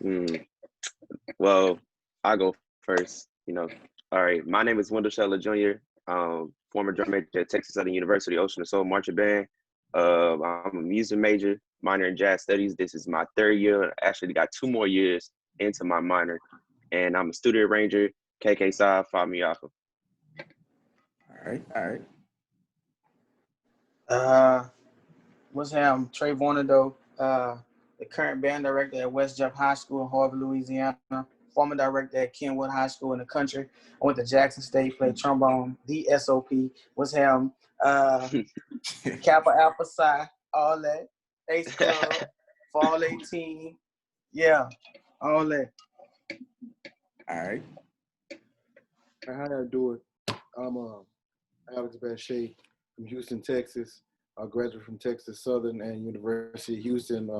Mm, well, I go first. All right. My name is Wendell Shello Jr. Former drum major at Texas Southern University Ocean and Soul Marching Band. I'm a music major, minor in jazz studies. This is my third year. I actually got 2 more years into my minor, and I'm a studio arranger. KK Side, follow me off of. All right, all right. Uh, what's him? Trey Varnado, the current band director at West Jeff High School in Harvard, Louisiana. Former director at Kenwood High School in the country. I went to Jackson State, played trombone. The SOP. What's him? Kappa Alpha Psi, all that. Ace Club, Fall 18. Yeah, all that. All right. How y'all doing? I'm Alex Basha from Houston, Texas. I graduated from Texas Southern and University of Houston,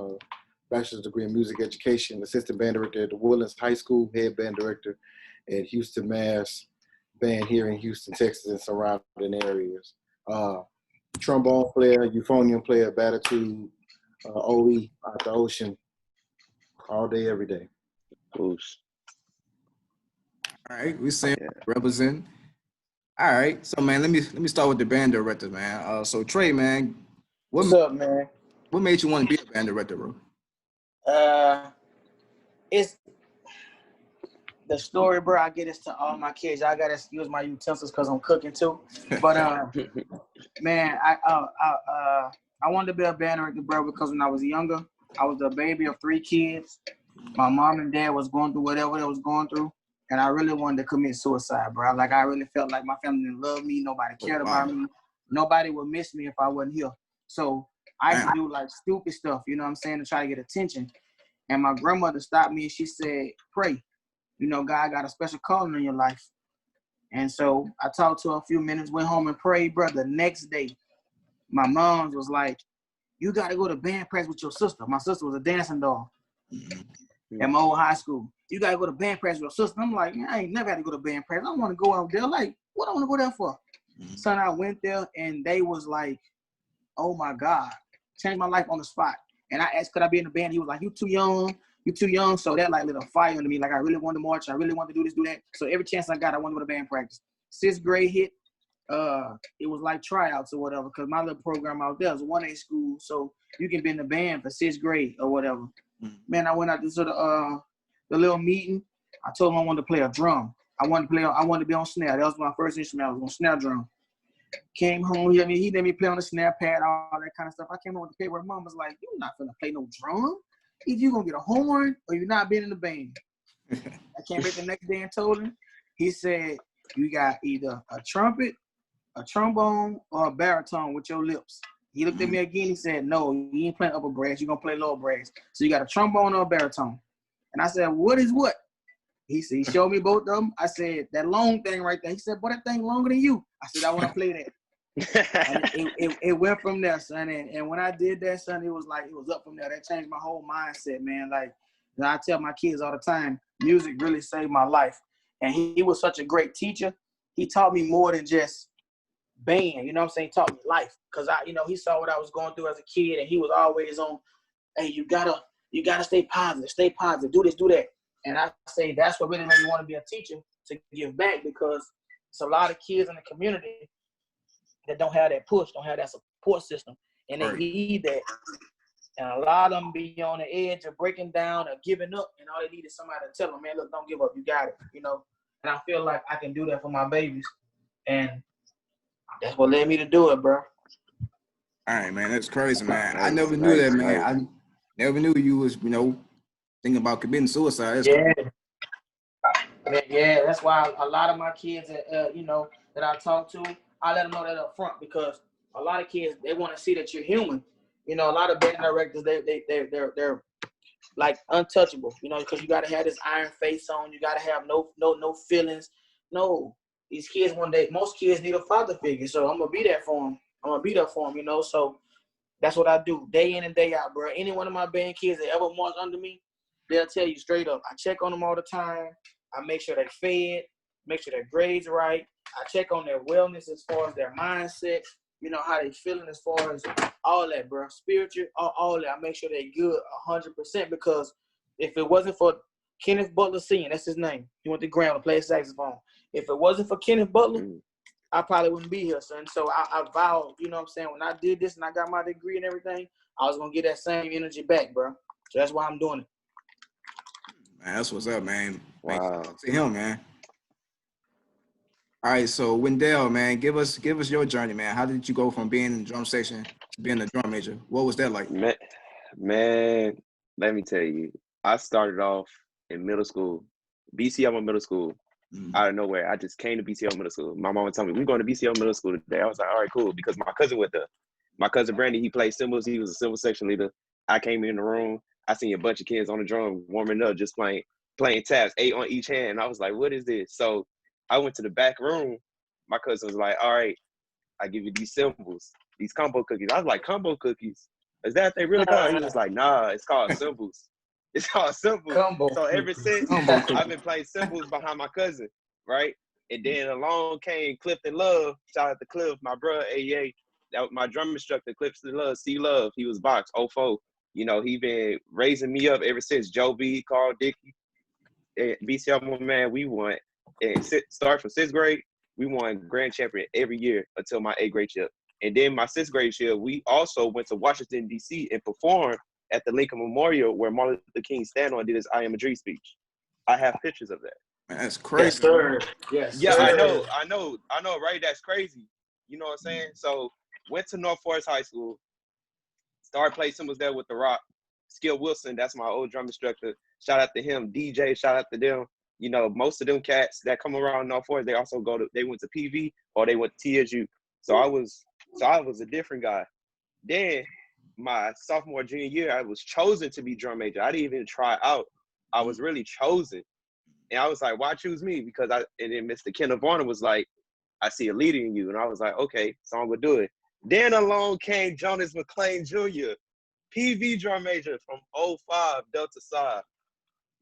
bachelor's degree in music education, assistant band director at the Woodlands High School, head band director at Houston Mass Band here in Houston, Texas, and surrounding areas. Trombone player, euphonium player, Batitude, OE out the ocean, all day, every day. Oosh. All right, we saying represent. All right, so man, let me start with the band director, man. So Trey, man, What's up, man? What made you want to be a band director, bro? It's the story, bro. I get this to all my kids. I gotta excuse my utensils because I'm cooking too. But man, I wanted to be a band director, bro, because when I was younger, I was the baby of 3 kids. My mom and dad was going through whatever they was going through, and I really wanted to commit suicide, bro. Like, I really felt like my family didn't love me. Nobody cared about me. Nobody would miss me if I wasn't here. So I used to do, like, stupid stuff, you know what I'm saying, to try to get attention. And my grandmother stopped me, and she said, pray. You know, God got a special calling in your life. And so I talked to her a few minutes, went home and prayed, bro. The next day, my mom was like, you got to go to band practice with your sister. My sister was a dancing doll at my old high school. You got to go to band practice with your sister. I'm like, man, I ain't never had to go to band practice. I want to go out there. Like, what I want to go there for? Son, I went there, and they was like, oh, my God. Changed my life on the spot. And I asked, could I be in the band? He was like, you too young. You too young. So that, like, lit a fire under me. Like, I really wanted to march. I really wanted to do this, do that. So every chance I got, I wanted to go to band practice. 6th grade hit. It was like tryouts or whatever, because my little program out there is a 1A school, so you can be in the band for 6th grade or whatever. Man, I went out to the little meeting. I told him I wanted to play a drum. I wanted to be on snare. That was my first instrument. I was on snare drum. Came home, he let me play on the snare pad, all that kind of stuff. I came home with the paper. Mom was like, "You're not gonna play no drum. Either you gonna get a horn or you're not being in the band." I came back the next day and told him. He said, "You got either a trumpet, a trombone, or a baritone with your lips." He looked at me again. He said, "No, you ain't playing upper brass. You're going to play lower brass. So you got a trombone or a baritone." And I said, "What is what?" He said, he showed me both of them. I said, "That long thing right there." He said, "Boy, that thing longer than you." I said, "I want to play that." And it went from there, son. And when I did that, son, it was up from there. That changed my whole mindset, man. Like, I tell my kids all the time, music really saved my life. And he was such a great teacher. He taught me more than just band, you know what I'm saying? He taught me life, because he saw what I was going through as a kid, and he was always on, hey, you gotta stay positive, do this, do that. And I say that's what really made me want to be a teacher, to give back, because it's a lot of kids in the community that don't have that push, don't have that support system, and they need that. And a lot of them be on the edge of breaking down or giving up, and all they need is somebody to tell them, man, look, don't give up, you got it, And I feel like I can do that for my babies, and that's what led me to do it, bro. All right, man. That's crazy, man. I never knew that, man. I never knew you was, thinking about committing suicide. Yeah. That's why a lot of my kids, that I talk to, I let them know that up front, because a lot of kids, they want to see that you're human. A lot of band directors, they're like untouchable, because you got to have this iron face on. You got to have no feelings. No. These kids most kids need a father figure, so I'm going to be there for them. So that's what I do day in and day out, bro. Any one of my band kids that ever march under me, they'll tell you straight up. I check on them all the time. I make sure they're fed, make sure their grades are right. I check on their wellness as far as their mindset, how they feeling as far as all that, bro. Spiritual, all that. I make sure they're good 100%, because If it wasn't for Kenneth Butler Sr., that's his name. He went to Graham to play saxophone. If it wasn't for Kenneth Butler, I probably wouldn't be here, son. So I vowed, you know what I'm saying, when I did this and I got my degree and everything, I was going to get that same energy back, bro. So that's why I'm doing it. Man, that's what's up, man. Wow. Shout out to him, man. All right, so Wendell, man, give us your journey, man. How did you go from being in the drum section to being a drum major? What was that like? Man, let me tell you, I started off in middle school, BCO middle school, out of nowhere. I just came to BCO middle school. My mama told me, we're going to BCO middle school today. I was like, all right, cool, because my cousin went there. My cousin Brandon, he played cymbals. He was a cymbal section leader. I came in the room. I seen a bunch of kids on the drum warming up, just playing taps, 8 on each hand. And I was like, what is this? So I went to the back room. My cousin was like, all right, I give you these cymbals, these combo cookies. I was like, combo cookies? Is that what they really called? He was like, nah, it's called cymbals. It's called cymbals. Combo. So ever since, I've been playing cymbals behind my cousin, right? And then along came Clifton Love. Shout out to Cliff, my bro, AEA. That was my drum instructor, Clifton Love, C Love. He was box, 04. You know, he been raising me up ever since. Joe B, Carl Dickey, and BCL, man, we won. And start from 6th grade, we won grand champion every year until my 8th grade year. And then my 6th grade year, we also went to Washington, D.C. and performed at the Lincoln Memorial where Martin Luther King stand on and did his I Am a Dream speech. I have pictures of that. Man, that's crazy. Yes, sir. Yes, Yeah, sir. I know, right? That's crazy. You know what I'm saying? So went to North Forest High School, started playing cymbals there with The Rock. Skill Wilson, that's my old drum instructor. Shout out to him. DJ, shout out to them. You know, most of them cats that come around North Forest, they also they went to PV or they went to TSU. So I was a different guy. Then my sophomore, junior year, I was chosen to be drum major. I didn't even try out. I was really chosen. And I was like, why choose me? Because and then Mr. Kenneth Varnado was like, I see a leader in you. And I was like, okay, so I'm gonna do it. Then along came Jonas McClain Jr., PV drum major from 05, Delta Psi.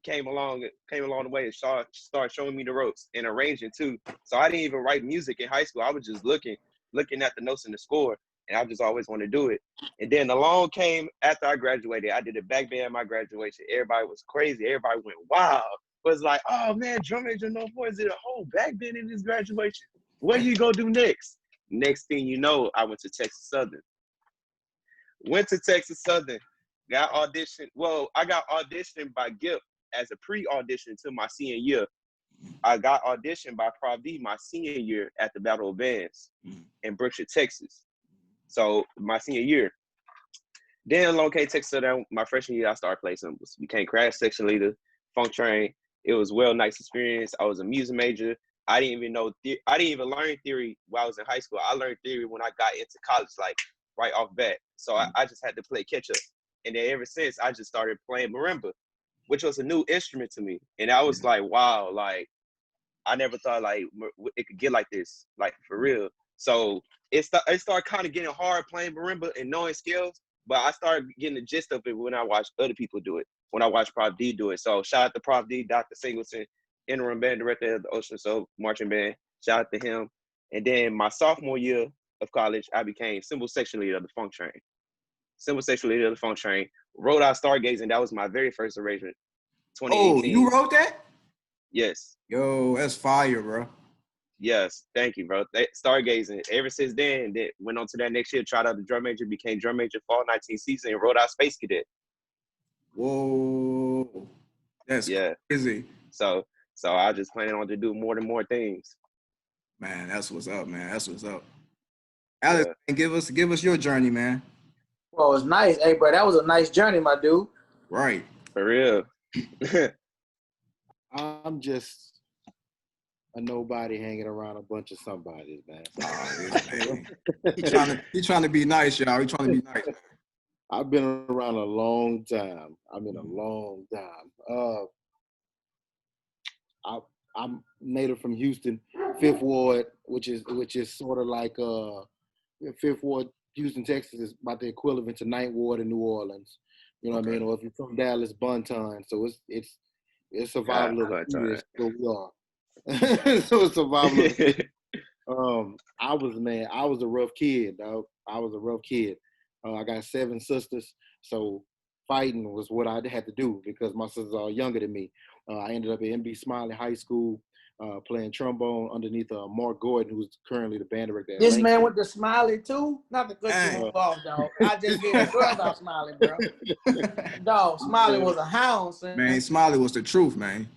Came along the way and started showing me the ropes and arranging too. So I didn't even write music in high school. I was just looking at the notes and the score, and I just always wanted to do it. And then along came after I graduated, I did a back band at my graduation. Everybody was crazy. Everybody went, wow. It was like, oh man, drum major no boys did a whole back band in his graduation. What you go do next? Next thing you know, I went to Texas Southern. Went to Texas Southern, got auditioned. Well, I got auditioned by Gift as a pre-audition to my senior year. I got auditioned by Prof D my senior year at the Battle of Bands in Brookshire, Texas. So my senior year. Then along came Texas Southern. My freshman year, I started playing cymbals. Became crash section leader, funk train. It was nice experience. I was a music major. I didn't even know. I didn't even learn theory while I was in high school. I learned theory when I got into college, like right off bat. So I just had to play catch up. And then ever since, I just started playing marimba, which was a new instrument to me. And I was like, wow, like, I never thought, like, it could get like this, like, for real. So it started kind of getting hard playing marimba and knowing skills, but I started getting the gist of it when I watched other people do it, when I watched Prof D do it. So shout out to Prof D, Dr. Singleton, interim band director of the Ocean Soul Marching Band. Shout out to him. And then my sophomore year of college, I became cymbal section leader of the funk train. Cymbal section leader of the funk train. Wrote out Stargazing. That was my very first arrangement. 2018. Oh, you wrote that? Yes. Yo, that's fire, bro. Yes. Thank you, bro. Stargazing. Ever since then, went on to that next year, tried out the drum major, became drum major fall 19 season, and wrote out Space Cadet. Whoa. That's crazy. So I just plan on to do more and more things. Man, that's what's up, man. That's what's up. Alex, give us your journey, man. Well, it's nice. Hey, bro, that was a nice journey, my dude. Right. For real. I'm just a nobody hanging around a bunch of somebodies, man. He trying to be nice, y'all. He trying to be nice. I've been around a long time. I'm native from Houston, Fifth Ward, which is sort of like Fifth Ward, Houston, Texas is about the equivalent to Ninth Ward in New Orleans. You know what I mean? Or if you're from Dallas, Bonton. So it's survival of the fittest. So we are. So it's survival of the fittest. I was a rough kid, dog. I was a rough kid. I got 7 sisters, so fighting was what I had to do because my sisters are younger than me. I ended up at MB Smiley High School playing trombone underneath Mark Gordon, who's currently the band director at This man Langston. with the Smiley too? Not to cut Dang. you off, dog. I just gave a girl about Smiley, bro. Dog, Smiley was a hound, son. Man, Smiley was the truth, man.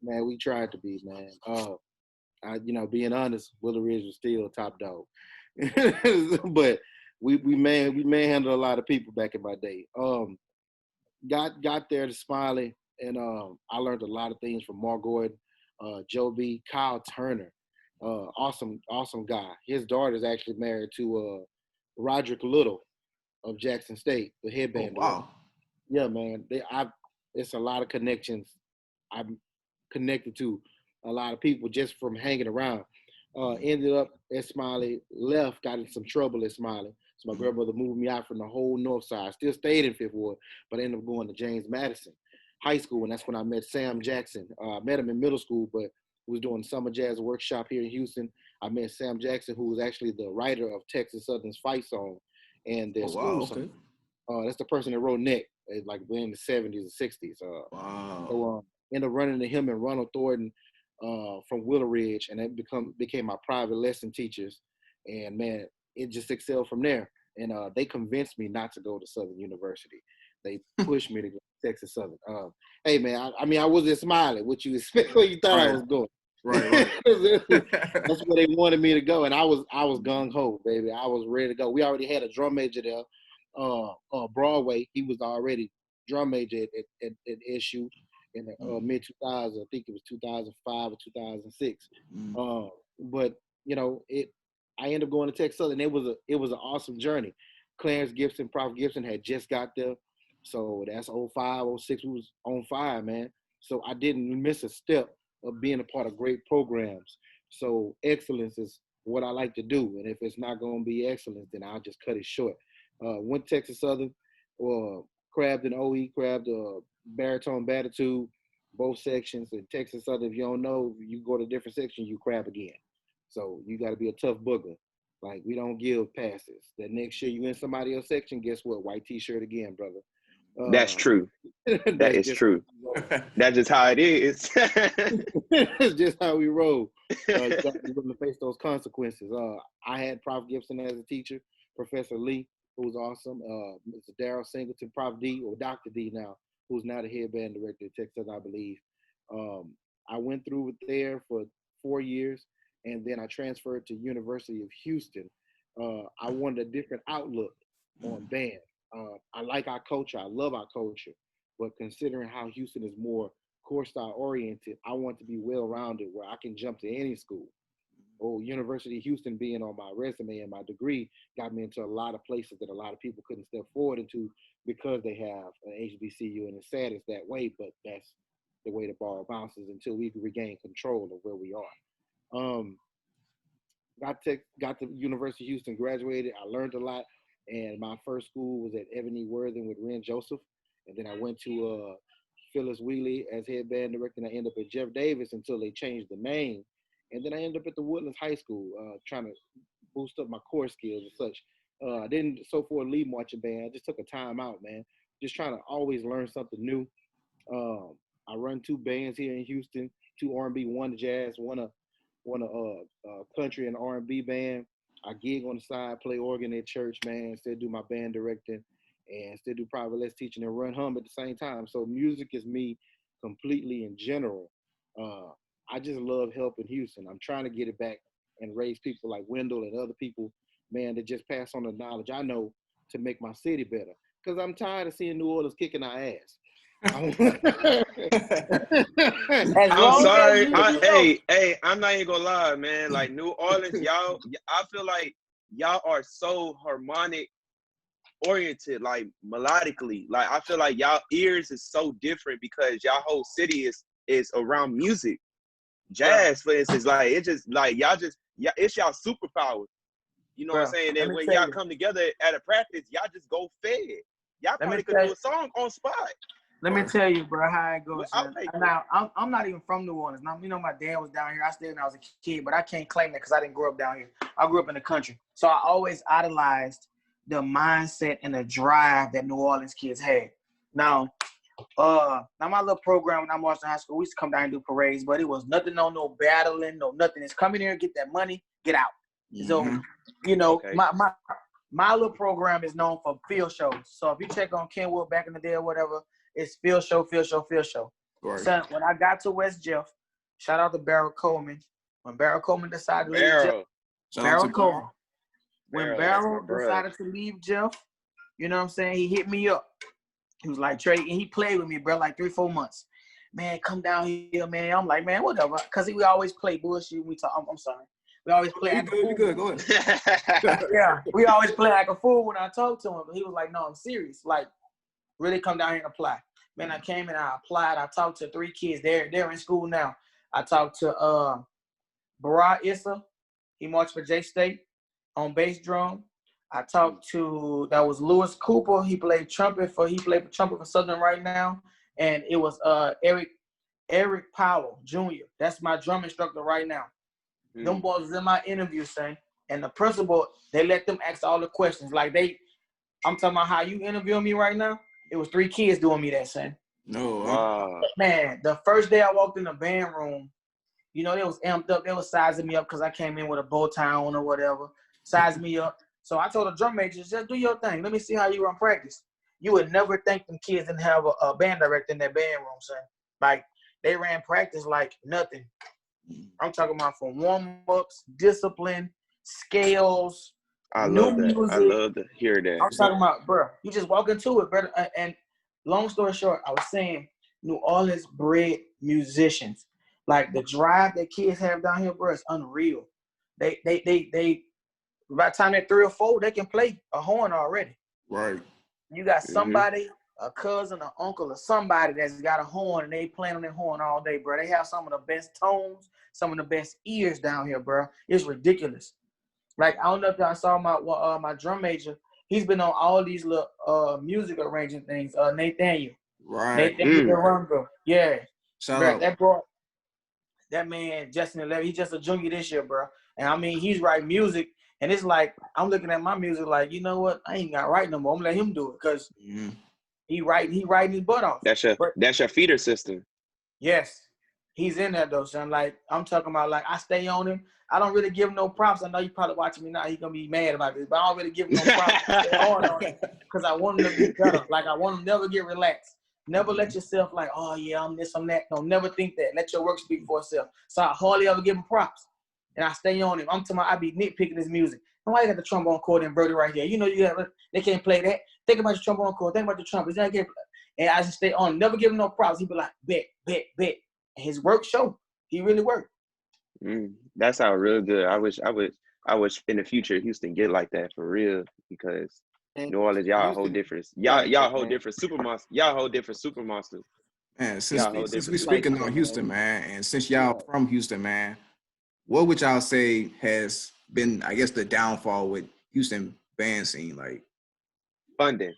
Man, we tried to be, man. Being honest, Willow Ridge was still top dog. But we manhandled a lot of people back in my day. Got there to Smiley, and I learned a lot of things from Mark Gordon, Joe B, Kyle Turner, awesome guy. His daughter is actually married to Roderick Little of Jackson State, the headband. Oh, wow. Yeah, man. It's a lot of connections. I'm connected to a lot of people just from hanging around. Ended up at Smiley, left, got in some trouble at Smiley. So my grandmother moved me out from the whole north side. Still stayed in Fifth Ward, but ended up going to James Madison High School, and that's when I met Sam Jackson. I met him in middle school, but he was doing summer jazz workshop here in Houston. I met Sam Jackson, who was actually the writer of Texas Southern's fight song and their school song. That's the person that wrote Nick, like in the 70s and 60s. Wow. So ended up running into him and Ronald Thornton from Willow Ridge, and that became my private lesson teachers. And man, it just excelled from there. And they convinced me not to go to Southern University. They pushed me to go to Texas Southern. Hey man, I was at Smiley. What you expect? Where you thought I was going? Right. That's where they wanted me to go, and I was gung ho, baby. I was ready to go. We already had a drum major there. Broadway, he was already drum major at SU in the mid 2000s. I think it was 2005 or 2006. But I ended up going to Texas Southern. It was an awesome journey. Clarence Gibson, Prof. Gibson had just got there, so that's 05, 06. We was on fire, man. So I didn't miss a step of being a part of great programs. So excellence is what I like to do, and if it's not going to be excellence, then I'll just cut it short. Went to Texas Southern, crabbed an OE, crabbed a baritone batitude, both sections. In Texas Southern, if you don't know, you go to different sections, you crab again. So you got to be a tough booger. Like, we don't give passes. The next year you in somebody else's section, guess what? White T-shirt again, brother. That's true. That is true. That's just how it is. It's just how we roll. You got to be willing to face those consequences. I had Prof. Gibson as a teacher, Professor Lee, who was awesome. Mr. Darrell Singleton, Prof. D, or Dr. D now, who's now the head band director at Texas, I believe. I went through it there for 4 years, and then I transferred to University of Houston. I wanted a different outlook on band. I like our culture. I love our culture. But considering how Houston is more core style oriented, I want to be well-rounded where I can jump to any school. University of Houston being on my resume and my degree got me into a lot of places that a lot of people couldn't step forward into because they have an HBCU, and it's sad it's that way, but that's the way the ball bounces until we regain control of where we are. Got to University of Houston, graduated. I learned a lot, and my first school was at Ebony Worthing with Ren Joseph, and then I went to Phyllis Wheatley as head band director, and I ended up at Jeff Davis until they changed the name. And then I ended up at the Woodlands High School, trying to boost up my core skills and such. I didn't so forth lead marching band. I just took a time out, man. Just trying to always learn something new. I run 2 bands here in Houston, 2 R&B, 1 jazz, one a country and R&B band. I gig on the side, play organ at church, man. Still do my band directing and still do private lesson teaching and run hum at the same time. So music is me completely in general. I just love helping Houston. I'm trying to get it back and raise people like Wendell and other people, man, that just pass on the knowledge I know to make my city better. Because I'm tired of seeing New Orleans kicking our ass. I'm sorry. Hey, I'm not even gonna lie, man. Like, New Orleans, y'all, I feel like y'all are so harmonic oriented, like melodically. Like, I feel like y'all ears is so different because y'all whole city is around music. Jazz, for instance, like, it's just like it's y'all superpower. You know what I'm saying? And when y'all come together at a practice, y'all just go fed. Y'all probably could do a song on spot. Let me tell you, bro, how it goes. Now, I'm not even from New Orleans. Now, my dad was down here. I stayed when I was a kid, but I can't claim that because I didn't grow up down here. I grew up in the country. So I always idolized the mindset and the drive that New Orleans kids had. Now my little program when I was in high school, we used to come down and do parades, but it was nothing, no battling, no nothing. It's come in here, get that money, get out. So, you know, Okay. my little program is known for field shows. So if you check on Kenwood back in the day or whatever, it's field show. Right. So when I got to West Jeff, shout out to Barrel Coleman. When Barrel Coleman decided to leave Jeff, Barrel Coleman. When Barrel decided to leave Jeff, you know what I'm saying? He hit me up. He was like, Trey, and he played with me, bro, like 3-4 months. Man, come down here, man. I'm like, man, whatever. Because we always play bullshit. We talk. I'm sorry. We always play like a fool. Good. Go ahead. Yeah, we always play like a fool when I talk to him. But he was like, no, I'm serious. Like, really come down here and apply. Man, I came and I applied. I talked to 3 kids. They're in school now. I talked to Bara Issa. He marched for J-State on bass drum. I talked to, that was Lewis Cooper. He played trumpet for Southern right now. And it was Eric Powell Jr. That's my drum instructor right now. Them boys was in my interview, son. And the principal, they let them ask all the questions. Like I'm talking about how you interviewing me right now. It was 3 kids doing me that, son. No. Wow. Man, the first day I walked in the band room, you know, they was amped up. They was sizing me up because I came in with a bow tie on or whatever. Sized me up. So I told the drum major, just do your thing. Let me see how you run practice. You would never think them kids didn't have a band director in their band room, son. Like, they ran practice like nothing. I'm talking about from warm-ups, discipline, scales, I new love that. music. I love to hear that. I'm talking about, bro, you just walk into it, brother. And long story short, I was saying New Orleans bred musicians. Like, the drive that kids have down here, bro, is unreal. They by the time they're 3 or 4, they can play a horn already. Right. You got somebody, a cousin, an uncle, or somebody that's got a horn and they playing on their horn all day, bro. They have some of the best tones, some of the best ears down here, bro. It's ridiculous. Like, I don't know if y'all saw my drum major. He's been on all these little music arranging things. Nathaniel. Right. Nathaniel Runga. Yeah. Shout Bro, out. that man, Justin 11, he's just a junior this year, bro. And I mean, he's writing music. And it's like, I'm looking at my music like, you know what? I ain't got to write no more. I'm going to let him do it because he writing his butt off. That's your feeder system. Yes. He's in there, though, son. Like, I'm talking about, like, I stay on him. I don't really give him no props. I know you probably watching me now. He's going to be mad about this. But I don't really give him no props. I stay hard on him because I want him to be better. Like, I want him to never get relaxed. Never let yourself like, oh, yeah, I'm this, I'm that. Don't never think that. Let your work speak for itself. So I hardly ever give him props. And I stay on him. I'm talking about I be nitpicking his music. And why you got the trombone chord and Birdie right here? You know they can't play that. Think about your trombone chord. Think about the trumpets. And I just stay on him. Never give him no props. He be like, bet. And his work show. He really worked. That sounds real good. I wish in the future Houston get like that for real because New Orleans, y'all whole different. Y'all whole different super monsters. Y'all whole different super monsters. Man, since we speaking on Houston, man, and since y'all from Houston, man, what would y'all say has been, I guess, the downfall with Houston band scene? Like funding.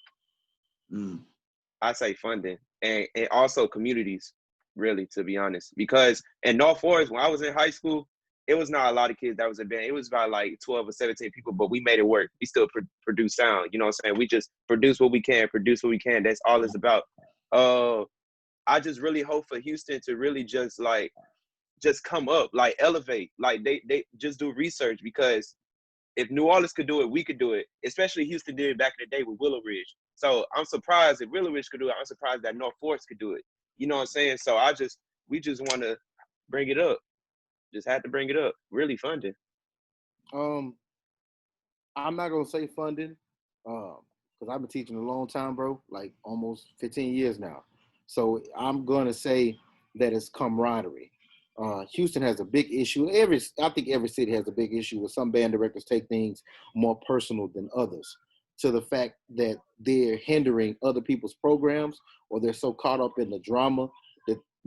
I say funding and also communities, really, to be honest. Because in North Forest, when I was in high school, it was not a lot of kids that was in band. It was about like 12 or 17 people, but we made it work. We still produce sound. You know what I'm saying? We just produce what we can. That's all it's about. I just really hope for Houston to really just come up, like elevate, like they just do research because if New Orleans could do it, we could do it. Especially Houston did it back in the day with Willow Ridge. So I'm surprised if Willow Ridge could do it. I'm surprised that North Forest could do it. You know what I'm saying? So we just want to bring it up. Just had to bring it up. Really funding. I'm not gonna say funding, because I've been teaching a long time, bro, like almost 15 years now. So I'm gonna say that it's camaraderie. Houston has a big issue. I think every city has a big issue with some band directors take things more personal than others, to the fact that they're hindering other people's programs or they're so caught up in the drama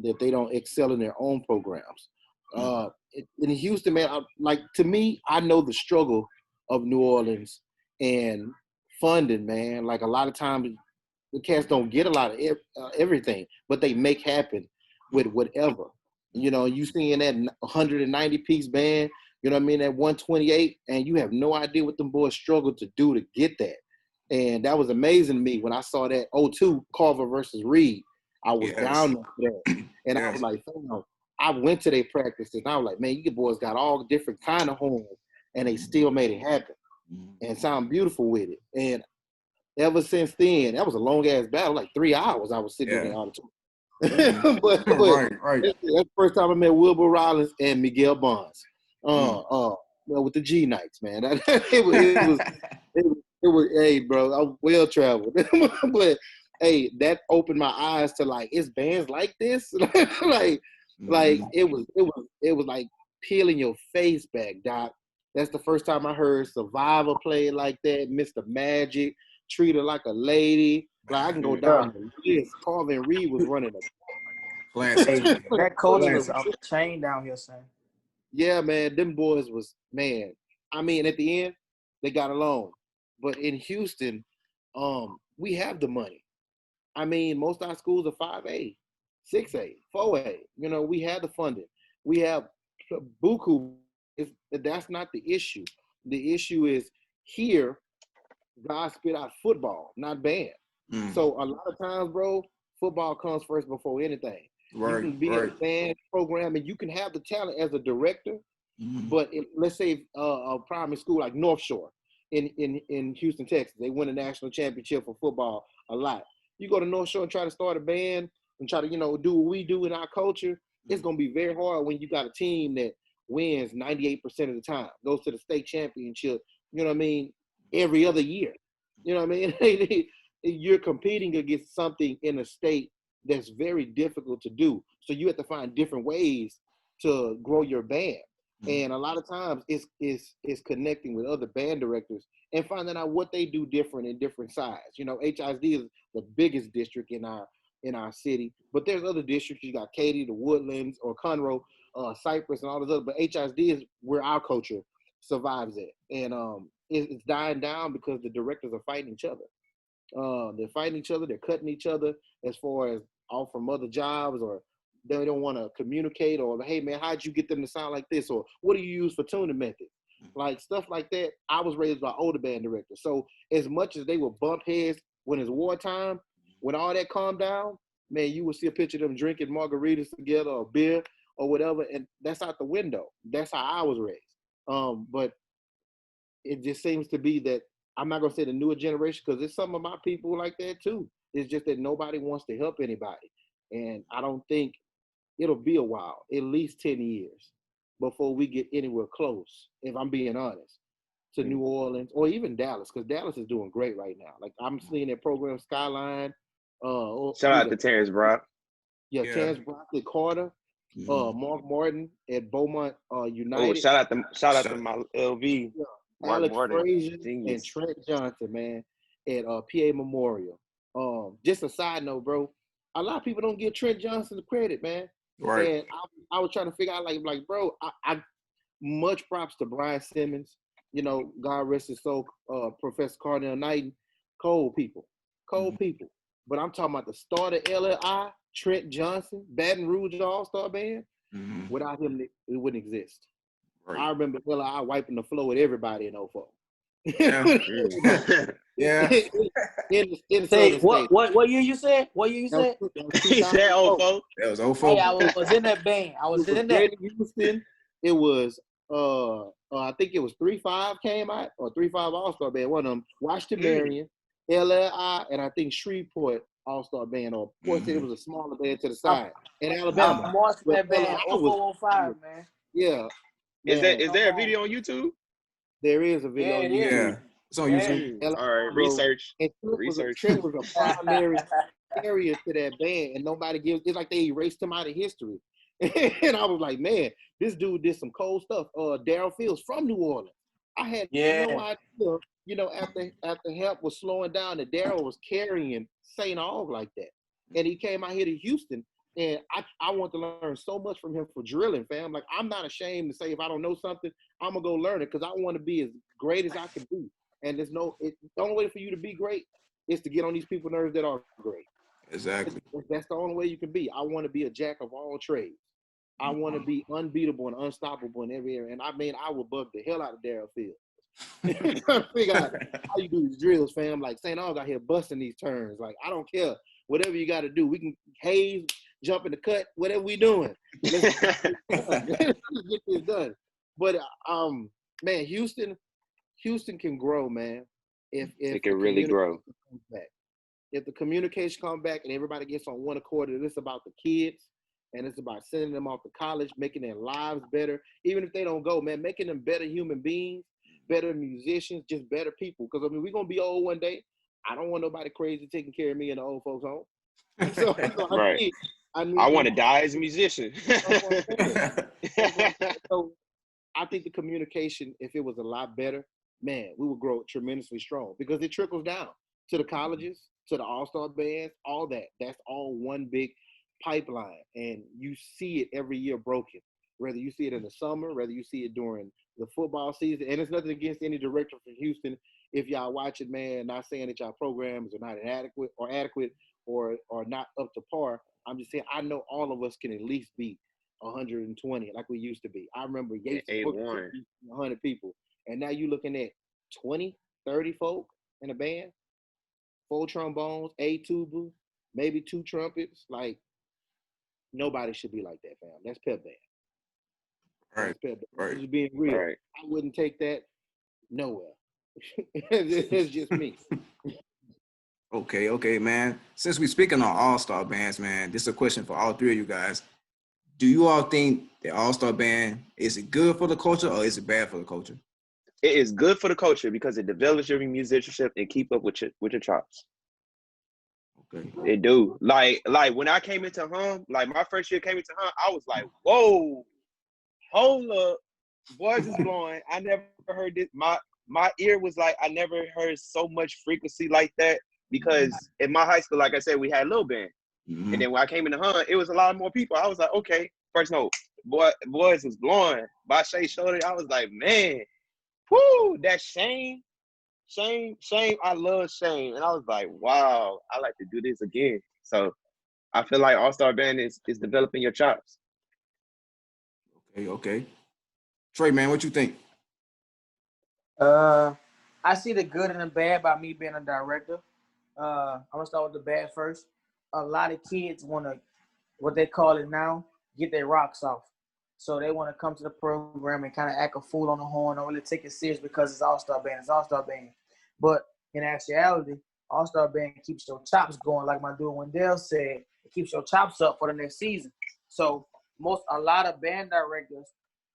that they don't excel in their own programs. In Houston, man, to me, I know the struggle of New Orleans and funding, man. Like a lot of times, the cats don't get a lot of everything, but they make happen with whatever. You know, you seeing that 190-piece band, you know what I mean, that 128, and you have no idea what them boys struggled to do to get that. And that was amazing to me when I saw that 0-2 Carver versus Reed. I was down there for that. And I was like, I went to their practices and I was like, man, you boys got all different kind of horns and they still made it happen and sound beautiful with it. And ever since then, that was a long ass battle, like 3 hours I was sitting in the auditorium. but right. That's the first time I met Wilbur Rollins and Miguel Bonds. With the G Knights, man. It was, hey, bro, I'm well traveled. But hey, that opened my eyes to like, it's bands like this. like it was like peeling your face back, Doc. That's the first time I heard Survivor play like that, Mr. Magic, treat her like a lady. Like I can go down the list. Carver and Reed was running a classic. That culture was off the chain down here, son. Yeah, man, them boys was, man. I mean, at the end, they got along. But in Houston, we have the money. I mean, most of our schools are 5A, 6A, 4A. You know, we have the funding. We have buku. That's not the issue. The issue is here, God spit out football, not band. So a lot of times, bro, football comes first before anything. You can be in a band program and you can have the talent as a director, but let's say a primary school like North Shore in Houston, Texas, they win a national championship for football a lot. You go to North Shore and try to start a band and try to, do what we do in our culture, it's going to be very hard when you got a team that wins 98% of the time, goes to the state championship, you know what I mean, every other year. You know what I mean? You're competing against something in a state that's very difficult to do. So you have to find different ways to grow your band. And a lot of times it's connecting with other band directors and finding out what they do different in different sides. HISD is the biggest district in our city, but there's other districts. You got Katy, the Woodlands, or Conroe, Cypress, and all those other. But HISD is where our culture survives at, and it's dying down because the directors are fighting each other. They're fighting each other. They're cutting each other as far as off from other jobs, or they don't want to communicate, or hey man, how'd you get them to sound like this, or what do you use for tuning method, like stuff like that. I was raised by older band directors, so as much as they would bump heads when it's wartime, when all that calmed down, man, you would see a picture of them drinking margaritas together or beer or whatever, and that's out the window. That's how I was raised. But it just seems to be that I'm not gonna say the newer generation, because there's some of my people like that too. It's just that nobody wants to help anybody, and I don't think it'll be a while, at least 10 years, before we get anywhere close, if I'm being honest, to New Orleans or even Dallas, because Dallas is doing great right now. Like I'm seeing that program Skyline. Shout out to Terrence Brock. Yeah, Terrence Brock at Carter. Mark Martin at Beaumont United. Oh, shout out to my LV. Yeah. Mark Alex Martin, Frazier genius. and Trent Johnson, man, at PA Memorial. Just a side note, bro. A lot of people don't give Trent Johnson the credit, man. Right. And I was trying to figure out, like, bro, I much props to Brian Simmons. God rest his soul, Professor Carnell Knighton. Cold people. But I'm talking about the starter LLI, Trent Johnson, Baton Rouge All-Star Band. Without him, it wouldn't exist. Right. I remember LLI wiping the floor with everybody in 04. Yeah. Say, what year you said? What year you said? He said 04. That was 04. Hey, I was in that band. I was in that. Houston. It was I think it was 3-5 came out, or 3-5 All-Star Band. One of them, Washington Marion, LLI, and I think Shreveport All-Star Band, or of course it was a smaller band to the side. In Alabama. I'm watching that band 0405, man. Yeah. Is there a video on YouTube? There is a video on YouTube. Yeah. It's on YouTube. All right, research. Trent was a primary area to that band, and nobody gives. It's like they erased him out of history. And I was like, man, this dude did some cold stuff. Daryl Fields from New Orleans. I had no idea. After help was slowing down, that Daryl was carrying St. Aug like that, and he came out here to Houston. And I want to learn so much from him for drilling, fam. Like, I'm not ashamed to say if I don't know something, I'm going to go learn it, because I want to be as great as I can be. And the only way for you to be great is to get on these people's nerves that are great. Exactly. That's the only way you can be. I want to be a jack of all trades. I want to be unbeatable and unstoppable in every area. And I mean, I would bug the hell out of Daryl Fields. Trying to figure out how you do these drills, fam. Like St. Aug's out here busting these turns. Like, I don't care. Whatever you got to do. We can haze, jump in the cut, whatever we doing. Let's get this done. But, man, Houston can grow, man. If it can really grow. If the communication comes back and everybody gets on one accord, and it's about the kids and it's about sending them off to college, making their lives better, even if they don't go, man, making them better human beings, better musicians, just better people. Because, I mean, we're going to be old one day. I don't want nobody crazy taking care of me in the old folks' home. So Right. I want to die as a musician. So I think the communication, if it was a lot better, man, we would grow tremendously strong because it trickles down to the colleges, to the all-star bands, all that. That's all one big pipeline. And you see it every year broken, whether you see it in the summer, whether you see it during the football season. And it's nothing against any director from Houston. If y'all watch it, man, not saying that y'all programs are not adequate or not up to par. I'm just saying I know all of us can at least be 120 like we used to be. I remember Yates 100 people. And now you're looking at 20, 30 folk in a band, 4 trombones, 8 tuba, maybe 2 trumpets. Like, nobody should be like that, fam. That's pep band. Right. Right. Just being real. Right. I wouldn't take that nowhere. It's just me. Okay, man. Since we're speaking on all-star bands, man, this is a question for all 3 of you guys. Do you all think the all-star band, is it good for the culture or is it bad for the culture? It is good for the culture because it develops your musicianship and keep up with your chops. Okay. It do. Like when I came into Hum, like my first year came into Hum, I was like, whoa, hold up, boys is blowing. I never heard this. My ear was like, I never heard so much frequency like that because in my high school, like I said, we had a little band. Mm-hmm. And then when I came into Hum, it was a lot more people. I was like, okay, first note, boys was blowing. Basha showed it. I was like, man, whoo, that Shane. I love Shane. And I was like, wow, I like to do this again. So I feel like All-Star Band is developing your chops. Okay. Trey, man, what you think? I see the good and the bad by me being a director. I'm gonna start with the bad first. A lot of kids want to, what they call it now, get their rocks off. So they want to come to the program and kind of act a fool on the horn, don't really take it serious because it's All-Star Band. It's All-Star Band. But in actuality, All-Star Band keeps your chops going, like my dude Wendell said. It keeps your chops up for the next season. So a lot of band directors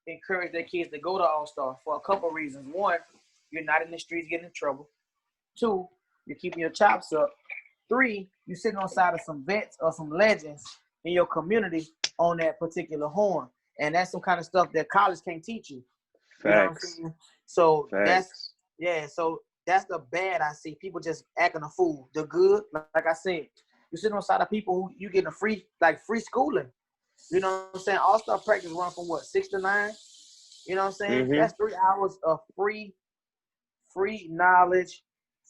encourage their kids to go to All-Star for a couple of reasons. One, you're not in the streets getting in trouble. 2, you're keeping your chops up. 3, you're sitting on side of some vets or some legends in your community on that particular horn. And that's some kind of stuff that college can't teach you. Facts. You know what I'm saying? So Facts. that's the bad I see. People just acting a fool. The good, like I said, you're sitting on side of people who you getting free schooling. You know what I'm saying? All-Star practice run from 6 to 9. You know what I'm saying? Mm-hmm. That's 3 hours of free knowledge,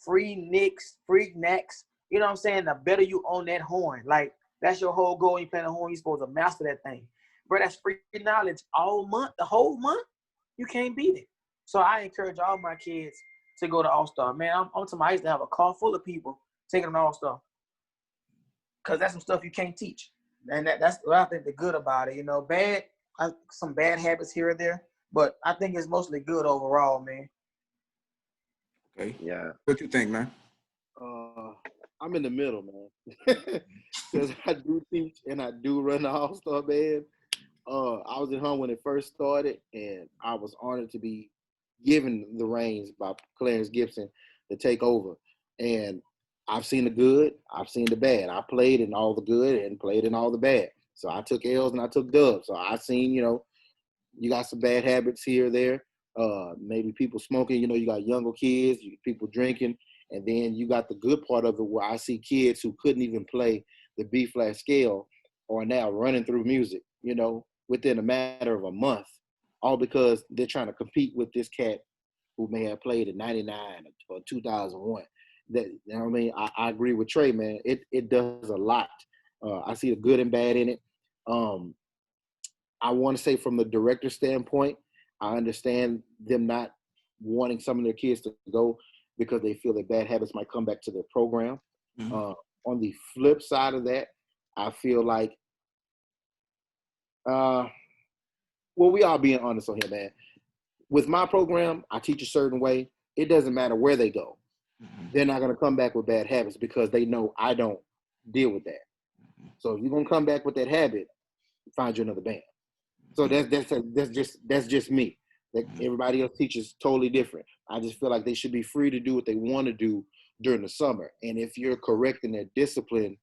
free nicks, free necks. You know what I'm saying? The better you own that horn. Like, that's your whole goal. You playing the horn, you're supposed to master that thing. Bro, that's free knowledge all month, the whole month. You can't beat it. So I encourage all my kids to go to All-Star. Man, I'm talking about I used to have a car full of people taking an All-Star. Because that's some stuff you can't teach. And that's what I think the good about it. You know, some bad habits here and there. But I think it's mostly good overall, man. Okay. Yeah. What you think, man? I'm in the middle, man. Because I do teach and I do run the All-Star Band. I was at home when it first started, and I was honored to be given the reins by Clarence Gibson to take over. And I've seen the good, I've seen the bad. I played in all the good and played in all the bad. So I took L's and I took dubs. So I seen, you got some bad habits here or there. Maybe people smoking, you got younger kids, people drinking. And then you got the good part of it where I see kids who couldn't even play the B-flat scale are now running through music, within a matter of a month, all because they're trying to compete with this cat who may have played in 99 or 2001. That, you know what I mean? I agree with Trey, man. It does a lot. I see the good and bad in it. I want to say from the director standpoint, I understand them not wanting some of their kids to go because they feel that bad habits might come back to their program. On the flip side of that, I feel like, well, we all being honest on here, man. With my program, I teach a certain way. It doesn't matter where they go. They're not going to come back with bad habits because they know I don't deal with that. So if you're going to come back with that habit, find you another band. So that's just me. That everybody else teaches totally different. I just feel like they should be free to do what they want to do during the summer. And if you're correcting their discipline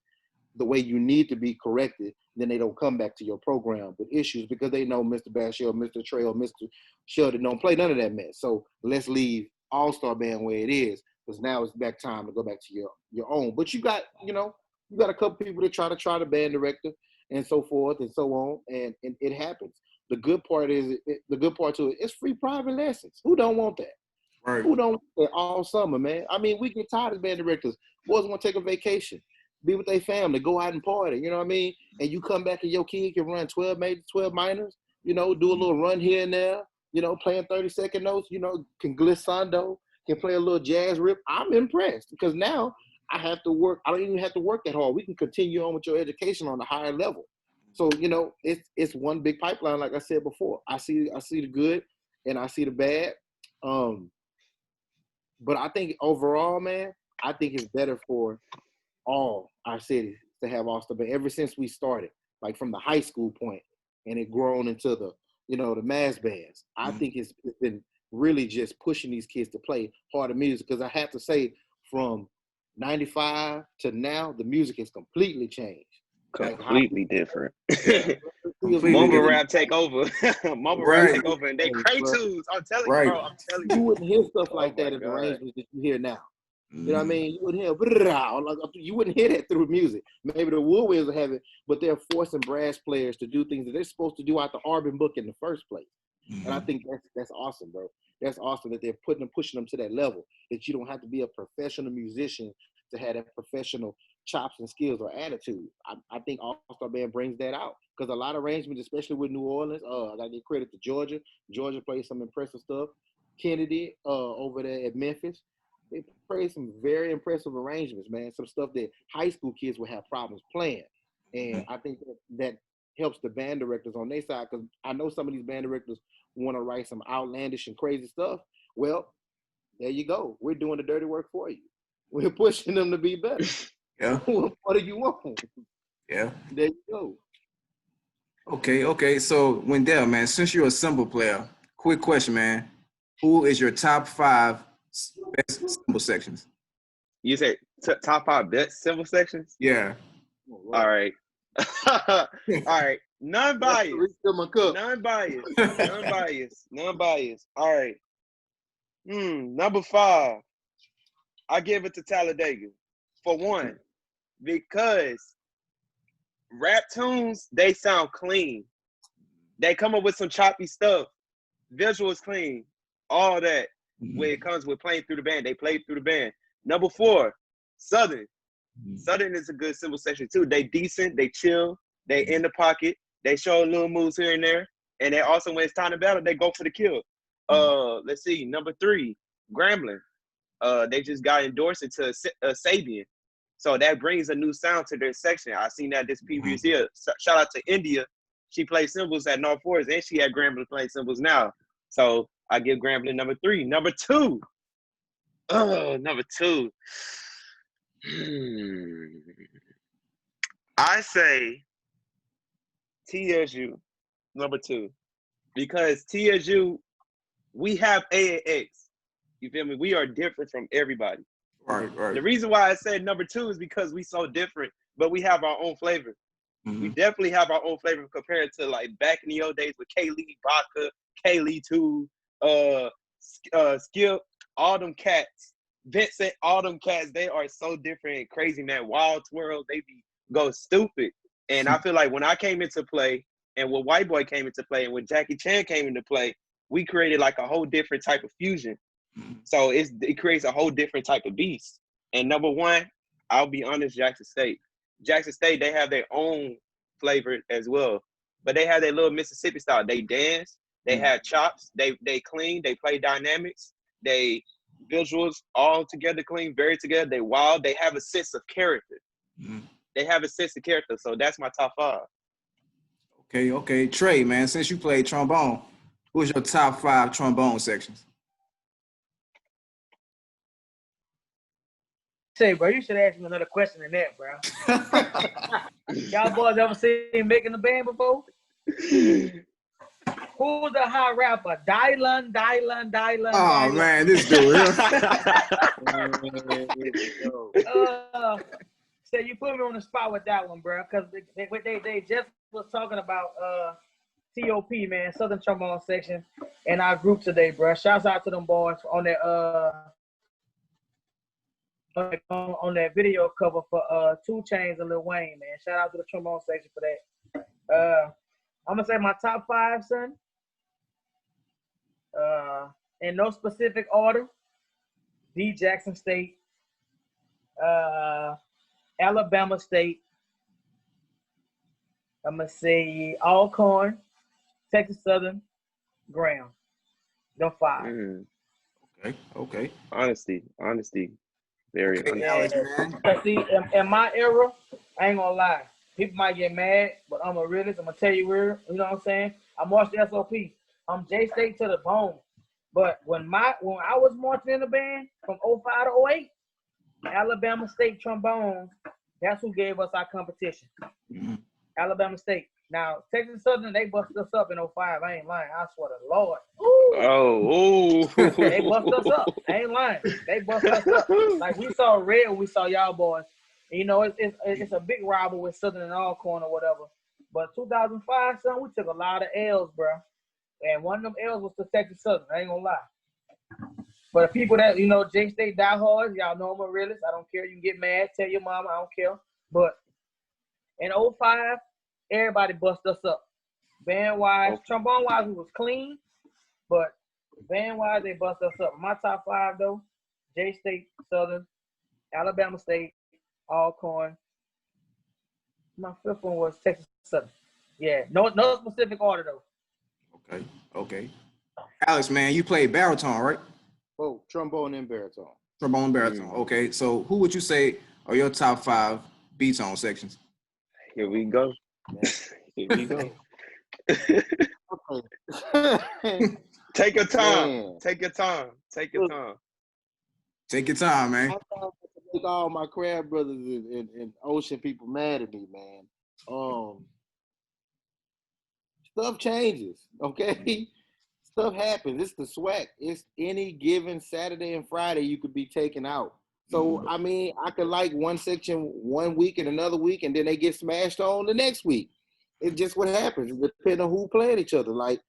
the way you need to be corrected, then they don't come back to your program with issues because they know Mr. Basha or Mr. Trey or Mr. Sheldon don't play none of that mess. So let's leave All-Star Band where it is, because now it's back time to go back to your own. But you got a couple people that try the band director and so forth and so on, and it happens. The good part to it, it's free private lessons. Who don't want that? Right. Who don't want that all summer, man? I mean, we get tired as band directors. Boys want to take a vacation, be with their family, go out and party, you know what I mean? And you come back and your kid can run 12 majors, 12 minors, do a little run here and there, playing 30-second notes, can glissando, can play a little jazz rip. I'm impressed because now I have to work. I don't even have to work that hard. We can continue on with your education on a higher level. So, it's one big pipeline, like I said before. I see the good and I see the bad. But I think overall, man, I think it's better for all our cities to have All-Star Band ever since we started, like from the high school point, and it grown into the, the mass bands. I think it's been really just pushing these kids to play harder music, because I have to say from 95 to now, the music has completely changed. Completely different. Mumble rap take over. Mumble rap take over, and they create tunes. I'm telling you, bro. I'm telling you. You wouldn't hear stuff like that in the arrangements that you hear now. You know what I mean? You wouldn't hear that through music. Maybe the woodwinds will have it, but they're forcing brass players to do things that they're supposed to do out the Arbin book in the first place. And I think that's awesome, bro. That's awesome that they're pushing them to that level, that you don't have to be a professional musician to have that professional chops and skills or attitude. I think All-Star Band brings that out, because a lot of arrangements, especially with New Orleans, I got to give credit to Georgia. Georgia plays some impressive stuff. Kennedy over there at Memphis, they play some very impressive arrangements, man. Some stuff that high school kids will have problems playing. And I think that helps the band directors on their side, because I know some of these band directors want to write some outlandish and crazy stuff. Well, there you go. We're doing the dirty work for you. We're pushing them to be better. Yeah. What do you want? Yeah. There you go. Okay. So, Wendell, man, since you're a cymbal player, quick question, man. Who is your top 5 best cymbal sections? You say top 5 best cymbal sections? Yeah. All right. All right. None biased. None biased. All right. Number 5. I give it to Talladega. For one, because rap tunes, they sound clean. They come up with some choppy stuff. Visuals clean. All that. When it comes with playing through the band, they play through the band. Number 4, Southern. Southern is a good cymbal section too. They decent, they chill, they in the pocket, they show little moves here and there, and they also, when it's time to battle, they go for the kill. Let's see, number 3, Grambling. They just got endorsed into Sabian, so that brings a new sound to their section. I seen that this previous year. Shout out to India. She plays cymbals at North Forest, and she had Grambling playing cymbals now. So I give Grambling number 3. Number 2. I say TSU, number 2, because TSU, we have AAX. You feel me? We are different from everybody. Right. The reason why I said number 2 is because we so different, but we have our own flavor. We definitely have our own flavor compared to like back in the old days with K-Lee, Baca, K-Lee 2, Skip, all them cats, Vincent, all them cats. They are so different and crazy, man. Wild Twirl, they go stupid. And I feel like when I came into play, and when White Boy came into play, and when Jackie Chan came into play, we created like a whole different type of fusion. So it creates a whole different type of beast. And number 1, I'll be honest, Jackson State. Jackson State, they have their own flavor as well, but they have their little Mississippi style. They dance, they have chops, they clean, they play dynamics, They visuals all together clean, very together. They wild. They have a sense of character. They have a sense of character. So that's my top 5. Okay. Trey, man, since you played trombone, who's your top 5 trombone sections? Say, bro, you should ask me another question than that, bro. Y'all boys ever seen Making the Band before? Who's the high rapper? Dylan. Oh, man, this dude. So you put me on the spot with that one, bro, because they just was talking about TOP, man, Southern Trombone Section, and our group today, bro. Shouts out to them boys on that on that video cover for 2 Chainz and Lil Wayne, man. Shout out to the trombone section for that. I'm gonna say my top 5, son. In no specific order: D. Jackson State, Alabama State. I'm gonna say Alcorn, Texas Southern, Graham. Them 5. Okay. Honesty. Very okay, honest. Alex, man. See, in my era, I ain't gonna lie. People might get mad, but I'm a realist. I'm gonna tell you real. You know what I'm saying? I marched the SOP. I'm J State to the bone. But when I was marching in the band from 05 to 08, Alabama State trombone, that's who gave us our competition. Alabama State. Now, Texas Southern, they busted us up in 05. I ain't lying. I swear to Lord. Oh. They busted us up. I ain't lying. They busted us up. Like, we saw red when we saw y'all boys. And, you know, it's a big rival with Southern and Alcorn or whatever. But 2005, son, we took a lot of L's, bro. And one of them L's was to Texas Southern. I ain't gonna lie. But the people that, you know, J-State diehards, y'all know I'm a realist. I don't care. You can get mad. Tell your mama. I don't care. But in 05, everybody bust us up. Band-wise, trombone-wise, we was clean. But band-wise, they bust us up. My top 5, though, J-State, Southern, Alabama State, Alcorn. My 5th one was Texas Southern. Yeah, no specific order, though. Okay. Alex, man, you played baritone, right? Oh, trombone and baritone. Trombone and baritone. Okay, so who would you say are your top 5 B-tone sections? Here we go. Okay. Take your time. Man. Take your time, man. I thought to make all my crab brothers and ocean people mad at me, man. Stuff changes, okay? Stuff happens. It's the swag. It's any given Saturday and Friday you could be taken out. So, I mean, I could like one section 1 week and another week, and then they get smashed on the next week. It's just what happens. It depends on who playing each other. Like,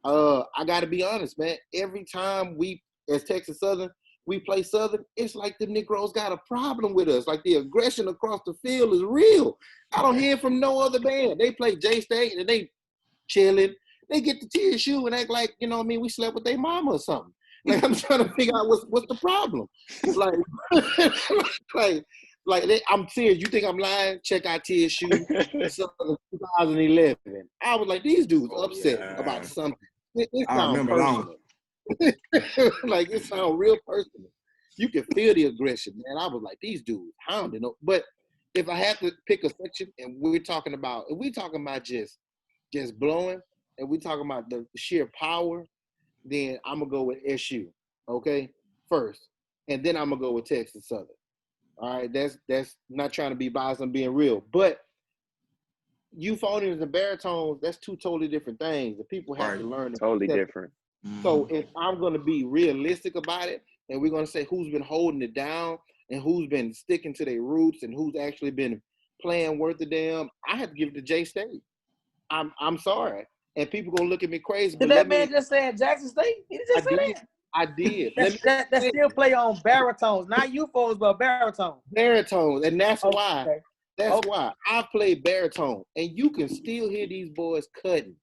I got to be honest, man. Every time we, as Texas Southern, we play Southern, it's like the Negroes got a problem with us. Like the aggression across the field is real. I don't hear from no other band. They play J-State and they chilling. They get the TSU and act like, you know what I mean, we slept with their mama or something. Like, I'm trying to figure out what's the problem. Like, I'm serious. You think I'm lying? Check out TSU 2011. I was like, these dudes upset about something. It sounds personal. Like, it sounds real personal. You can feel the aggression, man. I was like, these dudes hounding. But if I had to pick a section, and if we talking about just blowing, and we talking about the sheer power, then I'm gonna go with SU, okay, first, and then I'm gonna go with Texas Southern. All right, that's not trying to be biased. I'm being real, but euphoniums and baritones, that's 2 totally different things. The people have to learn. Totally different. So if I'm gonna be realistic about it, and we're gonna say who's been holding it down and who's been sticking to their roots and who's actually been playing worth a damn, I have to give it to J-State. I'm sorry. And people gonna look at me crazy. Did that man just say Jackson State? He just said that? I did. That still play on baritones, not euphoniums, but baritones. Baritones, and that's why. That's why I play baritone, and you can still hear these boys cutting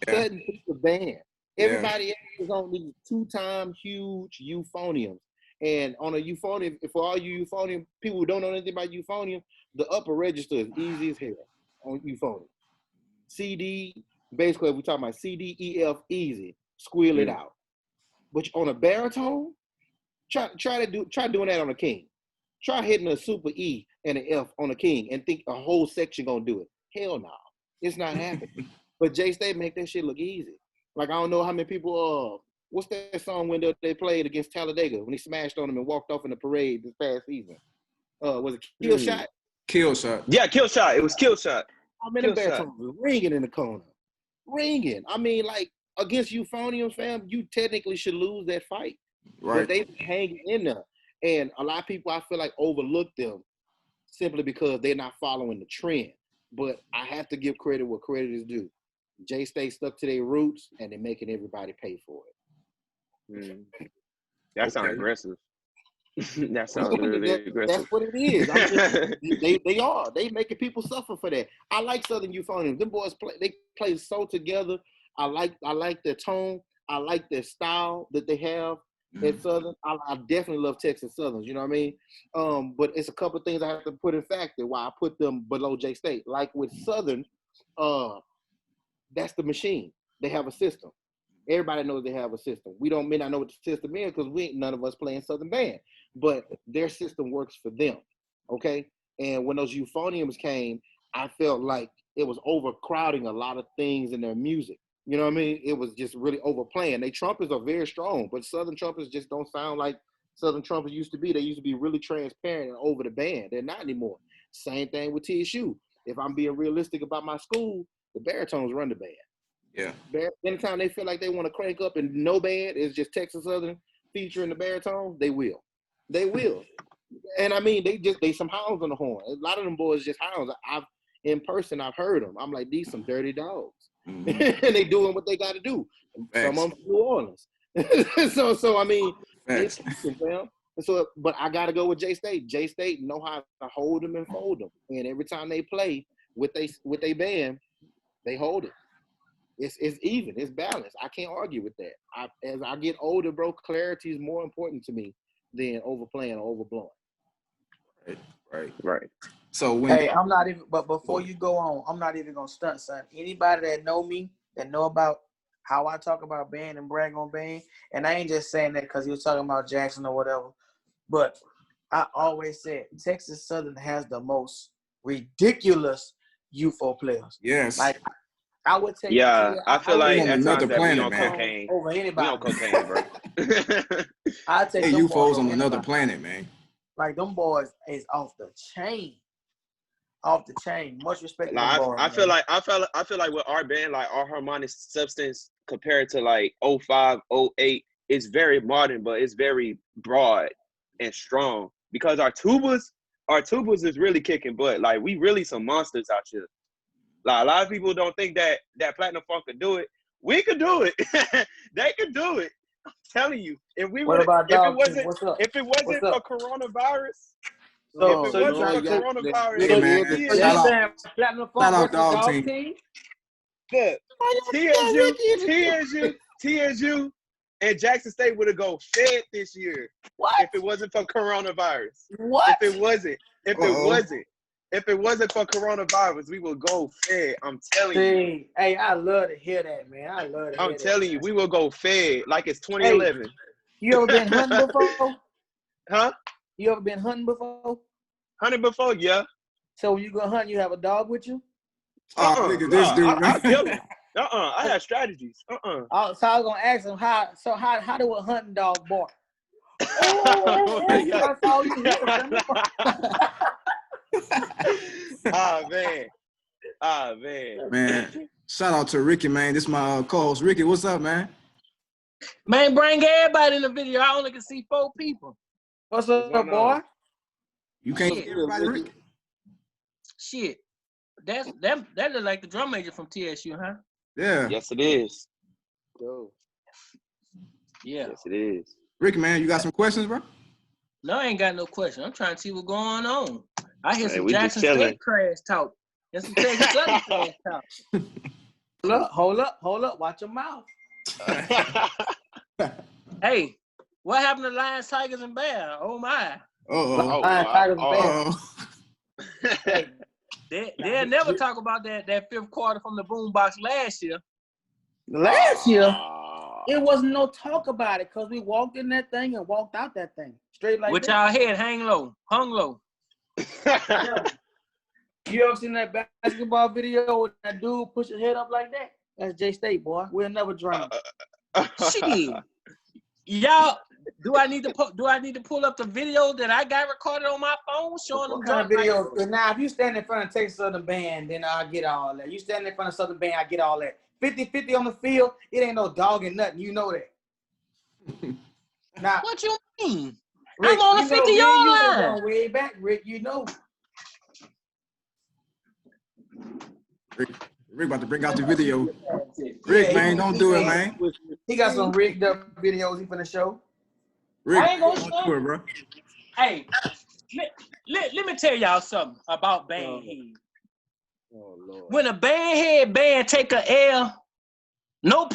through the band. Everybody else is on these 2-time huge euphoniums, and on a euphonium, for all you euphonium people who don't know anything about euphonium, the upper register is easy as hell on euphonium. CD. Basically, if we're talking about CD, E, F, easy, squeal it out. But on a baritone, try doing that on a king. Try hitting a super E and an F on a king and think a whole section gonna do it. Hell no, it's not happening. But J-State make that shit look easy. Like I don't know how many people. What's that song Wendell they played against Talladega when he smashed on him and walked off in the parade this past season? Was it Kill Shot? Kill Shot. Yeah, Kill Shot. It was Kill Shot. I mean, the baritone was ringing in the corner, ringing. I mean, like against euphoniums, fam, you technically should lose that fight. Right. But they hanging in there. And a lot of people, I feel like, overlook them simply because they're not following the trend. But I have to give credit where credit is due. J-State stuck to their roots, and they're making everybody pay for it. That sounds aggressive. That sounds really aggressive. That's what it is. I mean, they are. They making people suffer for that. I like Southern Euphoniums. Them boys play so together. I like their tone. I like their style that they have. At Southern, I definitely love Texas Southerns, you know what I mean? But it's a couple of things I have to put in factor why I put them below J-State. Like with Southern, that's the machine. They have a system. Everybody knows they have a system. We may not know what the system is because none of us play in Southern Band, but their system works for them, okay? And when those euphoniums came, I felt like it was overcrowding a lot of things in their music. You know what I mean? It was just really overplaying. They trumpets are very strong, but Southern trumpets just don't sound like Southern trumpets used to be. They used to be really transparent and over the band. They're not anymore. Same thing with TSU. If I'm being realistic about my school, the baritones run the band. Yeah. Anytime they feel like they want to crank up and no band is just Texas Southern featuring the baritone, they will. They will. And I mean, they some hounds on the horn. A lot of them boys just hounds. In person, I've heard them. I'm like, these some dirty dogs. And they doing what they got to do. Some of them from New Orleans. so I mean, it's fam. So, but I got to go with J-State. J-State know how to hold them and fold them. And every time they play with they band, they hold it. It's even. It's balanced. I can't argue with that. As I get older, bro, clarity is more important to me than overplaying or overblowing. Right. So I'm not even. But before you go on, I'm not even gonna stunt, son. Anybody that know me, that know about how I talk about band and brag on band, and I ain't just saying that because he was talking about Jackson or whatever. But I always said Texas Southern has the most ridiculous UFO players. Yes. Like I would take. Yeah, I feel like at times that we on man. cocaine. Over anybody. We on cocaine, bro. I take them UFOs on another anybody. planet, man. Like them boys is off the chain. Off the chain. Much respect to Like, them boys. I feel like with our band, like our harmonic substance compared to like 05, 08, it's very modern, but it's very broad and strong. Because our tubas is really kicking butt. Like we really some monsters out here. Like a lot of people don't think that Platinum Funk could do it. We could do it. They could do it. I'm telling you. If it wasn't for coronavirus. So if it wasn't for coronavirus, hey man, shout out Dog Team. Look, TSU, and Jackson State would have go fed this year. What? If it wasn't for coronavirus. What? If it wasn't for coronavirus, we will go fed. I'm telling you. Hey, I love to hear that, man. I'm telling you, we will go fed like it's 2011. Hey, you ever been hunting before? Huh? You ever been hunting before? Hunting before, yeah. So when you go hunt, you have a dog with you? Look at this dude. I kill him. I have strategies. So I was gonna ask him how do a hunting dog bark? That's all you hear. Man, shout out to Ricky, man. This is my co-host. Ricky, what's up, man? Man, bring everybody in the video. I only can see 4 people. What's up, boy? You can't see everybody, Ricky. Shit. That look like the drum major from TSU, huh? Yeah. Yes, it is. Yeah. Yes, it is. Ricky, man, you got some questions, bro? No, I ain't got no question. I'm trying to see what's going on. I hear some we Jackson State crash talk. And some Texas Southern crash talk. Hold up. Watch your mouth. Hey, what happened to Lions, Tigers, and Bears? Oh, my. Lions, Tigers, and Bears. Hey, they'll never talk about that 5th quarter from the boombox last year. Last year? It wasn't no talk about it because we walked in that thing and walked out that thing straight like With that. y'all head hung low. You ever seen that basketball video with that dude push his head up like that? That's J State, boy. We'll never dream. Shit. Y'all, do I need to pull up the video that I got recorded on my phone showing them What kind of video? like, Now, if you stand in front of Texas Southern Band, then I get all that. You stand in front of Southern Band, I get all that. 50-50 on the field, it ain't no dog and nothing. You know that. Now, what you mean? Rick, I'm on a 50-yard line. Going way back, Rick. You know. Rick about to bring out the video. Rick, man, don't do it, man. He got some rigged up videos he finna show. Rick, I ain't gonna don't do it, bro. Hey, let me tell y'all something about band head. Oh Lord. When a band take a L, no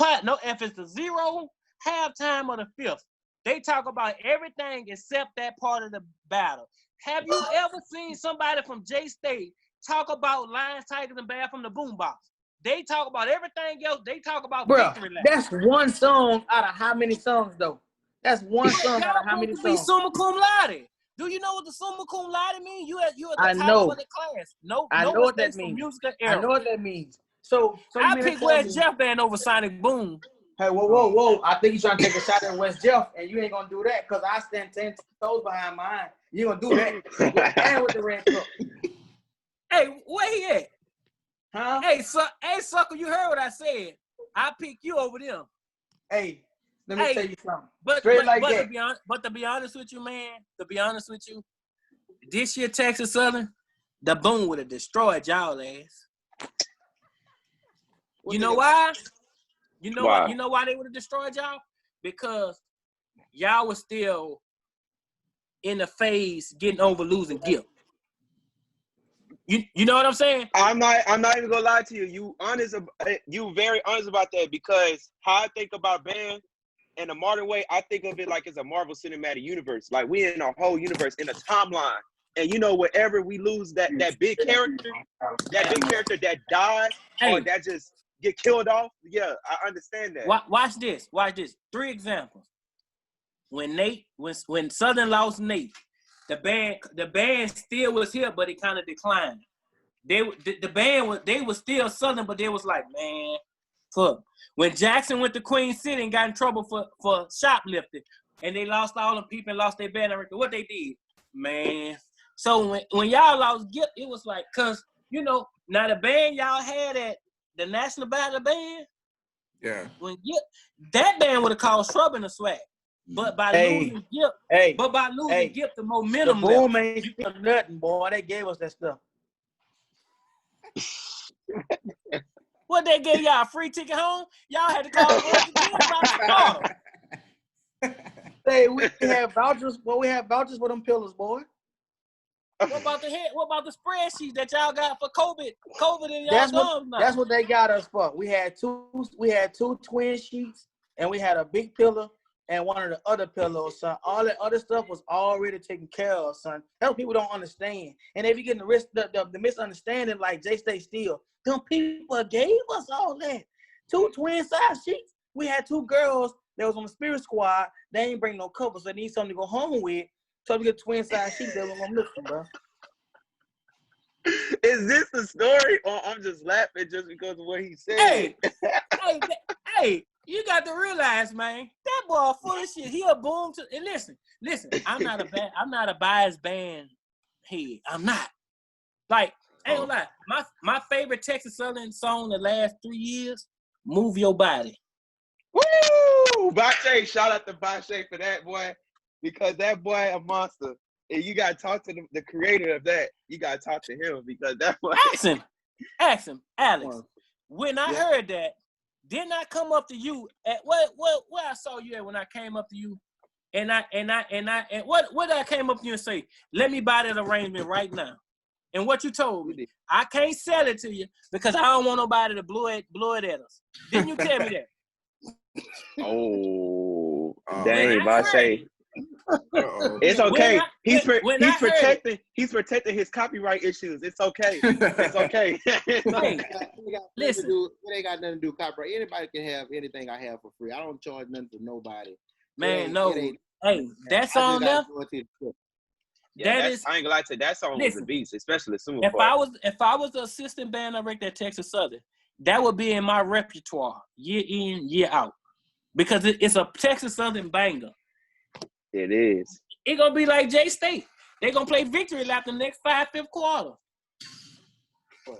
if it's the 0, halftime, or the 5th, they talk about everything except that part of the battle. Have you ever seen somebody from J State talk about Lions, Tigers, and Bad from the boombox? They talk about everything else. They talk about victory lap. That's one song out of how many songs, though? That's one song out of how many songs? Summa cum laude. Do you know what the summa cum laude means? You at the top of the class. I know what that means. I know what that means. So I pick West Jeff Band over Sonic Boom. Hey, whoa. I think you're trying to take a shot at West Jeff, and you ain't going to do that because I stand 10 toes behind mine. You going to do that. And with the red cup. Hey, where he at? Huh? Hey, sucker, you heard what I said. I pick you over them. Hey, let me tell you something. But to be honest with you, man, this year Texas Southern, the boom would have destroyed y'all ass. You know why? You know why? You know why they would have destroyed y'all? Because y'all was still in the phase getting over losing Gift. You know what I'm saying? I'm not even gonna lie to you. You very honest about that, because how I think about band in a modern way, I think of it like it's a Marvel Cinematic Universe. Like we in a whole universe, in a timeline. And wherever we lose that big character that died or that just get killed off, yeah, I understand that. Watch this. 3 examples. When Southern lost Nate, the band still was here, but it kind of declined. They was still Southern, but they was like, man, fuck. When Jackson went to Queen City and got in trouble for shoplifting, and they lost all the people and lost their band, what they did, man. So when y'all lost Gift, it was like, cause now the band y'all had at the National Battle Band, when Gift, that band would have caused trouble in the swag. But by losing Gift, the momentum the boom ain't still nothing, boy. They gave us that stuff. What they gave y'all, a free ticket home? Y'all had to call us again about the car. Hey, we have vouchers. Well, we have vouchers for them pillars, boy. What about the spreadsheet that y'all got for COVID in y'all gums now? That's what they got us for. We had two twin sheets, and we had a big pillar and one of the other pillows, son. All that other stuff was already taken care of, son. That's what people don't understand. And if you get the misunderstanding, like J State Steel, them people gave us all that. 2 twin size sheets. We had 2 girls that was on the spirit squad. They ain't bring no covers, so they need something to go home with. So we get twin size sheets. They were gonna listen, bro. Is this the story, or I'm just laughing just because of what he said? Hey, you got to realize, man, that boy full of shit. He a boom to. And listen. I'm not a biased band head. I'm not. Like, ain't gonna lie. My favorite Texas Southern song the last 3 years, "Move Your Body." Woo! Basha, shout out to Basha for that, boy, because that boy a monster. And you gotta talk to the creator of that. You gotta talk to him, because that boy. Ask him, Alex. When I heard that, didn't I come up to you at where I saw you at when I came up to you, and what did I came up to you and say? Let me buy that arrangement right now. And what you told me, I can't sell it to you because I don't want nobody to blow it at us. Didn't you tell me that? Oh, dang, Basha. It's okay. He's protecting his copyright issues. It's okay. It's okay. Hey, listen. It ain't got nothing to do with copyright. Anybody can have anything I have for free. I don't charge nothing for nobody. Man, no. Hey, that song there. Yeah, I ain't gonna lie to you. That song was a beast, especially the Summer If part. I was the assistant band director at Texas Southern, that would be in my repertoire year in, year out. Because it's a Texas Southern banger. It is. It's gonna be like J State. They're gonna play victory lap the next 5/5 quarter. All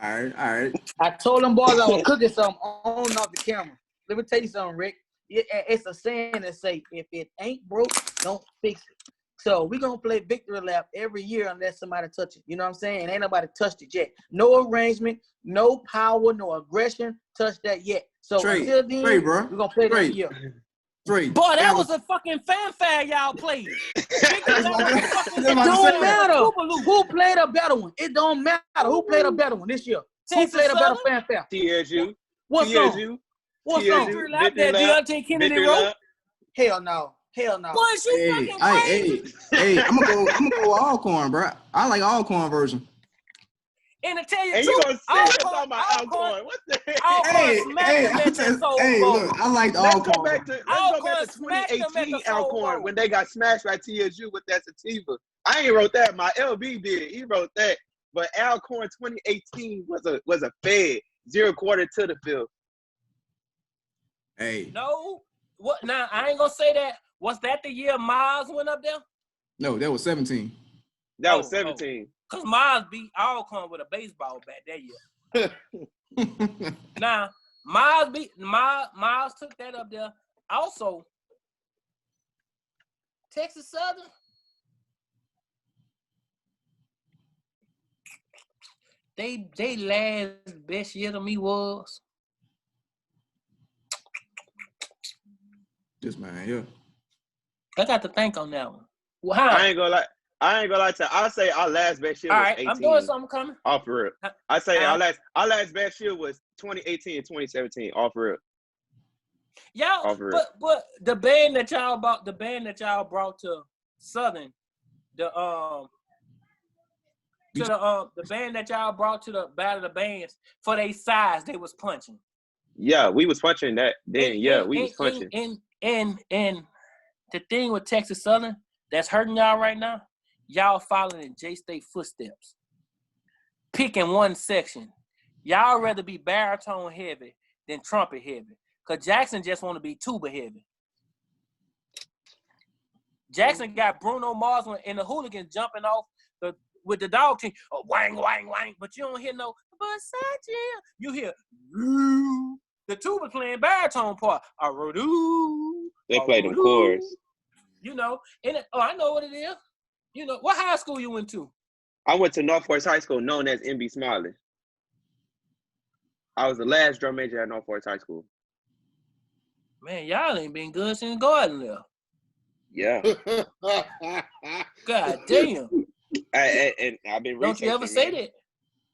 right. I told them boys I was cooking something on and off the camera. Let me tell you something, Rick. It's a saying that say, if it ain't broke, don't fix it. So we're going to play victory lap every year unless somebody touch it. You know what I'm saying? And ain't nobody touched it yet. No arrangement, no power, no aggression touched that yet. So until then, bro. we're going to play it every year. Boy, that was a fucking fanfare y'all played. It don't matter who played a better one. It don't matter who played a better one this year. Texas who played a better Southern? fanfare? TSU. What song? What song? Victory lap that Deontay Kennedy wrote? Hell no. Boy, you fucking crazy. Hey, I'm gonna go Alcorn, bro. I like Alcorn version. And to tell you and the truth, you gonna say talking about Alcorn? What the heck? Look, I like Alcorn. Let's go back to 2018 Alcorn when they got smashed by TSU with that sativa. I ain't wrote that. My LB did. He wrote that. But Alcorn 2018 was a fed 0 quarter to the field. Hey. No. What? Now I ain't gonna say that. Was that the year Miles went up there? No, that was 17. That was 17. Cause Miles beat Alcorn with a baseball bat that year. Now Miles took that up there. Also, Texas Southern. They last best year to me was. This man, yeah. I got to think on that one. Well, I ain't gonna lie to you. I'll say our last best year was 18. I'm doing something coming. Off for real. I say our last best year was 2018 and 2017. Off for real. Y'all, but the band that y'all brought to Southern, the band that y'all brought to the Battle of the Bands, for their size, they was punching. Yeah, we was punching that then. We was punching. And the thing with Texas Southern that's hurting y'all right now, y'all following in J-State footsteps. Picking one section. Y'all rather be baritone heavy than trumpet heavy. Because Jackson just want to be tuba heavy. Jackson got Bruno Mars and the hooligans jumping off with the dog team. Oh, wang, wang, wang. But you don't hear no, you hear, the tuba playing baritone part. They play them chords. You know, I know what it is. You know, what high school you went to? I went to North Forest High School, known as MB Smiley. I was the last drum major at North Forest High School. Man, y'all ain't been good since Garden left. Yeah. God damn. And I've been. Don't you ever say that?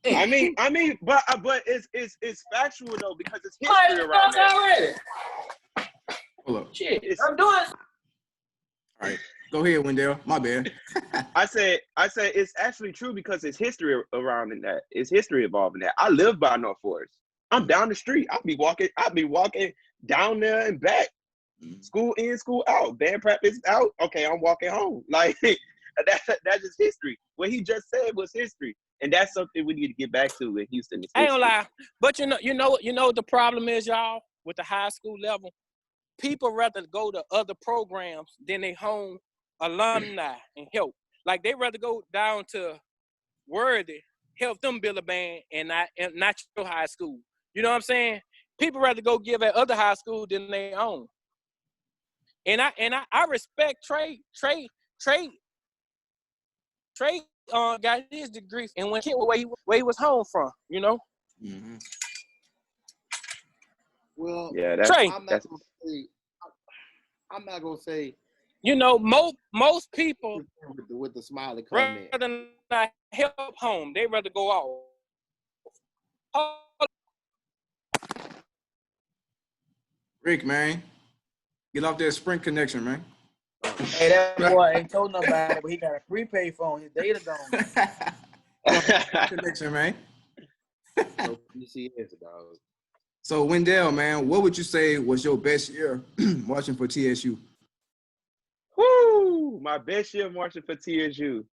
Hey. I mean, but it's factual though because it's history around that. Already. Hold up. Shit, I'm doing. All right, go ahead, Wendell. My bad. I said it's actually true because it's history around in that. It's history involved in that. I live by North Forest. I'm down the street. I'll be walking down there and back. School in, school out. Band practice out. Okay, I'm walking home. Like that's just history. What he just said was history, and that's something we need to get back to in Houston. I ain't gonna lie, but you know what the problem is, y'all, with the high school level. People rather go to other programs than they home alumni and help. Like they rather go down to Worthy, help them build a band, and not your high school. You know what I'm saying? People rather go give at other high school than they own. And I respect Trey. Trey got his degree and went where he was home from. You know. Mm-hmm. Well, yeah, Trey. I'm not gonna say. You know, most people with the smiley comment. rather not help home. They rather go off. Rick, man, Get off that Sprint connection, man. Hey, that boy ain't told nobody, but he got a prepaid phone. His data gone. Connection, man. No PCS, dog. So, Wendell, man, what would you say was your best year marching for TSU? Woo! My best year marching for TSU.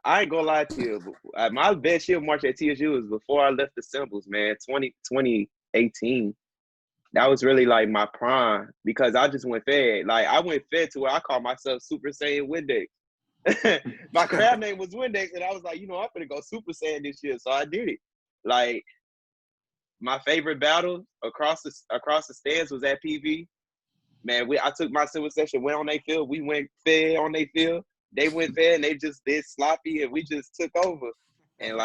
I ain't gonna lie to you. But my best year marching at TSU was before I left the Symbols, man. 2018. That was really like my prime because I just went fed. Like I went fed to where I called myself Super Saiyan Windex. My crab name was Windex, and I was like, I'm gonna go Super Saiyan this year. So I did it. Like my favorite battle across the stands was at PV. Man, I took my civil section, went on their field. We went fed on their field. They went fed, and they just did sloppy, and we just took over. And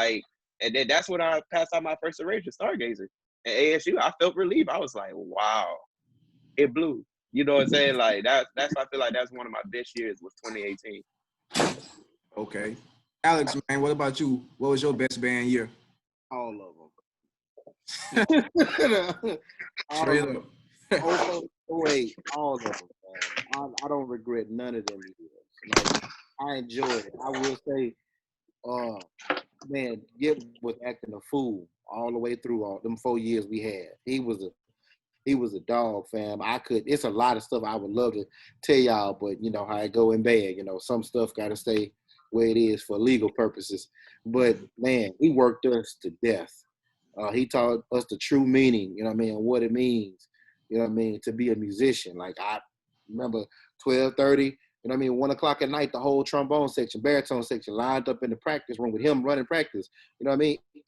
then that's when I passed out my first arrangement, Stargazer. At ASU, I felt relief. I was like, wow, it blew. You know what I'm saying? Like that's I feel like that's one of my best years was 2018. Okay. Alex, man, what about you? What was your best band year? All of them. Straight up. 08, all of them, man. I don't regret none of them years. Like, I enjoyed it. I will say, man, Gip was acting a fool all the way through all them 4 years we had. He was a dog, fam. It's a lot of stuff I would love to tell y'all, but you know how it go in bad. Some stuff got to stay where it is for legal purposes. But man, he worked us to death. He taught us the true meaning, and what it means, to be a musician. Like I remember 12:30, 1 o'clock at night, the whole trombone section, baritone section lined up in the practice room with him running practice.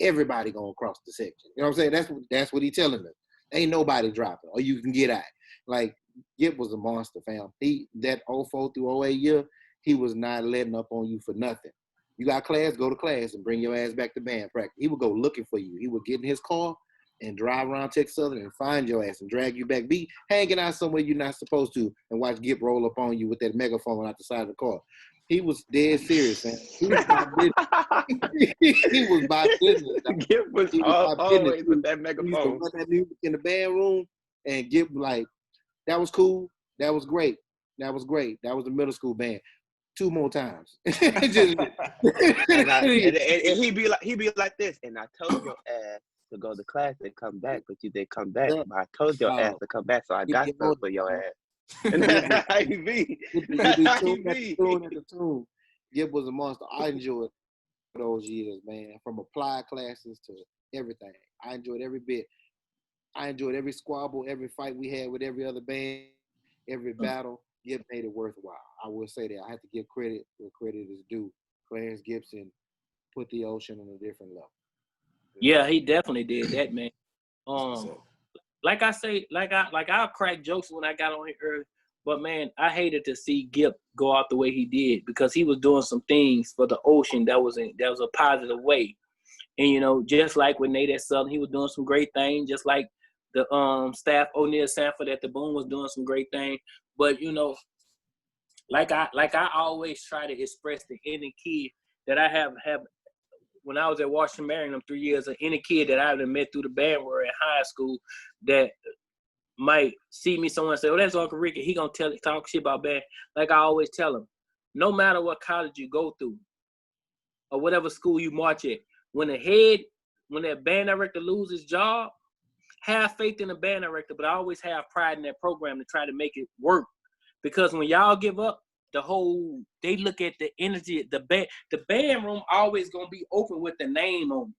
Everybody going across the section. You know what I'm saying? That's what he telling us. Ain't nobody dropping, or you can get out. Like, Gip was a monster, fam. That 04 through 08 year, he was not letting up on you for nothing. You got class, go to class and bring your ass back to band practice. He would go looking for you. He would get in his car and drive around Texas Southern and find your ass and drag you back. Be hanging out somewhere you're not supposed to and watch Gip roll up on you with that megaphone out the side of the car. He was dead serious, man. He was about business. He was about business. Gip was always with that megaphone. He used to run that music in the band room, and Gip like, that was cool. That was great. That was great. That was the middle school band. 2 more times. And he'd be like this. And I told your ass to go to class and come back, but you didn't come back. I told your ass to come back, so I got stuff for your ass. And he'd be tuned at the tune. Gip was a monster. I enjoyed those years, man. From applied classes to everything. I enjoyed every bit. I enjoyed every squabble, every fight we had with every other band, every battle. Gip made it worthwhile. I will say that. I have to give credit where credit is due. Clarence Gibson put the Ocean on a different level. Yeah, he definitely did that, man. Like I say, I'll crack jokes when I got on here early, but man, I hated to see Gip go out the way he did because he was doing some things for the Ocean that was a positive way. And just like with Nate at Southern, he was doing some great things, just like the staff O'Neal Sanford at the Boom was doing some great things. But like I always try to express to any kid that I have when I was at Washington Marion them 3 years, or any kid that I've met through the band world in high school that might see me somewhere and say, "Oh, that's Uncle Ricky. He gonna talk shit about band." Like I always tell him, no matter what college you go through or whatever school you march at, when that band director loses his job, have faith in the band director, but I always have pride in that program to try to make it work. Because when y'all give up, they look at the energy, the band room always gonna be open with the name on it.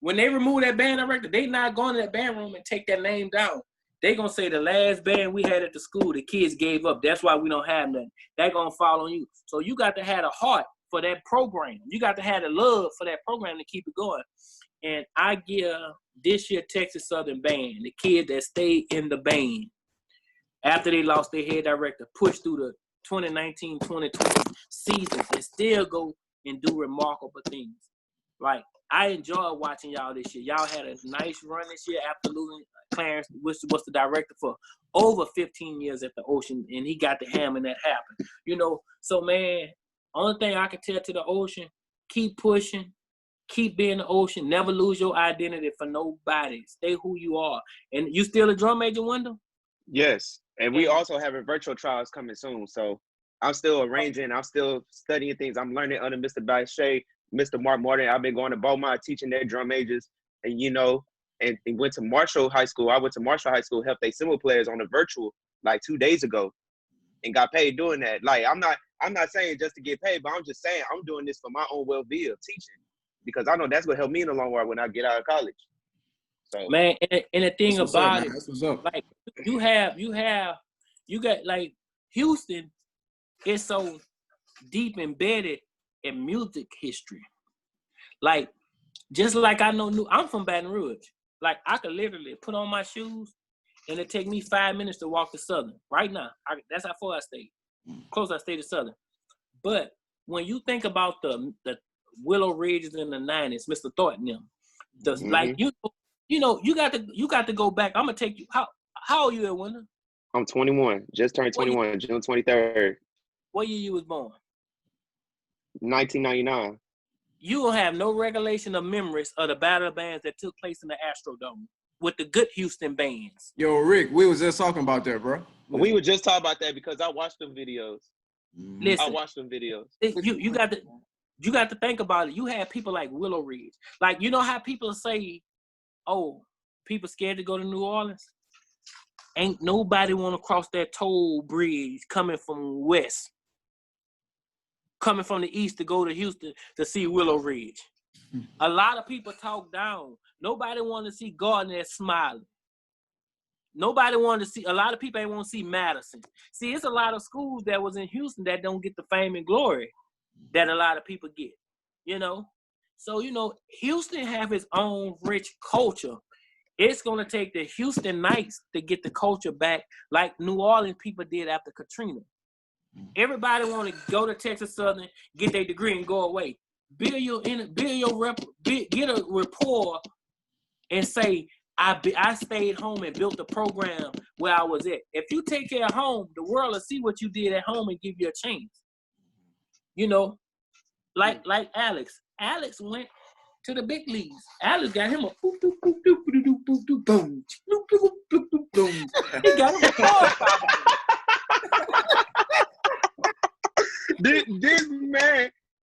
When they remove that band director, they not going to that band room and take that name down. They gonna say the last band we had at the school, the kids gave up. That's why we don't have nothing. That gonna fall on you. So you got to have a heart for that program. You got to have the love for that program to keep it going. And I give this year Texas Southern Band, the kid that stayed in the band after they lost their head director, pushed through the 2019-2020 season and still go and do remarkable things. Like, I enjoyed watching y'all this year. Y'all had a nice run this year after losing Clarence, which was the director for over 15 years at the Ocean, and he got the ham and that happened. So, man, only thing I can tell to the Ocean, keep pushing. Keep being the Ocean. Never lose your identity for nobody. Stay who you are. And you still a drum major, Wendell? Yes, and we also having virtual trials coming soon. So I'm still arranging. I'm still studying things. I'm learning under Mr. Basha, Mr. Mark Martin. I've been going to Beaumont teaching their drum majors, and and went to Marshall High School. I went to Marshall High School, helped their cymbal players on the virtual like 2 days ago, and got paid doing that. Like I'm not saying just to get paid, but I'm just saying I'm doing this for my own well-being of teaching, because I know that's what helped me in the long run when I get out of college. So man, and the thing about it, that's what's up. like you got like Houston is so deep embedded in music history. Like just like I know I'm from Baton Rouge. Like I could literally put on my shoes and it take me 5 minutes to walk to Southern. Right now, that's how far I stay. Close I stay to Southern. But when you think about the Willow Ridges in the 90s, Mr. Thornton, like you got to go back. I'm gonna take you. How old you at, Wendell? I'm 21. Just turned 21, June 23rd. What year you was born? 1999. You will have no recollection of memories of the battle bands that took place in the Astrodome with the good Houston bands. Yo, Rick, we was just talking about that, bro. We were just talking about that because I watched them videos. Listen, I watched them videos. You got to think about it. You had people like Willow Ridge. Like, you know how people say, oh, people scared to go to New Orleans? Ain't nobody want to cross that toll bridge coming from west, coming from the east to go to Houston to see Willow Ridge. A lot of people talk down. Nobody want to see Gardner smiling. Nobody wanted to see, a lot of people ain't want to see Madison. See, it's a lot of schools that was in Houston that don't get the fame and glory that a lot of people get, So, Houston have its own rich culture. It's going to take the Houston Knights to get the culture back like New Orleans people did after Katrina. Everybody want to go to Texas Southern, get their degree, and go away. Get a rapport and say, I stayed home and built a program where I was at. If you take care of home, the world will see what you did at home and give you a chance. Like Alex. Alex went to the big leagues. Alex got him a boom, boom, boom, boom, boom, boom, boom, boom, boom, boom, boom, boom, boom. He got him a car.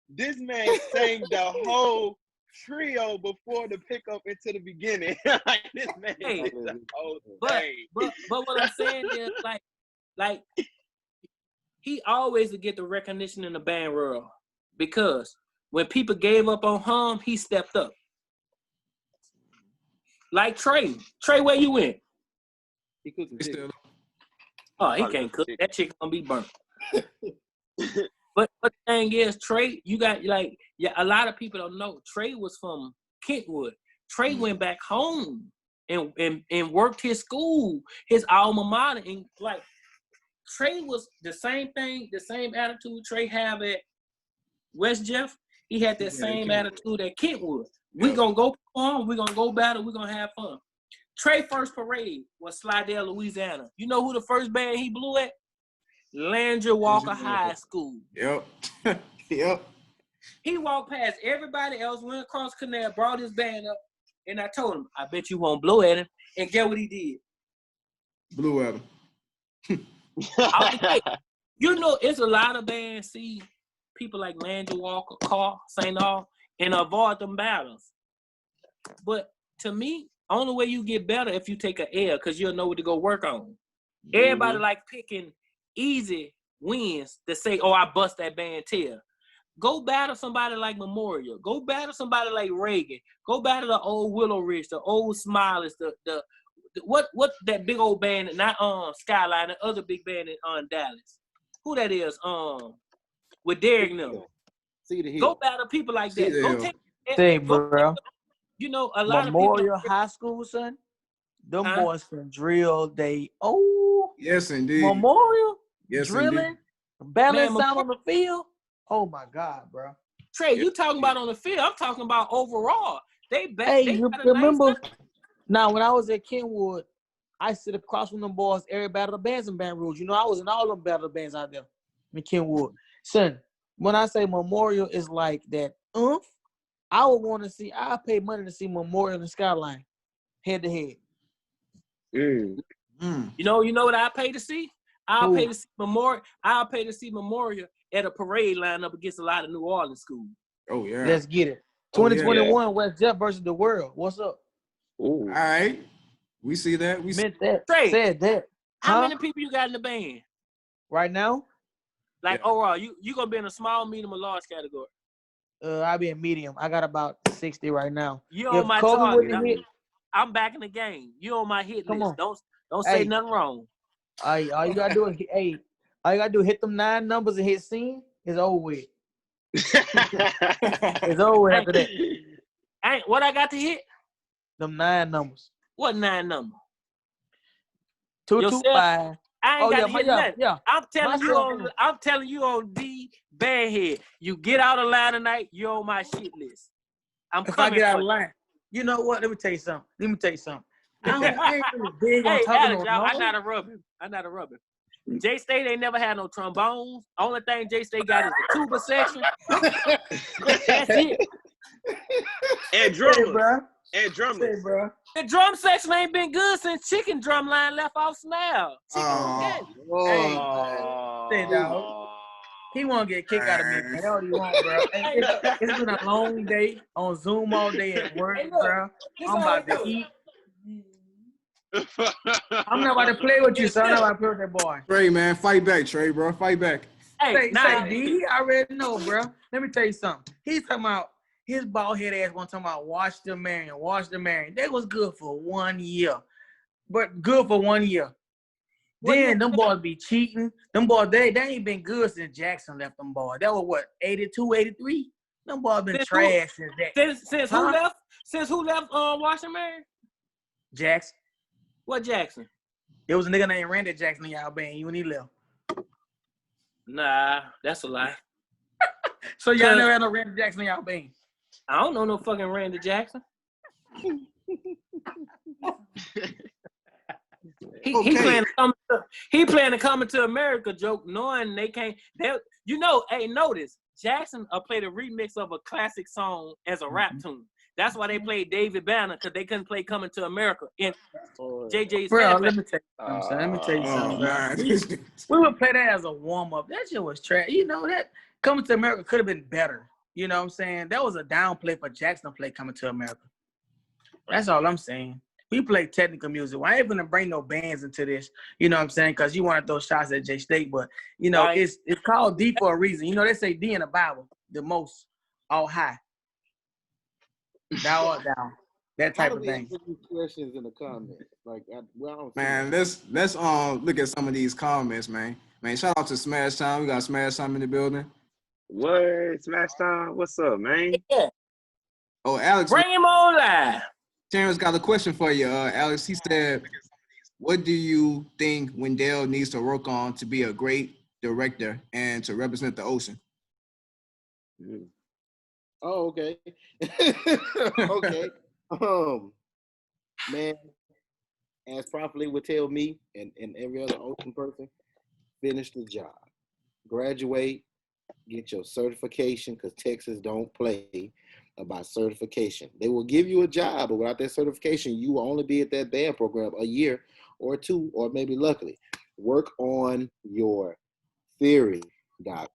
This man sang the whole trio before the pickup into the beginning. Like this man did the whole thing. But what I'm saying is like he always would get the recognition in the band world because when people gave up on him, he stepped up. Like Trey. Trey, where you went? He cooking chicken. Oh, he can't cook. That chicken gonna be burnt. But the thing is, Trey, you got a lot of people don't know. Trey was from Kentwood. Trey went back home and worked his school, his alma mater, and like Trey was the same thing, the same attitude Trey have at West Jeff. He had that same attitude at Kentwood. We gonna go perform, we gonna go battle, we gonna have fun. Trey first parade was Slidell, Louisiana. You know who the first band he blew at? Landry Walker High School. Yep. Yep. He walked past everybody else, went across Canal, brought his band up, and I told him, I bet you won't blow at him. And get what he did. Blew at him. It's a lot of bands see people like Landry Walker, Carl, St. All, and avoid them battles. But to me, only way you get better if you take an L, because you'll know what to go work on. Everybody like picking easy wins to say, oh, I bust that band tail. Go battle somebody like Memorial. Go battle somebody like Reagan. Go battle the old Willow Ridge, the old Smileys, the what that big old band, not Skyline, the other big band in Dallas. Who that is? With Derek now. Go battle people like that. Go take. Say, bro. A lot Memorial of people. High School, son. Them boys can drill. Yes, indeed. Memorial. Yes, drilling, indeed. balance out on the field. Oh my God, bro. Trey, you talking about on the field? I'm talking about overall. You remember? Now, when I was at Kenwood, I sit across from them boys every battle of bands in Baton Rouge. I was in all them battle bands out there in Kenwood. Son, when I say Memorial is like that, I would want to see. I pay money to see Memorial and Skyline head to head. You know what I pay to see? I'll pay to see Memorial. I'll pay to see Memorial at a parade lineup against a lot of New Orleans schools. Oh yeah. Let's get it. 2021 West Jeff versus the world. What's up? Ooh. All right. We see that. We meant that. Trey, said that. How many people you got in the band right now? Like overall, you gonna be in a small, medium, or large category? I'll be in medium. I got about 60 right now. You on my target. I'm back in the game. You on my hit list. Don't say nothing wrong. All you gotta do is all you gotta do is hit them 9 numbers and hit send. It's over with. It's over with after that. What I got to hit? Them 9 numbers. What 9 number? 225. I ain't got to hit nothing. Yeah. I'm telling you on D Bandhead. You get out of line tonight, you're on my shit list. If I get out of line, you know what? Let me tell you something. I ain't really big on talking Alex, I not a rubber. J-State ain't never had no trombones. Only thing J-State got is the tuba section. That's it. And drummers. And drummers. Bro. The drum section ain't been good since Chicken Drum Line left off Snell. Hey, dog. He want to get kicked out of me. That's all he want, bro. It's been a long day on Zoom all day at work, bro. I'm about to eat. I'm not about to play with you, so I'm not about to play with that boy. Trey, man, fight back, Trey, bro. Fight back. Say, D, I already know, bro. Let me tell you something. He's talking about his bald head ass one talking about watch the Marion. That was good for 1 year. But good for 1 year. Then them boys be cheating. Them boys, they ain't been good since Jackson left them boys. That was what, 82, 83? Them boys been trash since that. Since who left? Since who left Washington Marion? Jackson. What Jackson? There was a nigga named Randy Jackson in y'all band when he left. Nah, that's a lie. So y'all never had no Randy Jackson in y'all band? I don't know no fucking Randy Jackson. He playing to come to America joke, knowing they can't. Notice Jackson played a remix of a classic song as a rap tune. That's why they played David Banner, because they couldn't play Coming to America in JJ's. Bro, let me tell you something. Bro. We would play that as a warm up. That shit was trash. You know that Coming to America could have been better. You know what I'm saying? That was a downplay for Jackson to play Coming to America. That's all I'm saying. We play technical music. Well, I ain't gonna bring no bands into this. You know what I'm saying? Because you want to throw shots at J-State, but you know it's called D for a reason. You know they say D in the Bible, the most, all high. Down or down, that type of thing. Questions in the comments, man, let's look at some of these comments, man. Man, shout out to Smash Time. We got Smash Time in the building. What? Smash Time? What's up, man? Yeah. Oh, Alex. Bring him on live. Terrence got a question for you, Alex. He said, "What do you think Wendell needs to work on to be a great director and to represent the ocean?" Oh, okay. Okay. Man, as properly would tell me and every other ocean person, finish the job. Graduate, get your certification, because Texas don't play about certification. They will give you a job, but without that certification, you will only be at that band program a year or two, or maybe luckily. Work on your theory, Doc.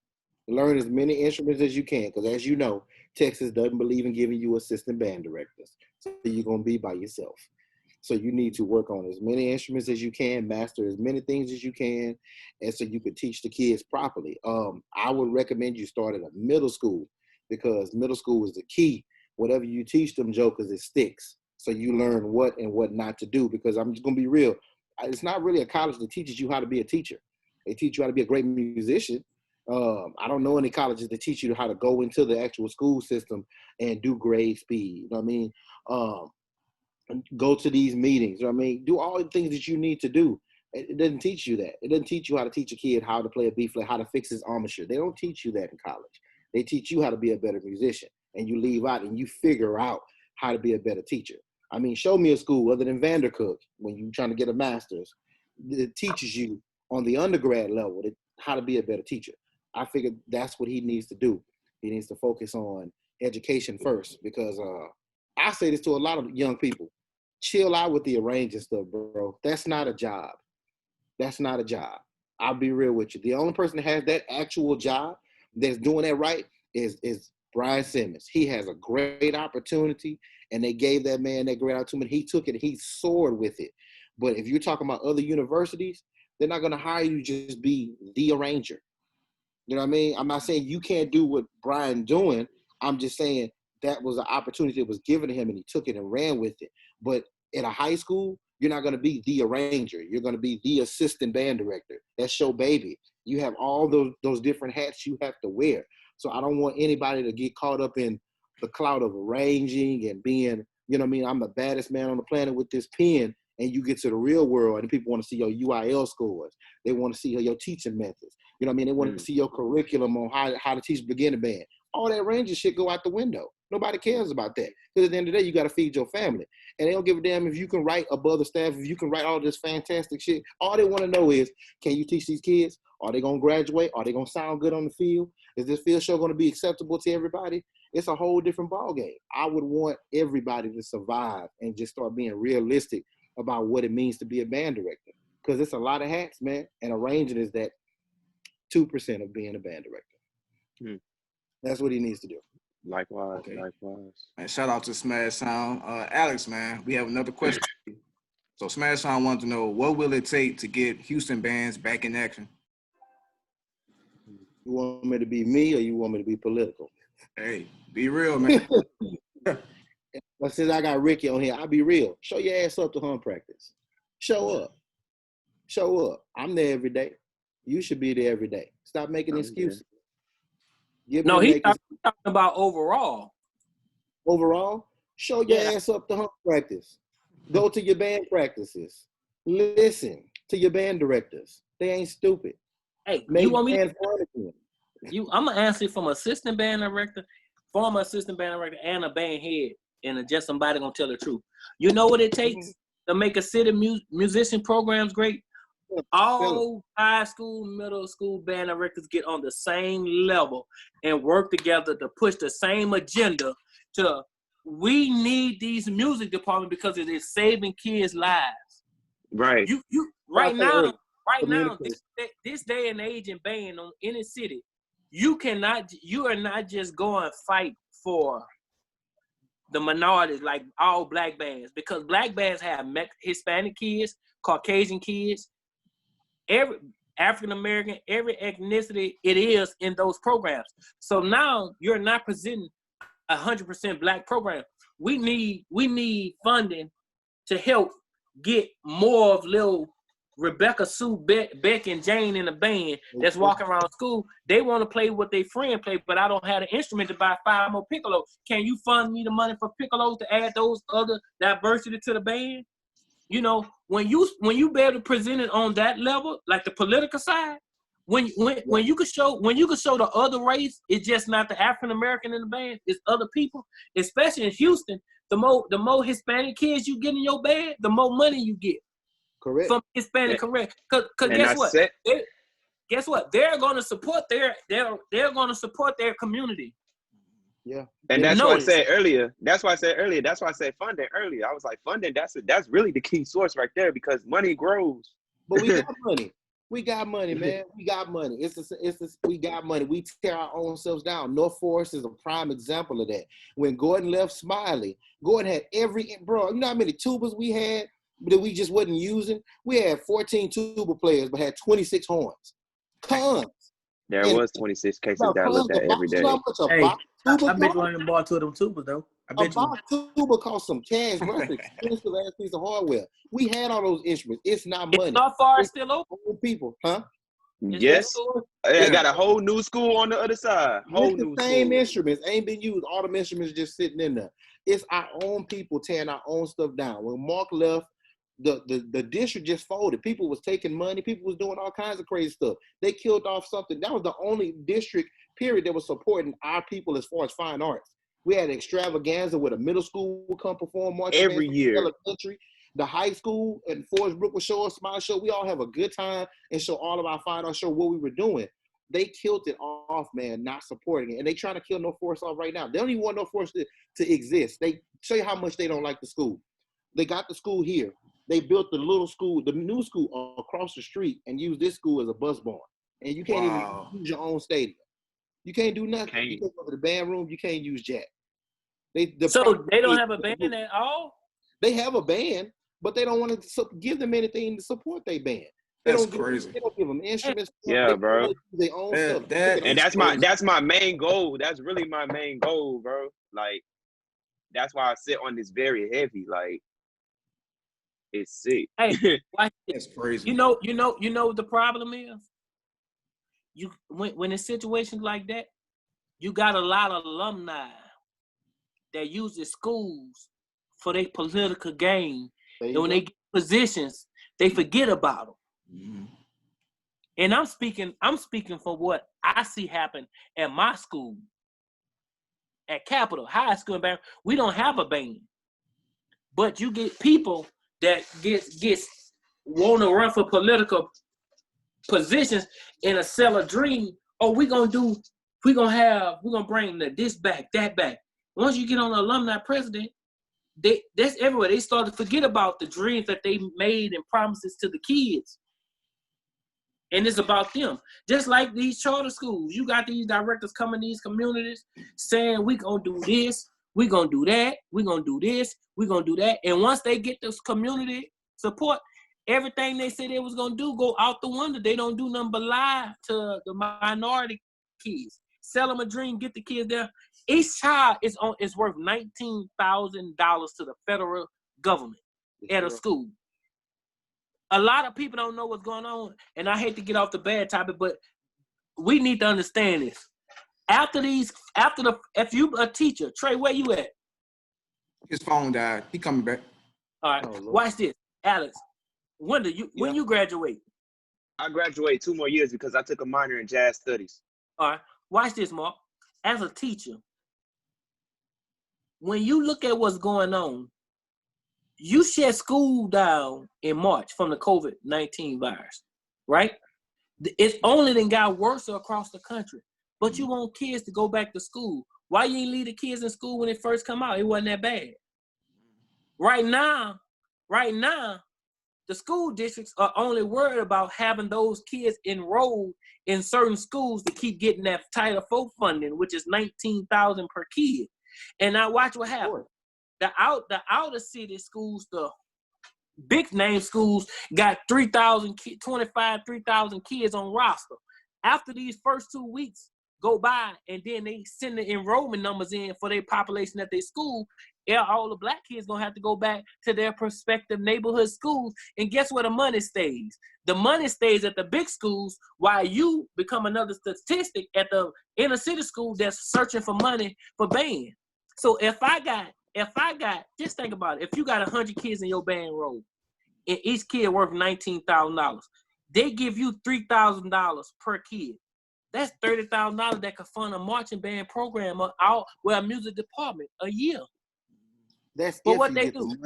Learn as many instruments as you can, because as you know, Texas doesn't believe in giving you assistant band directors. So you're going to be by yourself. So you need to work on as many instruments as you can, master as many things as you can, and so you can teach the kids properly. I would recommend you start at a middle school, because middle school is the key. Whatever you teach them jokers, it sticks. So you learn what and what not to do, because I'm just going to be real. It's not really a college that teaches you how to be a teacher. They teach you how to be a great musician. I don't know any colleges that teach you how to go into the actual school system and do grade speed. You know what I mean? Go to these meetings. You know what I mean? Do all the things that you need to do. It doesn't teach you that. It doesn't teach you how to teach a kid how to play a B flat, how to fix his armature. They don't teach you that in college. They teach you how to be a better musician, and you leave out and you figure out how to be a better teacher. I mean, show me a school other than Vandercook when you're trying to get a master's that teaches you on the undergrad level how to be a better teacher. I figured that's what he needs to do. He needs to focus on education first, because I say this to a lot of young people. chill out with the arranging stuff, bro. That's not a job. That's not a job. I'll be real with you. The only person that has that actual job that's doing that right is Brian Simmons. He has a great opportunity, and they gave that man that great opportunity. He took it. He soared with it. But if you're talking about other universities, they're not going to hire you to just be the arranger. You know what I mean? I'm not saying you can't do what Brian doing. I'm just saying that was an opportunity that was given to him, and he took it and ran with it. But in a high school, you're not going to be the arranger. You're going to be the assistant band director. That's your baby. You have all those different hats you have to wear. So I don't want anybody to get caught up in the cloud of arranging and being, you know what I mean, I'm the baddest man on the planet with this pen, and you get to the real world and people want to see your UIL scores. They want to see your teaching methods. You know what I mean? They want to see your curriculum on how to teach beginner band. All that arranging shit go out the window. Nobody cares about that. Because at the end of the day, you got to feed your family. And they don't give a damn if you can write above the staff, if you can write all this fantastic shit. All they want to know is, can you teach these kids? Are they going to graduate? Are they going to sound good on the field? Is this field show going to be acceptable to everybody? It's a whole different ballgame. I would want everybody to survive and just start being realistic about what it means to be a band director. Because it's a lot of hats, man. And arranging is that 2% of being a band director. That's what he needs to do. Likewise, Okay. likewise. And shout out to Smash Sound. Alex, man, we have another question. So Smash Sound wants to know, what will it take to get Houston bands back in action? You want me to be me or you want me to be political? Hey, be real, man. But since I got Ricky on here, I'll be real. Show your ass up to home practice. Show up. Show up. I'm there every day. You should be there every day. Stop making excuses. He's talking about overall. Overall, show your ass up to home practice. Go to your band practices. Listen to your band directors. They ain't stupid. Hey, Make you want me? I'm gonna answer from assistant band director, former assistant band director, and a band head, and just somebody gonna tell the truth. You know what it takes to make a city musician programs great? All high school, middle school band directors get on the same level and work together to push the same agenda to, we need these music department because it is saving kids' lives. Right. You right now, this day and age in band on any city, you are not just going to fight for the minorities like all black bands, because black bands have Hispanic kids, Caucasian kids, every African American, every ethnicity it is in those programs. So now you're not presenting 100% black program. We need funding to help get more of little Rebecca, Sue, Beck, and Jane in the band that's walking around school. They want to play what their friend play, but I don't have the instrument to buy 5 more piccolos. Can you fund me the money for piccolos to add those other diversity to the band? You know, when you be able to present it on that level, like the political side, when you can show the other race, it's just not the African American in the band, it's other people. Especially in Houston, the more Hispanic kids you get in your band, the more money you get. Correct. From Hispanic, correct. Cause guess what? Guess what? They're gonna support they're gonna support their community. Yeah. And that's why I said earlier. That's why I said funding earlier. I was like, funding, that's really the key source right there, because money grows. But we got money. We got money, man. We got money. We got money. We tear our own selves down. North Forest is a prime example of that. When Gordon left Smiley, Gordon had you know how many tubas we had that we just wasn't using? We had 14 tuba players, but had 26 horns. Tons. There was 26 cases that I looked at every day. I bet you only bought 2 of them tubas, though. I bet a tuba cost some cash. That's the expensive last piece of hardware. We had all those instruments. It's not money. It's not far, still open. People, huh? Yes. I got a whole new school on the other side. Same instruments ain't been used. All the instruments just sitting in there. It's our own people tearing our own stuff down. When Mark left, the district just folded. People was taking money. People was doing all kinds of crazy stuff. They killed off something. That was the only district, period, that was supporting our people as far as fine arts. We had extravaganza where the middle school would come perform every year. Elementary, the high school and Forest Brook would show us, Smile Show. We all have a good time and show all of our fine arts, show what we were doing. They killed it off, man, not supporting it. And they trying to kill North Forest off right now. They don't even want North Forest to exist. They show you how much they don't like the school. They got the school here. They built the little school, the new school across the street, and used this school as a bus barn. And you can't even use your own stadium. You can't do nothing. You can't go to the band room. You can't use jack. So they don't have a band at all? They have a band, but they don't want to give them anything to support their band. That's crazy. They don't give them instruments. Yeah, bro. Their own stuff. And that's my main goal. That's really my main goal, bro. Like, that's why I sit on this very heavy. Like, it's sick. Hey, that's crazy. You know what the problem is? When in situations like that, you got a lot of alumni that use the schools for their political gain. And when they get positions, they forget about them. Mm-hmm. And I'm speaking for what I see happen at my school, at Capitol High School in Baton. We don't have a band, but you get people that gets want to run for political positions and sell a dream. Oh, we're gonna bring this back, that back. Once you get on the alumni president, that's everywhere. They start to forget about the dreams that they made and promises to the kids. And it's about them. Just like these charter schools. You got these directors coming to these communities saying, we going to do this, we going to do that, we going to do this, we going to do that. And once they get this community support, everything they said they was going to do go out the window. They don't do nothing but lie to the minority kids. Sell them a dream, get the kids there. Each child is worth $19,000 to the federal government at a school. A lot of people don't know what's going on, and I hate to get off the bad topic, but we need to understand this. If you a teacher, Trey, where you at? His phone died. He coming back. All right, watch this, Alex. When you graduate? I graduate 2 more years because I took a minor in jazz studies. All right, watch this, Mark. As a teacher, when you look at what's going on, you shut school down in March from the COVID-19 virus, right? It's only then got worse across the country. But you want kids to go back to school. Why you ain't leave the kids in school when it first come out? It wasn't that bad. Right now, the school districts are only worried about having those kids enrolled in certain schools to keep getting that Title IV funding, which is $19,000 per kid. And now watch what happens. The outer city schools, the big name schools, got 3,000 kids on roster. After these first 2 weeks go by, and then they send the enrollment numbers in for their population at their school, all the black kids gonna have to go back to their prospective neighborhood schools. And guess where the money stays? The money stays at the big schools, while you become another statistic at the inner city school that's searching for money for band. So if I got, just think about it. If you got 100 kids in your band roll, and each kid worth $19,000, they give you $3,000 per kid. That's $30,000 that could fund a marching band program a music department a year. That's what they do.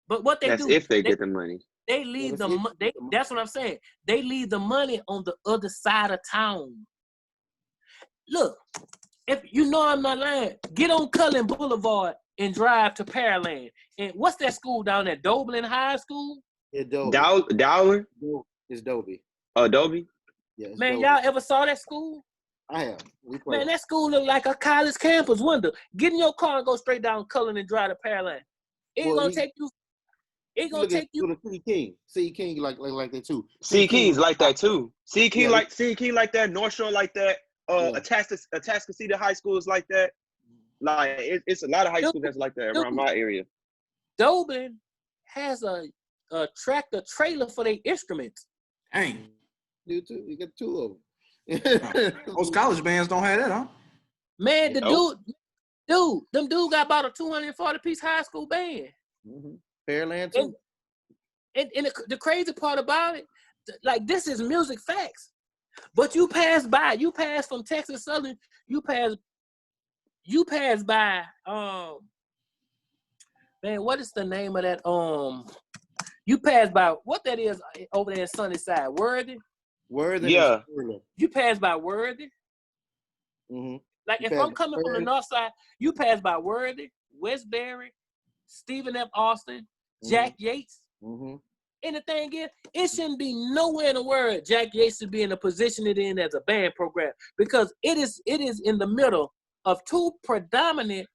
But what they do. That's if they get the money. They leave that's what I'm saying. They leave the money on the other side of town. Look, if you know I'm not lying, get on Cullen Boulevard and drive to Pearland. And what's that school down there? Doblin High School? It's Dobie. Dowler? It's Dobie. Oh, Dobie? Yeah, man, Dobie. Y'all ever saw that school? I have. Man, that school look like a college campus. Wendell, get in your car and go straight down Cullen and drive to Pearland. It's gonna take you. It's gonna take you. C King like that too. C King's like that too. C King like that. North Shore like that. Atascocita High School is like that. Like it's a lot of high schools that's like that around my area. Doblin has a tractor trailer for their instruments. Dang. You too. You got 2 of them. Most college bands don't have that, huh? Man, them dude got about a 240-piece high school band. Mm-hmm. Fairland too. And the crazy part about it, like, this is music facts. But you pass from Texas Southern, you pass by man, what is the name of that? You pass by what that is over there in Sunnyside, Worthy. Yeah. You pass by Worthy. Mm-hmm. Like if I'm coming from the north side, you pass by Worthy, Westbury, Stephen F. Austin, Jack Yates. And the thing is, it shouldn't be nowhere in the world Jack Yates should be in the position it in as a band program, because it is in the middle of two predominant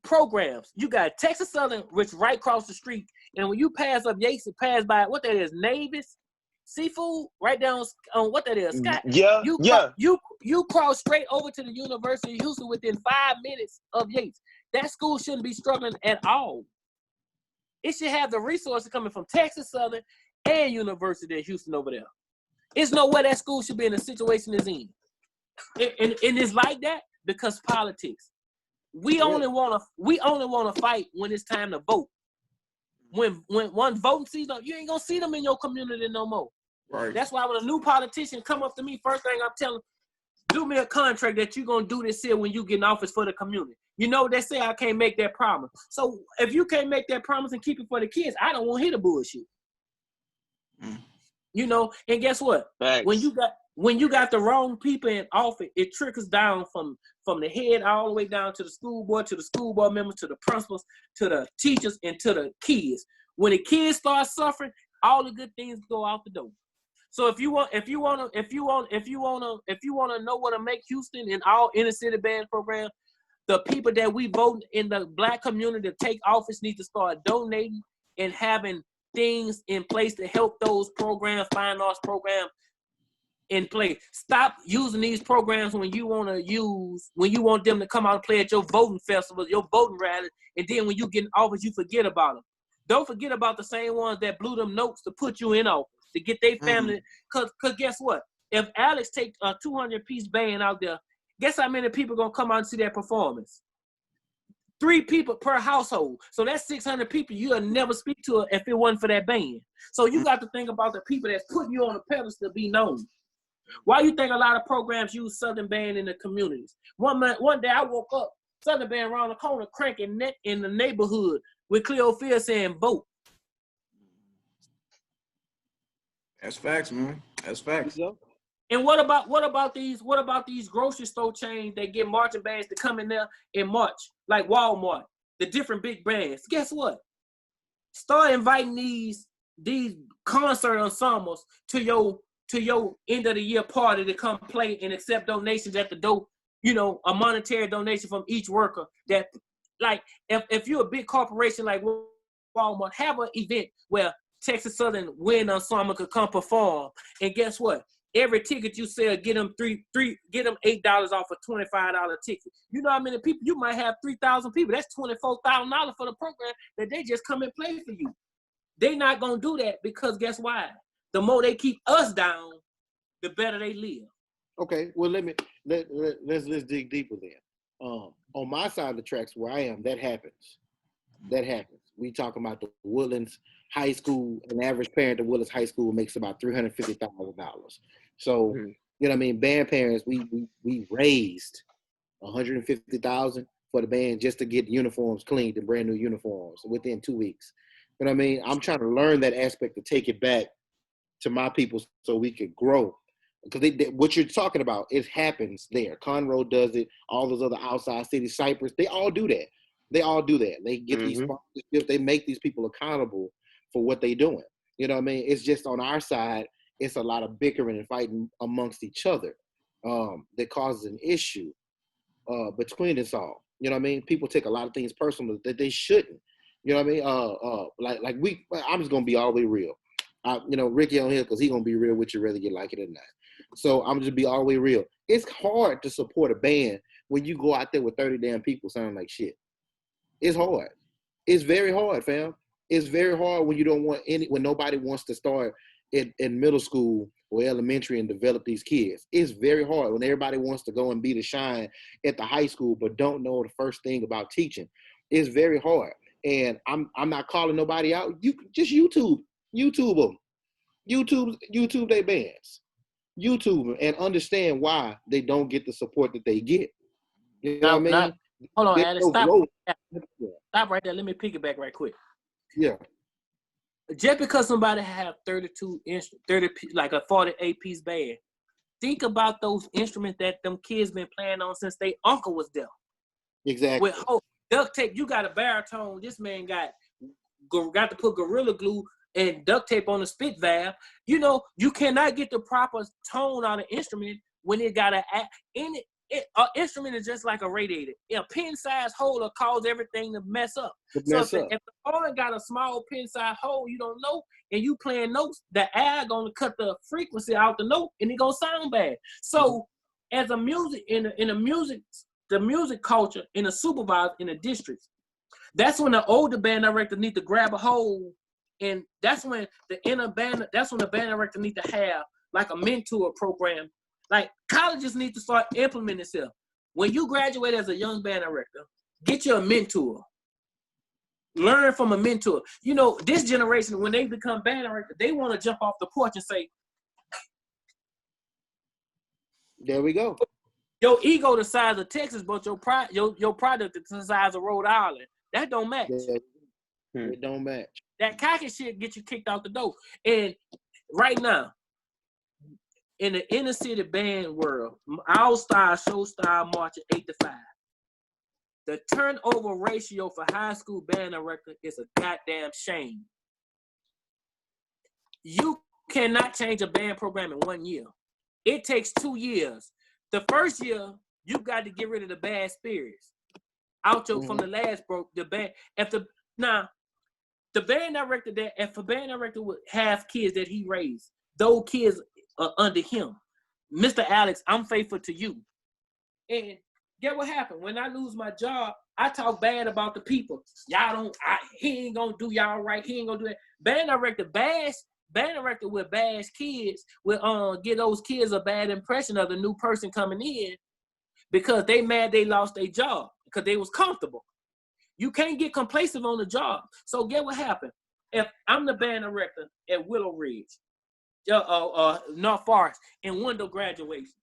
programs. You got Texas Southern, which right across the street, and when you pass up Yates, it pass by what that is, Navis Seafood, right down on what that is, Scott. You cross straight over to the University of Houston within 5 minutes of Yates. That school shouldn't be struggling at all. It should have the resources coming from Texas Southern and University of Houston over there. It's no way that school should be in the situation it's in. And it's like that because politics. We only want to fight when it's time to vote. When one voting season, you ain't gonna see them in your community no more. Right. That's why when a new politician come up to me, first thing I'm telling, do me a contract that you're gonna do this here when you get in office for the community. You know, they say I can't make that promise. So if you can't make that promise and keep it for the kids, I don't want to hear the bullshit. You know, and guess what? Thanks. When you got the wrong people in office, it trickles down from the head all the way down to the school board, to the school board members, to the principals, to the teachers, and to the kids. When the kids start suffering, all the good things go out the door. So if you want to know what to make Houston and all inner city band programs, the people that we vote in the black community to take office need to start donating and having things in place to help those programs, fine arts programs in place. Stop using these programs when you want them to come out and play at your voting festivals, your voting rallies, and then when you get in office, you forget about them. Don't forget about the same ones that blew them notes to put you in office, to get their family. Cause guess what? If Alex takes a 200-piece band out there, guess how many people gonna come out and see that performance? 3 people per household. So that's 600 people you'll never speak to if it wasn't for that band. So you got to think about the people that's putting you on the pedestal to be known. Why you think a lot of programs use Southern Band in the communities? One day I woke up, Southern Band around the corner cranking net in the neighborhood with Cleo Field saying vote. That's facts, man. That's facts. And what about these grocery store chains that get marching bands to come in there and march, like Walmart, the different big brands? Guess what? Start inviting these concert ensembles to your end of the year party to come play and accept donations at the door. You know, a monetary donation from each worker. That, like, if you're a big corporation like Walmart, have an event where Texas Southern Wind Ensemble could come perform, and guess what? Every ticket you sell, get them $8 off a $25 ticket. You know how many people? You might have 3,000 people. That's $24,000 for the program that they just come and play for you. They're not gonna do that because guess why? The more they keep us down, the better they live. Okay, well let's dig deeper then. On my side of the tracks where I am, that happens. We talk about the Woodlands High School. An average parent at Woodlands High School makes about $350,000. So you know what I mean. Band parents, we raised $150,000 for the band just to get uniforms cleaned and brand new uniforms within 2 weeks. You know what I mean? I'm trying to learn that aspect to take it back to my people so we could grow. Because what you're talking about, it happens there. Conroe does it. All those other outside cities, Cypress, they all do that. They get these sponsorships. They make these people accountable for what they're doing. You know what I mean? It's just on our side, it's a lot of bickering and fighting amongst each other that causes an issue between us all. You know what I mean? People take a lot of things personal that they shouldn't. You know what I mean? I'm just gonna be all the way real. Ricky on here because he's gonna be real with you whether you like it or not. So I'm just be all the way real. It's hard to support a band when you go out there with 30 damn people sounding like shit. It's hard. It's very hard, fam. It's very hard when you don't want when nobody wants to start in middle school or elementary and develop these kids. It's very hard when everybody wants to go and be the shine at the high school but don't know the first thing about teaching. It's very hard. And I'm not calling nobody out. You just YouTube them. YouTube their bands. YouTube them and understand why they don't get the support that they get. You know what I mean? Hold on, Alex. Stop right there. Let me piggyback right quick. Yeah. Just because somebody have like a 48-piece band, think about those instruments that them kids been playing on since their uncle was there. Exactly. With duct tape, you got a baritone. This man got got to put Gorilla Glue and duct tape on the spit valve. You know, you cannot get the proper tone on an instrument when it got an instrument is just like a radiator. A pin-sized hole will cause everything to mess up. If the horn got a small pin-sized hole you don't know, and you playing notes, the air gonna cut the frequency out the note, and it gonna sound bad. So, as a music the music culture in a supervisor in the districts, that's when the older band director need to grab a hold, and that's when the band director need to have like a mentor program. Like colleges need to start implementing itself. When you graduate as a young band director, get you a mentor. Learn from a mentor. You know, this generation, when they become band director, they want to jump off the porch and say, there we go. Your ego the size of Texas, but your product is the size of Rhode Island. That don't match. It don't match. That cocky shit get you kicked out the door. And right now, in the inner city band world, our style, show style, marching 8 to 5. The turnover ratio for high school band director is a goddamn shame. You cannot change a band program in 1 year. It takes 2 years. The first year, you got to get rid of the bad spirits. From the last broke the band. If a band director would have kids that he raised, those kids are under him. Mr. Alex, I'm faithful to you. And get what happened? When I lose my job, I talk bad about the people. He ain't gonna do y'all right. He ain't gonna do that. Band director will bash kids, will get those kids a bad impression of the new person coming in because they mad they lost their job because they was comfortable. You can't get complacent on the job. So get what happened. If I'm the band director at Willow Ridge, North Forest, and Wendell graduation,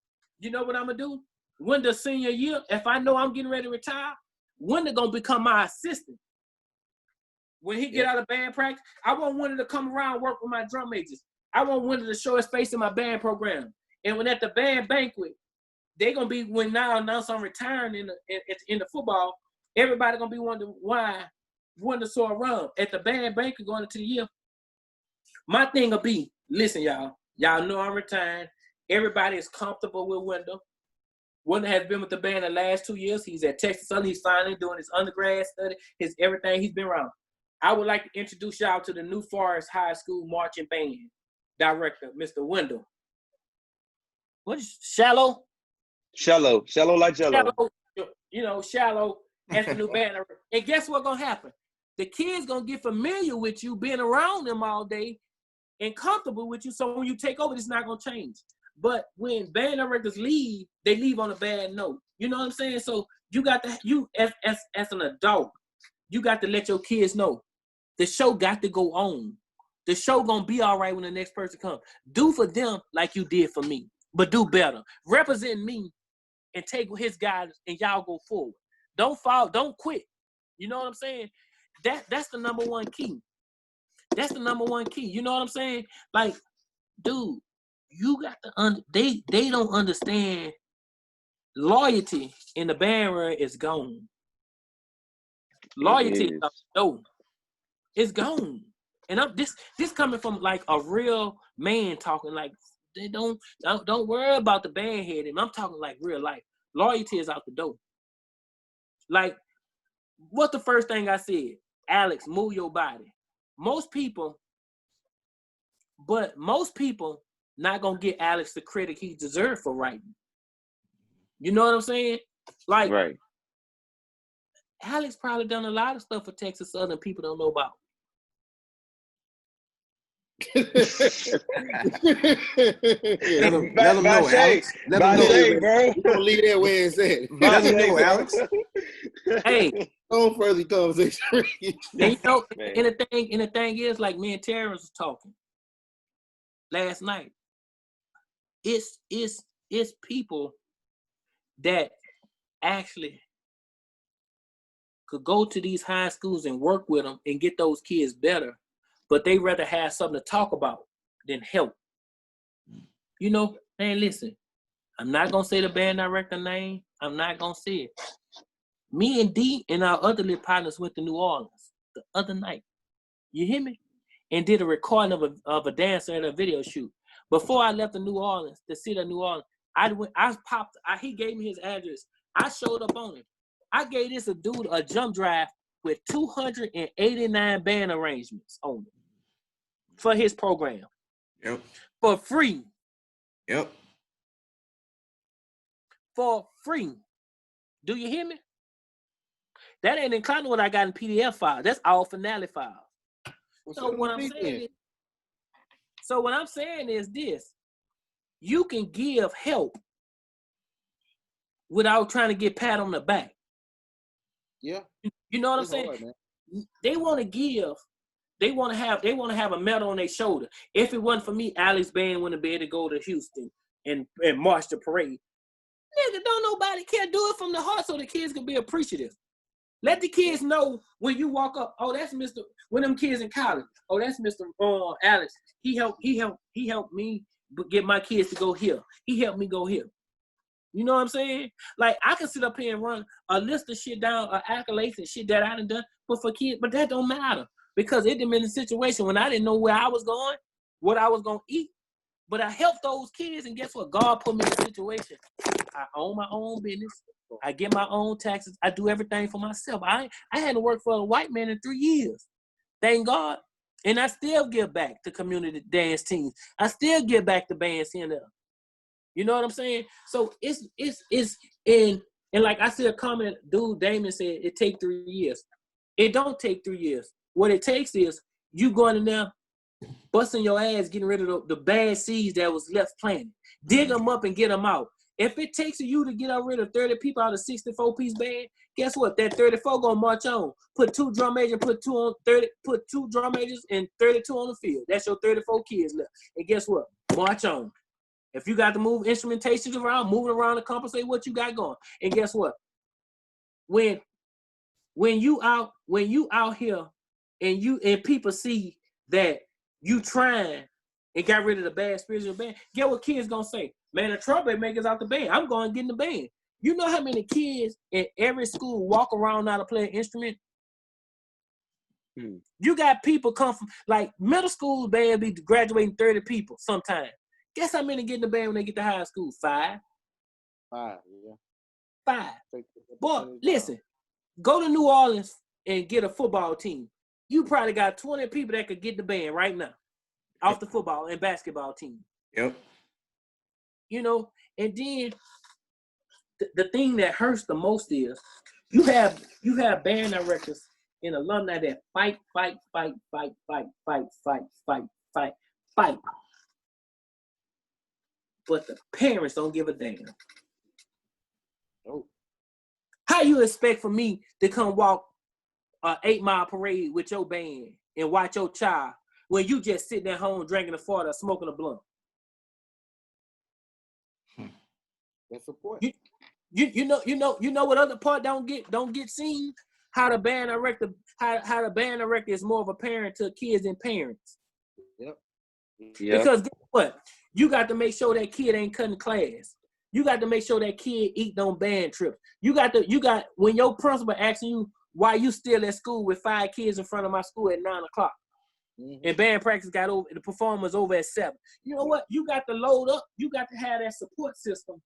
you know what I'm gonna do? Wendell senior year, if I know I'm getting ready to retire, Wendell gonna become my assistant. When he get out of band practice, I want Wendell to come around and work with my drum majors. I want Wendell to show his face in my band program. And when at the band banquet, they gonna be when now announce I'm retiring in the football. Everybody gonna be wondering why Wendell so around at the band banquet going into the year. My thing will be, listen, y'all know I'm retiring. Everybody is comfortable with Wendell. Wendell has been with the band the last 2 years. He's at Texas Southern. He's finally doing his undergrad study, his everything. He's been around. I would like to introduce y'all to the New Forest High School marching band director, Mr. Wendell. What is Shello? Shello like Jello. Shello as the new band director. And guess what's gonna happen? The kids gonna get familiar with you being around them all day and comfortable with you. So when you take over, it's not gonna change. But when band directors leave, they leave on a bad note. You know what I'm saying? So you got to, as an adult, you got to let your kids know the show got to go on. The show gonna be all right when the next person comes. Do for them like you did for me, but do better. Represent me and take his guidance, and y'all go forward. Don't fall, don't quit. You know what I'm saying? That's the number one key. That's the number one key. You know what I'm saying? Like, dude, you got to they don't understand loyalty in the band world is gone. Loyalty it's gone. And this coming from like a real man talking. Like, they don't worry about the band head. I'm talking like real life. Loyalty is out the door. Like, what's the first thing I said? Alex, move your body. Most people not gonna get Alex the credit he deserves for writing. You know what I'm saying? Like, right. Alex probably done a lot of stuff for Texas Southern people don't know about. Let them know, Alex. Let them know, bro. You don't leave that where it's at. Let them know, Alex. Hey, don't further conversation. and the thing is, like me and Terrence was talking last night. It's people that actually could go to these high schools and work with them and get those kids better, but they rather have something to talk about than help. You know, man, listen, I'm not going to say the band director name. I'm not going to say it. Me and D and our other little partners went to New Orleans the other night. You hear me? And did a recording of a dancer at a video shoot. Before I left the New Orleans, the city of New Orleans, he gave me his address. I showed up on him. I gave this a dude a jump drive with 289 band arrangements on it for his program. Yep. For free. Yep. For free. Do you hear me? That ain't including what I got in PDF file. That's all finale files. So what I'm saying is this. You can give help without trying to get pat on the back. Yeah. You know what I'm saying? Hard, they want to give. They want to have a medal on their shoulder. If it wasn't for me, Alex Band wouldn't be able to go to Houston and march the parade. Nigga, don't nobody care. Do it from the heart so the kids can be appreciative. Let the kids know when you walk up, oh, that's Mr. When them kids in college, oh, that's Mr. Alex. He helped me get my kids to go here. He helped me go here. You know what I'm saying? Like, I can sit up here and run a list of shit down, accolades and shit that I done done, but for kids, but that don't matter. Because it done been a situation when I didn't know where I was going, what I was going to eat. But I helped those kids, and guess what? God put me in a situation. I own my own business. I get my own taxes. I do everything for myself. I hadn't worked for a white man in 3 years. Thank God. And I still give back to community dance teams. I still give back to bands here and there. You know what I'm saying? So it's and like I see a comment, dude Damon said it take 3 years. It don't take 3 years. What it takes is you going in there, busting your ass, getting rid of the bad seeds that was left planted. Dig them up and get them out. If it takes you to get rid of 30 people out of 64-piece band, guess what? That 34 gonna march on. Put 2 drum majors, put 2 drum majors and 32 on the field. That's your 34 kids left. And guess what? March on. If you got to move instrumentations around, move it around to compensate what you got going. And guess what? When you out here and people see that you trying and got rid of the bad spiritual band, get what kids gonna say? Man, the trumpet makers out the band. I'm going to get in the band. You know how many kids in every school walk around now to play an instrument? You got people come from, like, middle school band be graduating 30 people sometimes. Guess how many get in the band when they get to high school? 5. 5, yeah. 5. Boy, listen, go to New Orleans and get a football team. You probably got 20 people that could get the band right now off the football and basketball team. Yep. You know, and then the thing that hurts the most is you have band directors and alumni that fight. But the parents don't give a damn. Nope. How you expect for me to come walk an 8-mile parade with your band and watch your child when you just sitting at home drinking a fart or smoking a blunt? That's support. You know what other part don't get seen? How the band director is more of a parent to kids than parents. Yep. Because guess what? You got to make sure that kid ain't cutting class. You got to make sure that kid eat on band trips. You got when your principal asking you why you still at school with 5 kids in front of my school at 9 o'clock. And band practice got over, the performance over at 7. You know what? You got to load up. You got to have that support system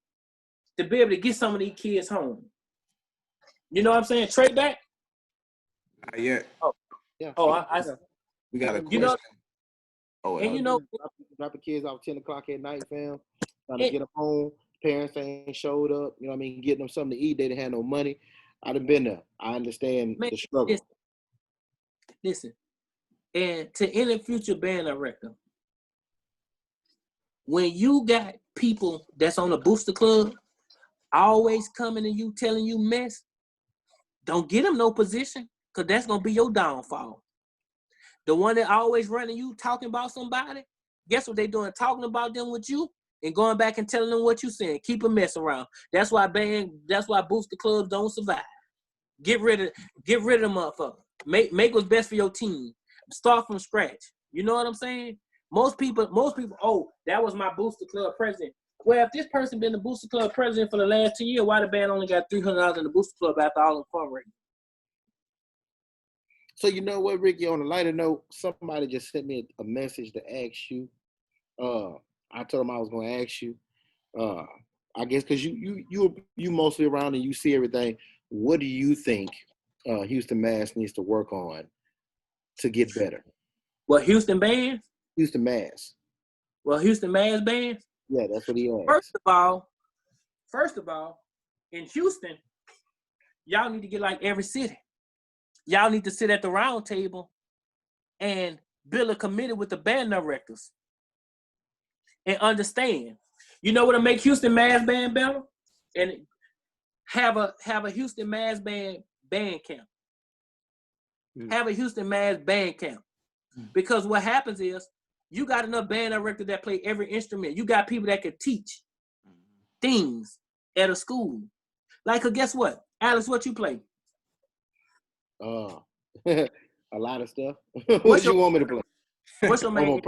to be able to get some of these kids home. You know what I'm saying? Trey back? Not yet. Oh, yeah. We got a question. You know, and you know, dropping kids off 10 o'clock at night, fam. Trying to get them home. Parents ain't showed up. You know what I mean? Getting them something to eat. They didn't have no money. I done been there. I understand the struggle. Listen. And to any future band director, when you got people that's on the booster club always coming to you telling you mess, don't get them no position, because that's going to be your downfall. The one that always running you talking about somebody, guess what they doing? Talking about them with you and going back and telling them what you saying. Keep a mess around. That's why booster clubs don't survive. Get rid of them motherfuckers. Make what's best for your team. Start from scratch. You know what I'm saying? Most people, oh, that was my booster club president. Well, if this person been the booster club president for the last 2 years, why the band only got $300 in the booster club after all the fundraising? So you know what, Ricky? On a lighter note, somebody just sent me a message to ask you. I told them I was going to ask you. I guess because you mostly around and you see everything. What do you think Houston Mass needs to work on to get better? What, Houston bands? Houston Mass. Well, Houston Mass bands? Yeah, that's what he asked. First of all, in Houston, y'all need to get like every city. Y'all need to sit at the round table and build a committee with the band directors and understand. You know what'll make Houston Mass band better? And have a Houston Mass band camp. Have a Houston Mass band camp. Because what happens is you got enough band directors that play every instrument. You got people that can teach things at a school. Like, guess what? Alex, what you play? A lot of stuff. What you want me to play? What's your main?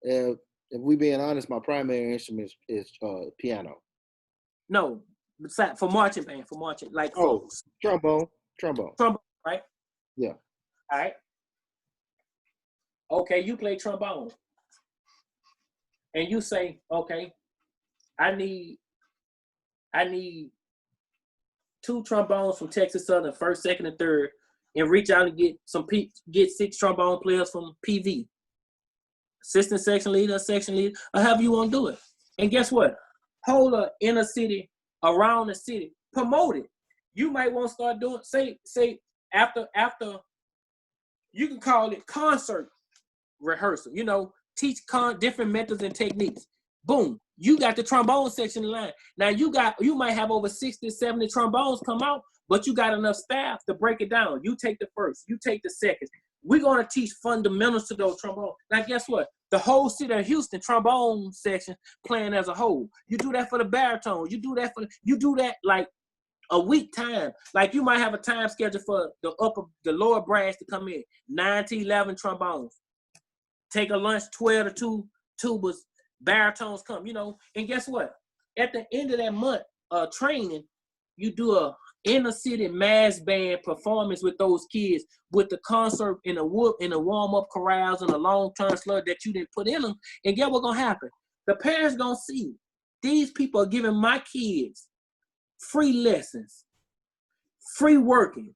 If we being honest, my primary instrument is piano. No, for marching band, like trombone, right? Yeah. All right. Okay, you play trombone, and you say, okay, I need 2 trombones from Texas Southern, first, second, and third, and reach out and get 6 trombone players from PV, assistant section leader, or however you want to do it. And guess what? Hold a inner city, around the city, promote it. You might want to start doing, say after, you can call it concert rehearsal. You know, teach different methods and techniques. Boom. You got the trombone section in line. Now you might have over 60, 70 trombones come out, but you got enough staff to break it down. You take the first, you take the second. We're going to teach fundamentals to those trombones. Now, guess what? The whole city of Houston trombone section playing as a whole. You do that for the baritone. You do that like a week time. Like you might have a time schedule for the lower brass to come in, 9 to 11 trombones. Take a lunch, 12 to 2 tubas, baritones come, and guess what? At the end of that month training, you do a inner city mass band performance with those kids, with the concert in the warm-up corrals and a long-term slug that you didn't put in them. And guess what's gonna happen? The parents gonna see these people are giving my kids free lessons, free working,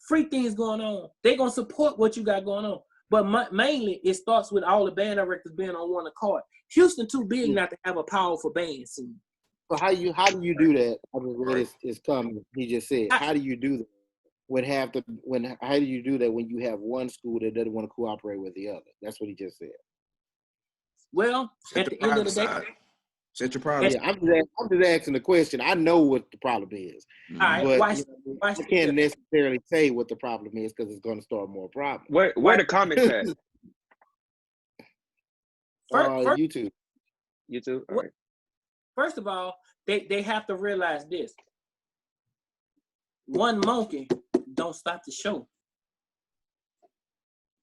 free things going on. They're gonna support what you got going on. But mainly, it starts with all the band directors being on one accord. Houston too big not to have a powerful band scene. So how do you do that? I mean, what is coming? He just said, how do you do that? How do you do that when you have one school that doesn't want to cooperate with the other? That's what he just said. Well, at the end of the day, set your problem. Yeah, I'm just asking the question. I know what the problem is, but I can't necessarily say what the problem is because it's going to start more problems. Where the comments at? YouTube. YouTube. All right. First of all, they have to realize this. One monkey don't stop the show.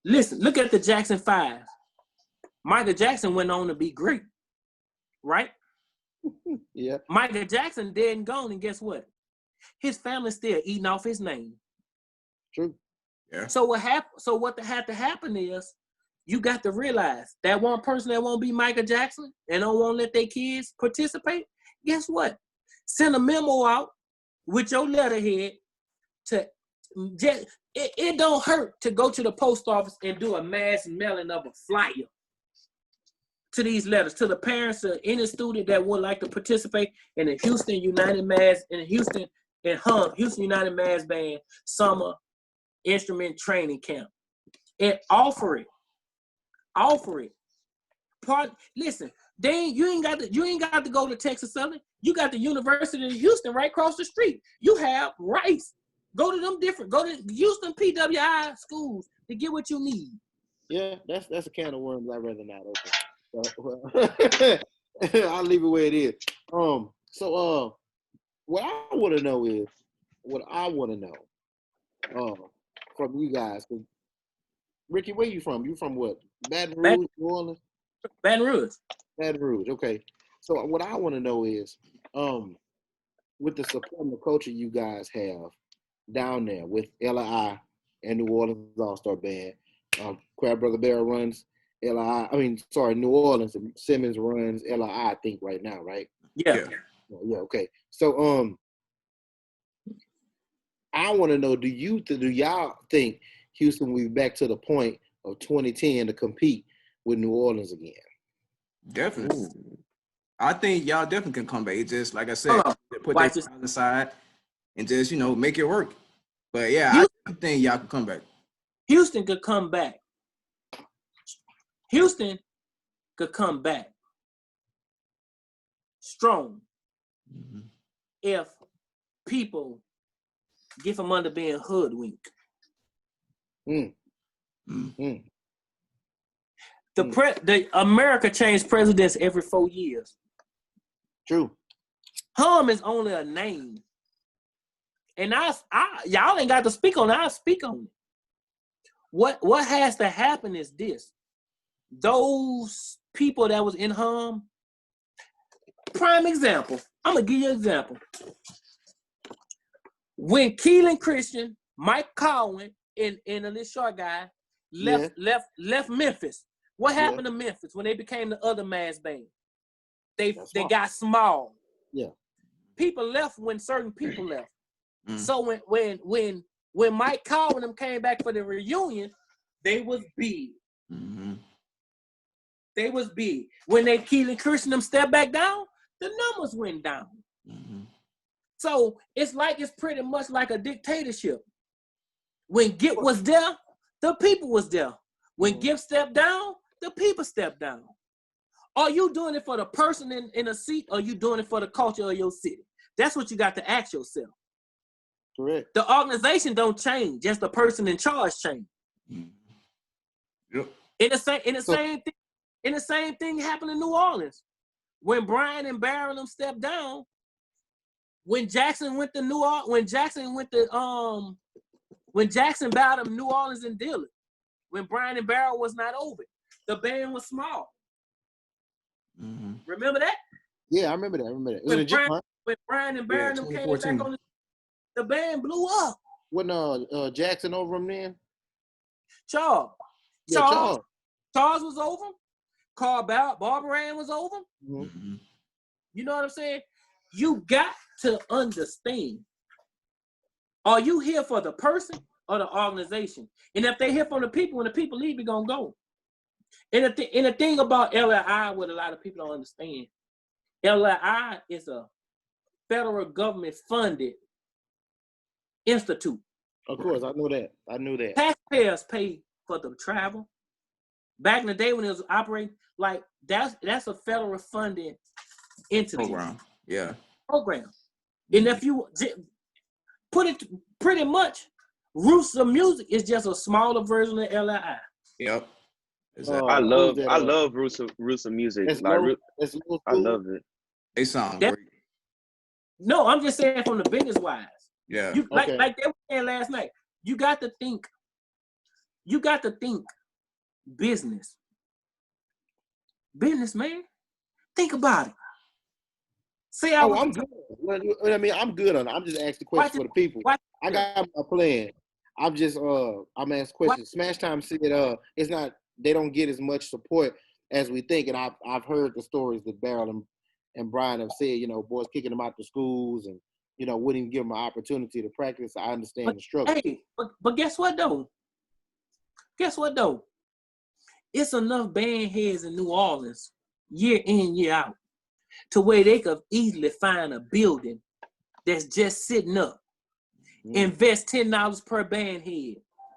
Listen, look at the Jackson 5. Michael Jackson went on to be great, right? Yeah. Michael Jackson dead and gone, and guess what? His family's still eating off his name. True. Yeah. So what had to happen is you got to realize that one person that won't be Michael Jackson and don't want to let their kids participate, guess what? Send a memo out with your letterhead to just, it don't hurt to go to the post office and do a mass mailing of a flyer to these letters to the parents of any student that would like to participate in the Houston United Mass Band Summer Instrument Training Camp, and offer it. Listen, you ain't got to go to Texas Southern. You got the University of Houston right across the street. You have Rice. Go to Houston PWI schools to get what you need. Yeah, that's a can of worms I'd rather not open. I'll leave it where it is. So what I want to know from you guys. Ricky, where you from? You from what? Baton Rouge, New Orleans? Baton Rouge. Okay. So what I want to know is, with the support and the culture you guys have down there with LI and New Orleans All-Star Band. Crab Brother Barrel runs New Orleans, and Simmons runs LII, I think, right now, right? Yeah. Yeah, okay. So I want to know, do y'all think Houston will be back to the point of 2010 to compete with New Orleans again? Definitely. I think y'all definitely can come back. It's just like I said, put that on the side and just, make it work. But yeah, I think y'all can come back. Houston could come back. Houston could come back strong if people get from under being hoodwinked. The America changed presidents every 4 years. True. Hum is only a name. And y'all ain't got to speak on it. I'll speak on it. What has to happen is this. Those people that was in Hum, prime example. I'm going to give you an example. When Keelan Christian, Mike Cowan, and the little short guy left Memphis, what happened to Memphis when they became the other mass band? They got small. Yeah. People left when certain people left. So when Mike Cowan and them came back for the reunion, they was big. They was big. When they Keelan Christian them stepped back down, the numbers went down. So it's pretty much like a dictatorship. When Gift was there, the people was there. When Gift stepped down, the people stepped down. Are you doing it for the person in a seat, or are you doing it for the culture of your city? That's what you got to ask yourself. Correct. The organization don't change, just the person in charge change. Yep. In the same thing happened in New Orleans. When Brian and Barron stepped down, when Jackson went to New Orleans, when Jackson battled New Orleans and Dillard, when Brian and Barron was not over, the band was small. Remember that? Yeah, I remember that. When Brian and Barron came back on the band blew up. When Jackson over him then? Charles. Yeah, Charles was over. Carl Barberan was over. You know what I'm saying? You got to understand. Are you here for the person or the organization? And if they hear from the people, when the people leave, you're going to go. And the thing about LII, what a lot of people don't understand, LII is a federal government funded institute. Of course, I knew that. Taxpayers pay for the travel. Back in the day when it was operating, like that's a federal funded entity. Program. And if you put it pretty much, Roots of Music is just a smaller version of LII. Yep. Exactly. I love Roots of Music. I love it. They sound great. No, I'm just saying from the business wise. Yeah. Like they were saying last night, you got to think business. Business, man. Think about it. Say I'm good. I'm good on it. I'm just asking questions for the people. I got my plan. I'm asking questions. Smash Time said it's not, they don't get as much support as we think. And I've heard the stories that Barrel and Brian have said, boys kicking them out to schools and, wouldn't even give them an opportunity to practice. I understand the struggle. Hey, but guess what though? It's enough band heads in New Orleans, year in, year out, to where they could easily find a building that's just sitting up. Invest $10 per band head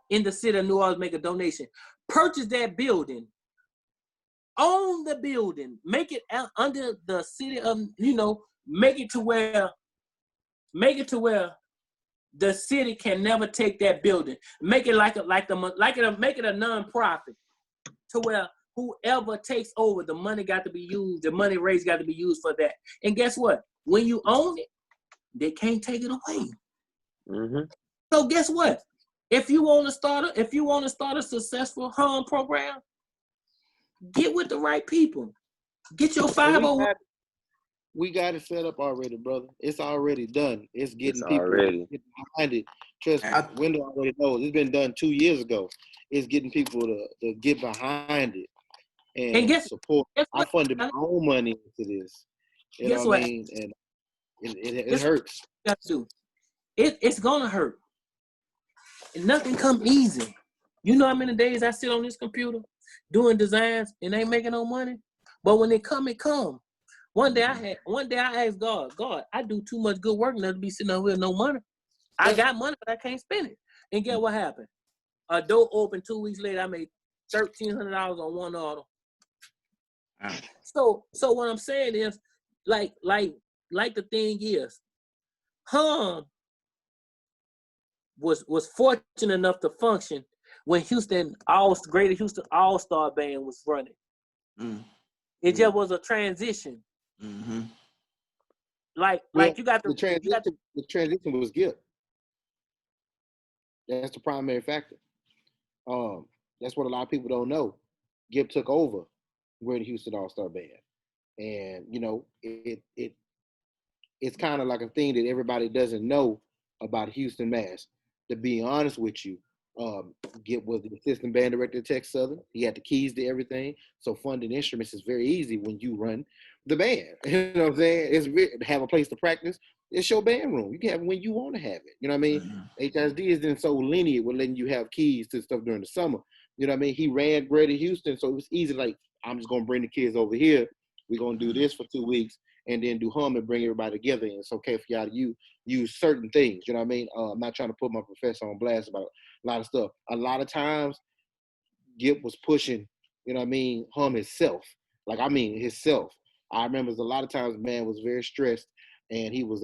in the city of New Orleans, make a donation. Purchase that building. Own the building. Make it under the city of, make it to where the city can never take that building. Make it make it a non-profit to where whoever takes over, the money got to be used, the money raised got to be used for that. And guess what? When you own it, they can't take it away. So guess what? If you want to start a successful Hum program, get with the right people. Get your 501. We got it set up already, brother. It's already done. It's getting people already behind it Trust me, Wendell already knows. It's been done 2 years ago. It's getting people to get behind it and support. I funded my own money into this. You know what I mean? And it hurts. It's gonna hurt. And nothing come easy. You know how many days I sit on this computer doing designs and ain't making no money? But when it come, it come. One day I asked God, I do too much good work now to be sitting over here with no money. I got money, but I can't spend it. And guess what happened? A door opened 2 weeks later. I made $1,300 on one order. So what I'm saying is, like the thing is, was fortunate enough to function when Greater Houston All-Star Band was running. It just was a transition. Mm-hmm. Like you got the transition was Gibb. That's the primary factor. That's what a lot of people don't know. Gibb took over Greater Houston All-Star Band, and you know it's kind of like a thing that everybody doesn't know about Houston, Mass. To be honest with you, Gibb was the assistant band director at Texas Southern. He had the keys to everything. So funding instruments is very easy when you run the band. You know what I'm saying? It's have a place to practice. It's your band room. You can have it when you want to have it. You know what I mean? HSD is then so lenient with letting you have keys to stuff during the summer. You know what I mean? He ran Greater Houston, so it was easy. Like, I'm just going to bring the kids over here. We're going to do this for 2 weeks and then do hum and bring everybody together. And it's okay for y'all to use certain things. You know what I mean? I'm not trying to put my professor on blast about a lot of stuff. A lot of times, Gibb was pushing, you know what I mean, hum himself. Like, I mean, himself. I remember a lot of times, man was very stressed, and he was,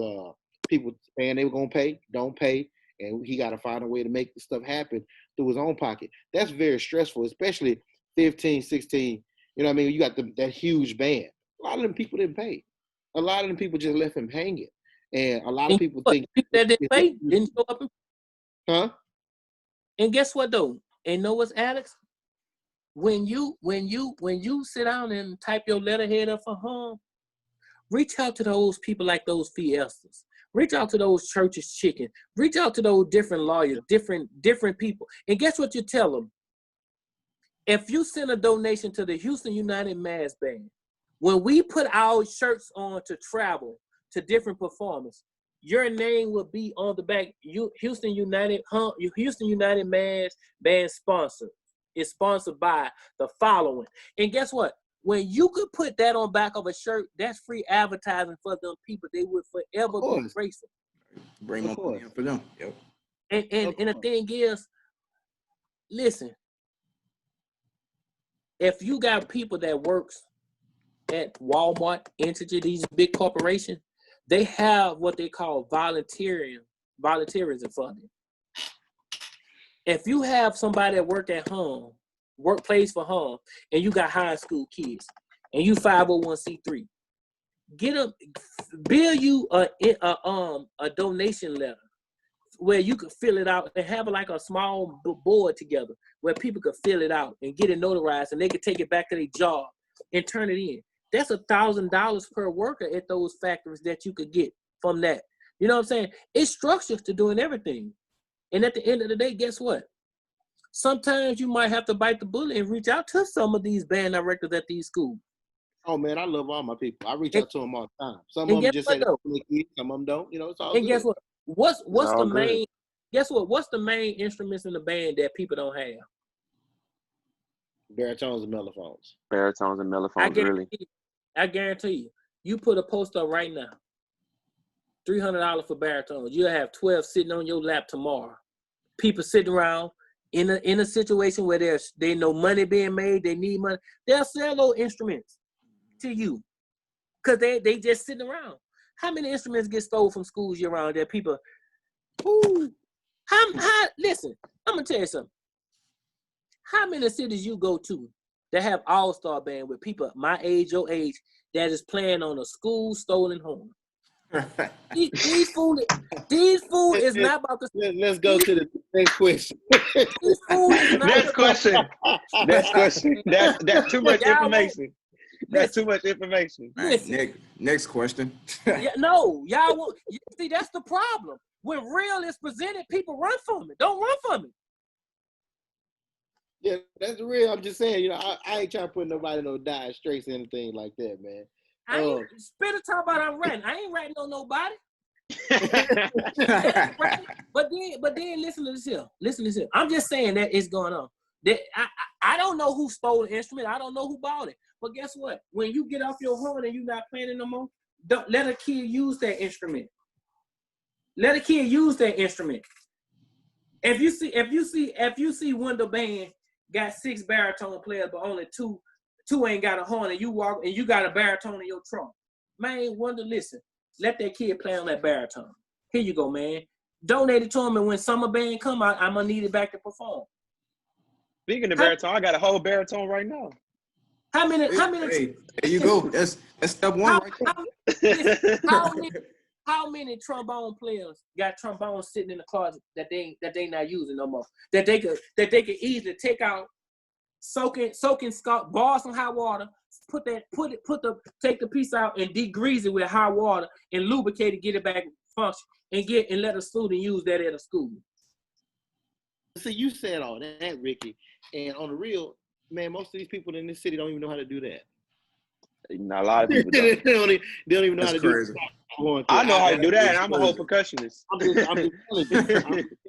people saying they were going to pay, don't pay, and he got to find a way to make the stuff happen through his own pocket. That's very stressful, especially 15, 16, you know what I mean? You got that huge band. A lot of them people didn't pay. A lot of them people just left him hanging. And a lot of people think that didn't pay didn't show up. Huh? And guess what though? And know what's, Alex? When you sit down and type your letterhead up for home, reach out to those people like those Fiestas. Reach out to those Church's Chicken. Reach out to those different lawyers, different people. And guess what you tell them? If you send a donation to the Houston United Mass Band, when we put our shirts on to travel to different performers, your name will be on the back. Houston United Mass Band sponsor. It's sponsored by the following. And guess what? When you could put that on back of a shirt, that's free advertising for them people. They would forever be grateful. Bring them in for them. Yep. And the thing is, listen, if you got people that works at Walmart, Integer, these big corporations, they have what they call volunteerism funding. If you have somebody that work at home, workplace for home, and you got high school kids, and you 501c3, build you a donation letter where you could fill it out and have like a small board together where people could fill it out and get it notarized, and they could take it back to their job and turn it in. That's $1,000 per worker at those factories that you could get from that. You know what I'm saying? It's structured to doing everything. And at the end of the day, guess what? Sometimes you might have to bite the bullet and reach out to some of these band directors at these schools. Oh man, I love all my people. I reach out to them all the time. Some of them just say some of them don't. You know, it's all good. And guess what? What's the main? Guess what? What's the main instruments in the band that people don't have? Baritones and mellophones. Baritones and mellophones, really. I guarantee you. You put a post up right now. $300 for baritones. You'll have 12 sitting on your lap tomorrow. People sitting around in a situation where there's no money being made. They need money. They'll sell those instruments to you because they just sitting around. How many instruments get stolen from schools year round that people? Listen, I'm gonna tell you something. How many cities you go to that have all-star band with people my age, your age, that is playing on a school stolen horn? These fool is not about to. Let's go to the next question. Next question. That's too much information. That's too much information. Right, next question. No, y'all won't. See, that's the problem. when real is presented, people run from it. Don't run from it. Yeah, that's real. I'm just saying, I ain't trying to put nobody no dire straits or anything like that, man. I ain't Spitter talk about I'm ratting. I ain't ratting on nobody. but then listen to this here. Listen to this here. I'm just saying that it's going on. That I don't know who stole the instrument. I don't know who bought it. But guess what? When you get off your horn and you're not playing it no more, don't let a kid use that instrument. Let a kid use that instrument. If you see Wendell Band got 6 baritone players, but only two ain't got a horn, and you walk and you got a baritone in your trunk, man, Wendell, listen. Let that kid play on that baritone. Here you go, man. Donate it to him, and when summer band come out, I'm gonna need it back to perform. Speaking of baritone, I got a whole baritone right now. How many? Hey, there you go. That's step one right there. How many trombone players got trombones sitting in the closet that they not using no more? That they could easily take out, soaking bar some hot water, take the piece out and degrease it with hot water and lubricate it, get it back function, and let a student use that at a school. See, you said all that, Ricky, and on the real, man, most of these people in this city don't even know how to do that. Not a lot of people don't. they don't even know how to do it. I know how to do that, and I'm a whole percussionist. I'm just telling you,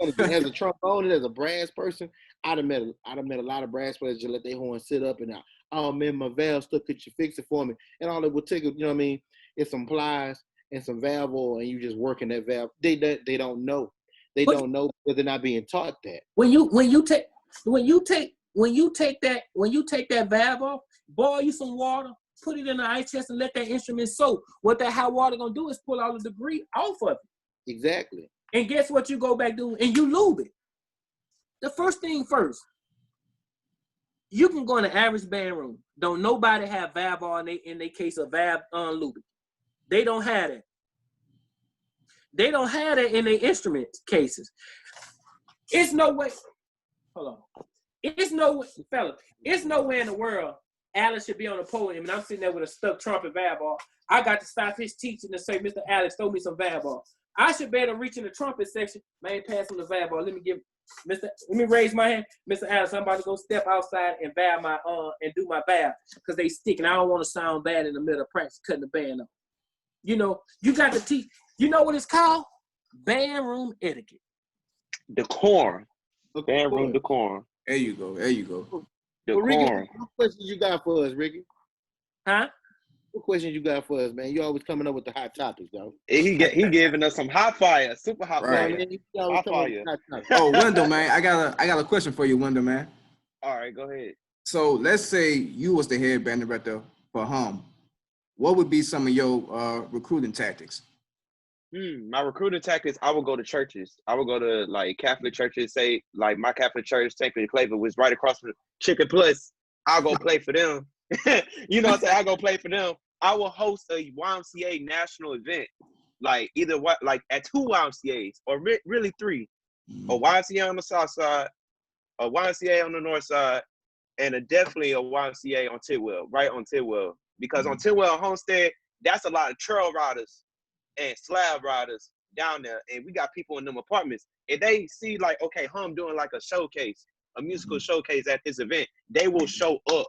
as a trombonist, as a brass person, I'd have met a lot of brass players just let their horn sit up and out. Oh man, my valve stuck. Could you fix it for me? And all it would take, is some plies and some valve oil, and you just working that valve. They don't know. They don't know because they're not being taught that. When you take that valve off, boil you some water, put it in the ice chest, and let that instrument soak. What that hot water gonna do is pull all the debris off of it. Exactly. And guess what you go back doing? And you lube it. The first thing first, you can go in the average band room. Don't nobody have valve oil in their case of valve unlubed. They don't have it. They don't have it in their instrument cases. It's no way. Hold on. It's no way, fella. It's nowhere in the world Alex should be on the podium and I'm sitting there with a stuck trumpet valve off. I got to stop his teaching and say, Mr. Alex, throw me some valve off. I should be able to reach in the trumpet section. Man, pass him the valve off. Let me raise my hand. Mr. Alex, I'm about to go step outside and valve my and do my valve because they stick and I don't want to sound bad in the middle of practice cutting the band off. You got to teach. You know what it's called? Band room etiquette. Decorum. Band room decorum. There you go. Well, Ricky, what questions you got for us, Ricky? Huh? What questions you got for us, man? You always coming up with the hot topics, though. He giving us some hot fire, super hot fire. Hot fire. Oh, Wendell, man, I got a question for you, Wendell, man. All right, go ahead. So let's say you was the head band director for Hum. What would be some of your recruiting tactics? My recruiting tactics, I would go to churches. I would go to like Catholic churches, say like my Catholic church, St. Peter Claver, was right across from Chicken Plus. I'll go play for them. You know what I'm saying? I'll go play for them. I will host a YMCA national event, like at 2 YMCAs or really 3. A YMCA on the south side, a YMCA on the north side, and definitely a YMCA on Tidwell, right on Tidwell. Because on Tidwell and Homestead, that's a lot of trail riders and slab riders down there. And we got people in them apartments. If they see like, okay, Hum doing like a showcase, a musical showcase at this event, they will show up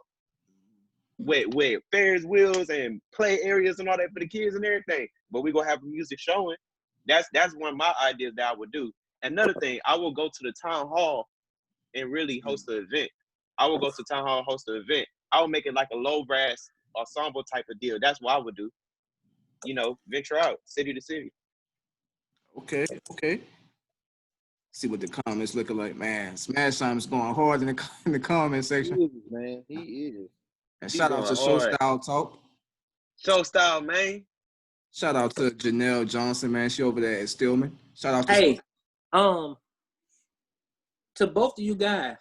with Ferris wheels and play areas and all that for the kids and everything. But we gonna have music showing. That's one of my ideas that I would do. Another thing, I will go to the town hall and really host an event. I will go to town hall and host an event. I will make it like a low brass ensemble type of deal. That's what I would do. Venture out, city to city. Okay. See what the comments looking like, man. Smash Time's going hard in the comment section. He is, man. He is. And shout out to Show Style Talk. Show Style, man. Shout out to Janelle Johnson, man. She over there at Stillman. Shout out to to both of you guys.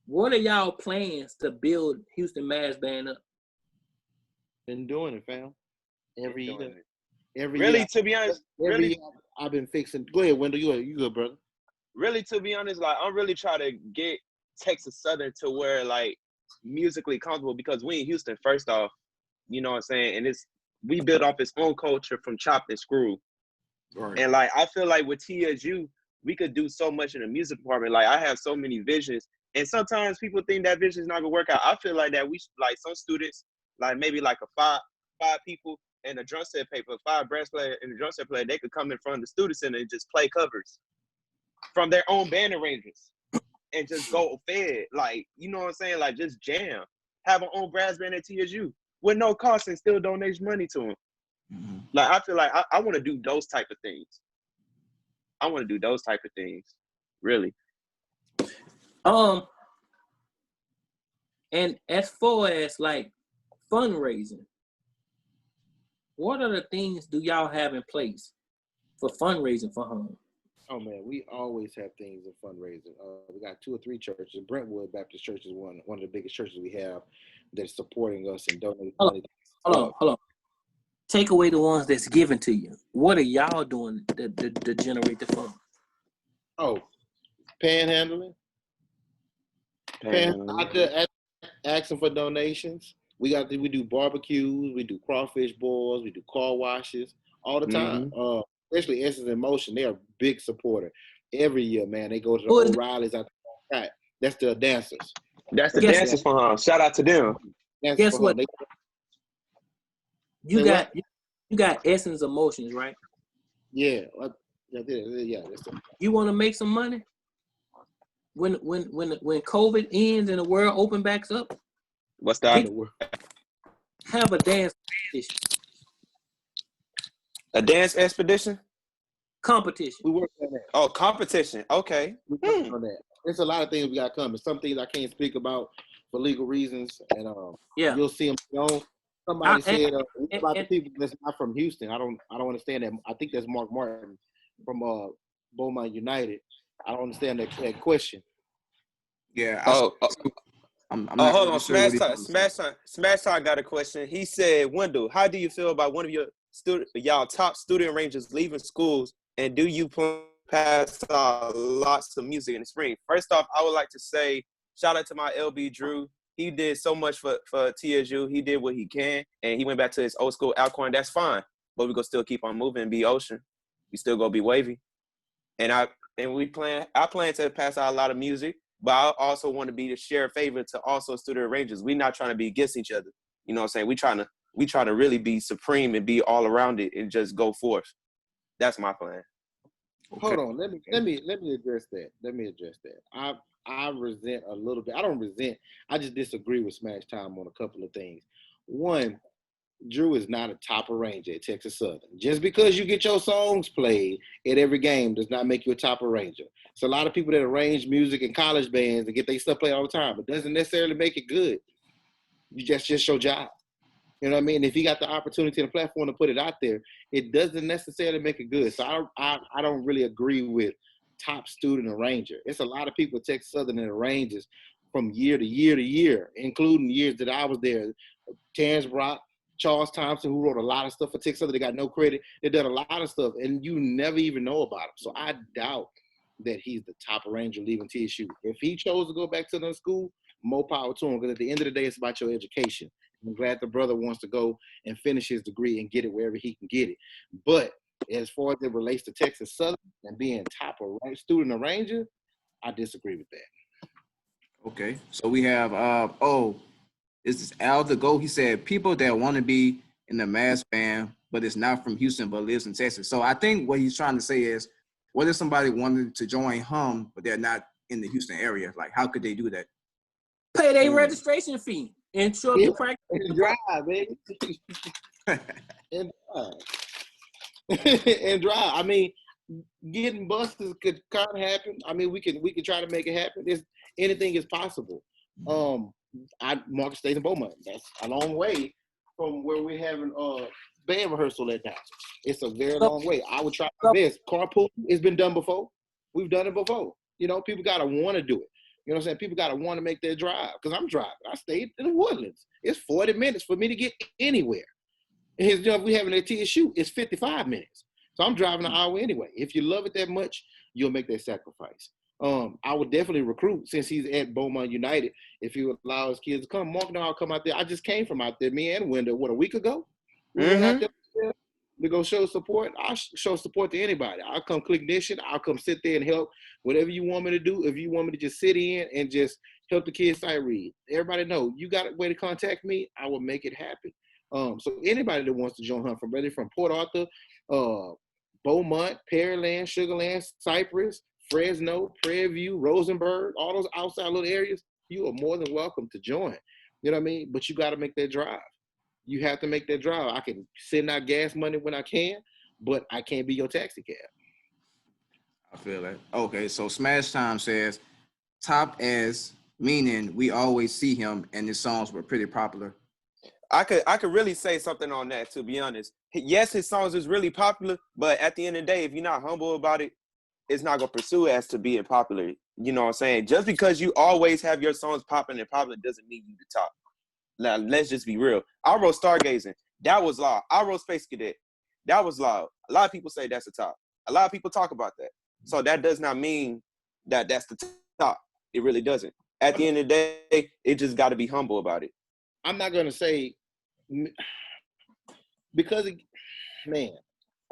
What are y'all plans to build Houston Mass Band up? Been doing it, fam. Every year. Really, to be honest, every year I've been fixing. Go ahead, Wendell. You good, brother? Really, to be honest, like I'm really trying to get Texas Southern to where like musically comfortable, because we in Houston, first off, you know what I'm saying, and we built off its own culture from chopped and screwed. Right. And like I feel like with TSU, we could do so much in the music department. Like I have so many visions, and sometimes people think that vision is not gonna work out. I feel like that we should, like some students, like maybe like a five people and a drum set paper, 5 brass player and a drum set player, they could come in front of the student center and just play covers from their own band arrangements and just go fed. Like, you know what I'm saying? Like just jam. Have an own brass band at TSU with no cost and still donate money to them. Mm-hmm. Like I feel like I want to do those type of things. I want to do those type of things, really. And as far as like fundraising, what are the things do y'all have in place for fundraising for home? Oh man, we always have things in fundraising. We got 2 or 3 churches. Brentwood Baptist Church is one of the biggest churches we have that's supporting us and donating money. Hold on. Take away the ones that's given to you. What are y'all doing to generate the funds? Oh, panhandling. Asking for donations. We do barbecues, we do crawfish boils, we do car washes all the time. Mm-hmm. Especially Essence in Motion, they are a big supporter. Every year, man, they go to the O'Reillys out there. That's the dancers. That's the dancers for him. Shout out to them. Guess what? You got Essence Emotions, right? Yeah. That's it. You want to make some money? When COVID ends and the world open backs up, what's that? Have a dance competition. A dance expedition? Competition. We work on that. Oh, competition. Okay. We work on that. There's a lot of things we got coming. Some things I can't speak about for legal reasons, and you'll see them on. Somebody said about the people that's not from Houston. I don't understand that. I think that's Mark Martin from Beaumont United. I don't understand that question. Yeah. I'm not hold really on. sure Smash Talk got a question. He said, Wendell, how do you feel about one of y'all top student rangers leaving schools, and do you pass out lots of music in the spring? First off, I would like to say shout out to my LB Drew. He did so much for TSU. He did what he can, and he went back to his old school Alcorn. That's fine, but we gonna still keep on moving and be Ocean. We still gonna be wavy, I plan to pass out a lot of music, but I also want to be the share favor to also student rangers. We're not trying to be against each other. You know what I'm saying? We try to really be supreme and be all around it and just go forth. That's my plan. Okay. Hold on. Let me address that. I resent a little bit. I don't resent. I just disagree with Smash Time on a couple of things. One, Drew is not a top arranger at Texas Southern. Just because you get your songs played at every game does not make you a top arranger. So a lot of people that arrange music in college bands and get their stuff played all the time, but doesn't necessarily make it good. You just your job. You know what I mean? If you got the opportunity and the platform to put it out there, it doesn't necessarily make it good. So I don't really agree with top student arranger. It's a lot of people at Texas Southern that arranges from year to year to year, including years that I was there. Terrence Brock, Charles Thompson, who wrote a lot of stuff for Texas Southern, they got no credit. They done a lot of stuff, and you never even know about him. So I doubt that he's the top arranger leaving TSU. If he chose to go back to another school, more power to him, because at the end of the day, it's about your education. I'm glad the brother wants to go and finish his degree and get it wherever he can get it. But as far as it relates to Texas Southern and being top student arranger, I disagree with that. Okay, so we have this is Al to go. He said people that want to be in the mass band, but it's not from Houston but lives in Texas. So I think what he's trying to say is, what if somebody wanted to join Hum but they're not in the Houston area? Like, how could they do that? Pay their registration fee and show up to practice. And drive, baby. and drive. I mean, getting buses could kind of happen. I mean, we can try to make it happen. Anything is possible. Market stays in Beaumont. That's a long way from where we're having band rehearsal at now. It's a very long way. I would try my best. Carpool, it's been done before. We've done it before. You know, people gotta want to do it. You know what I'm saying? People gotta want to make their drive. Because I'm driving. I stayed in the Woodlands. It's 40 minutes for me to get anywhere. And his job we having at TSU, it's 55 minutes. So I'm driving an hour anyway. If you love it that much, you'll make that sacrifice. I would definitely recruit, since he's at Beaumont United, if he would allow his kids to come. Mark and I'll come out there. I just came from out there, me and Wendell, a week ago? We went out there. to go show support, I'll show support to anybody. I'll come click this shit. I'll come sit there and help whatever you want me to do. If you want me to just sit in and just help the kids sight read, everybody know you got a way to contact me. I will make it happen. So anybody that wants to join Hunt, from Port Arthur, Beaumont, Pearland, Sugarland, Cypress, Fresno, Prairie View, Rosenberg, all those outside little areas, you are more than welcome to join. You know what I mean? But you got to make that drive. You have to make that drive. I can send out gas money when I can, but I can't be your taxi cab. I feel that. Okay, so Smash Time says, top as meaning we always see him and his songs were pretty popular. I could really say something on that, to be honest. Yes, his songs is really popular, but at the end of the day, if you're not humble about it, it's not going to pursue as to being popular. You know what I'm saying? Just because you always have your songs popping and popular doesn't mean you the top. Now, let's just be real. I wrote Stargazing. That was loud. I wrote Space Cadet. That was loud. A lot of people say that's the top. A lot of people talk about that. So that does not mean that that's the top. It really doesn't. At the end of the day, it just got to be humble about it. I'm not going to say because, man,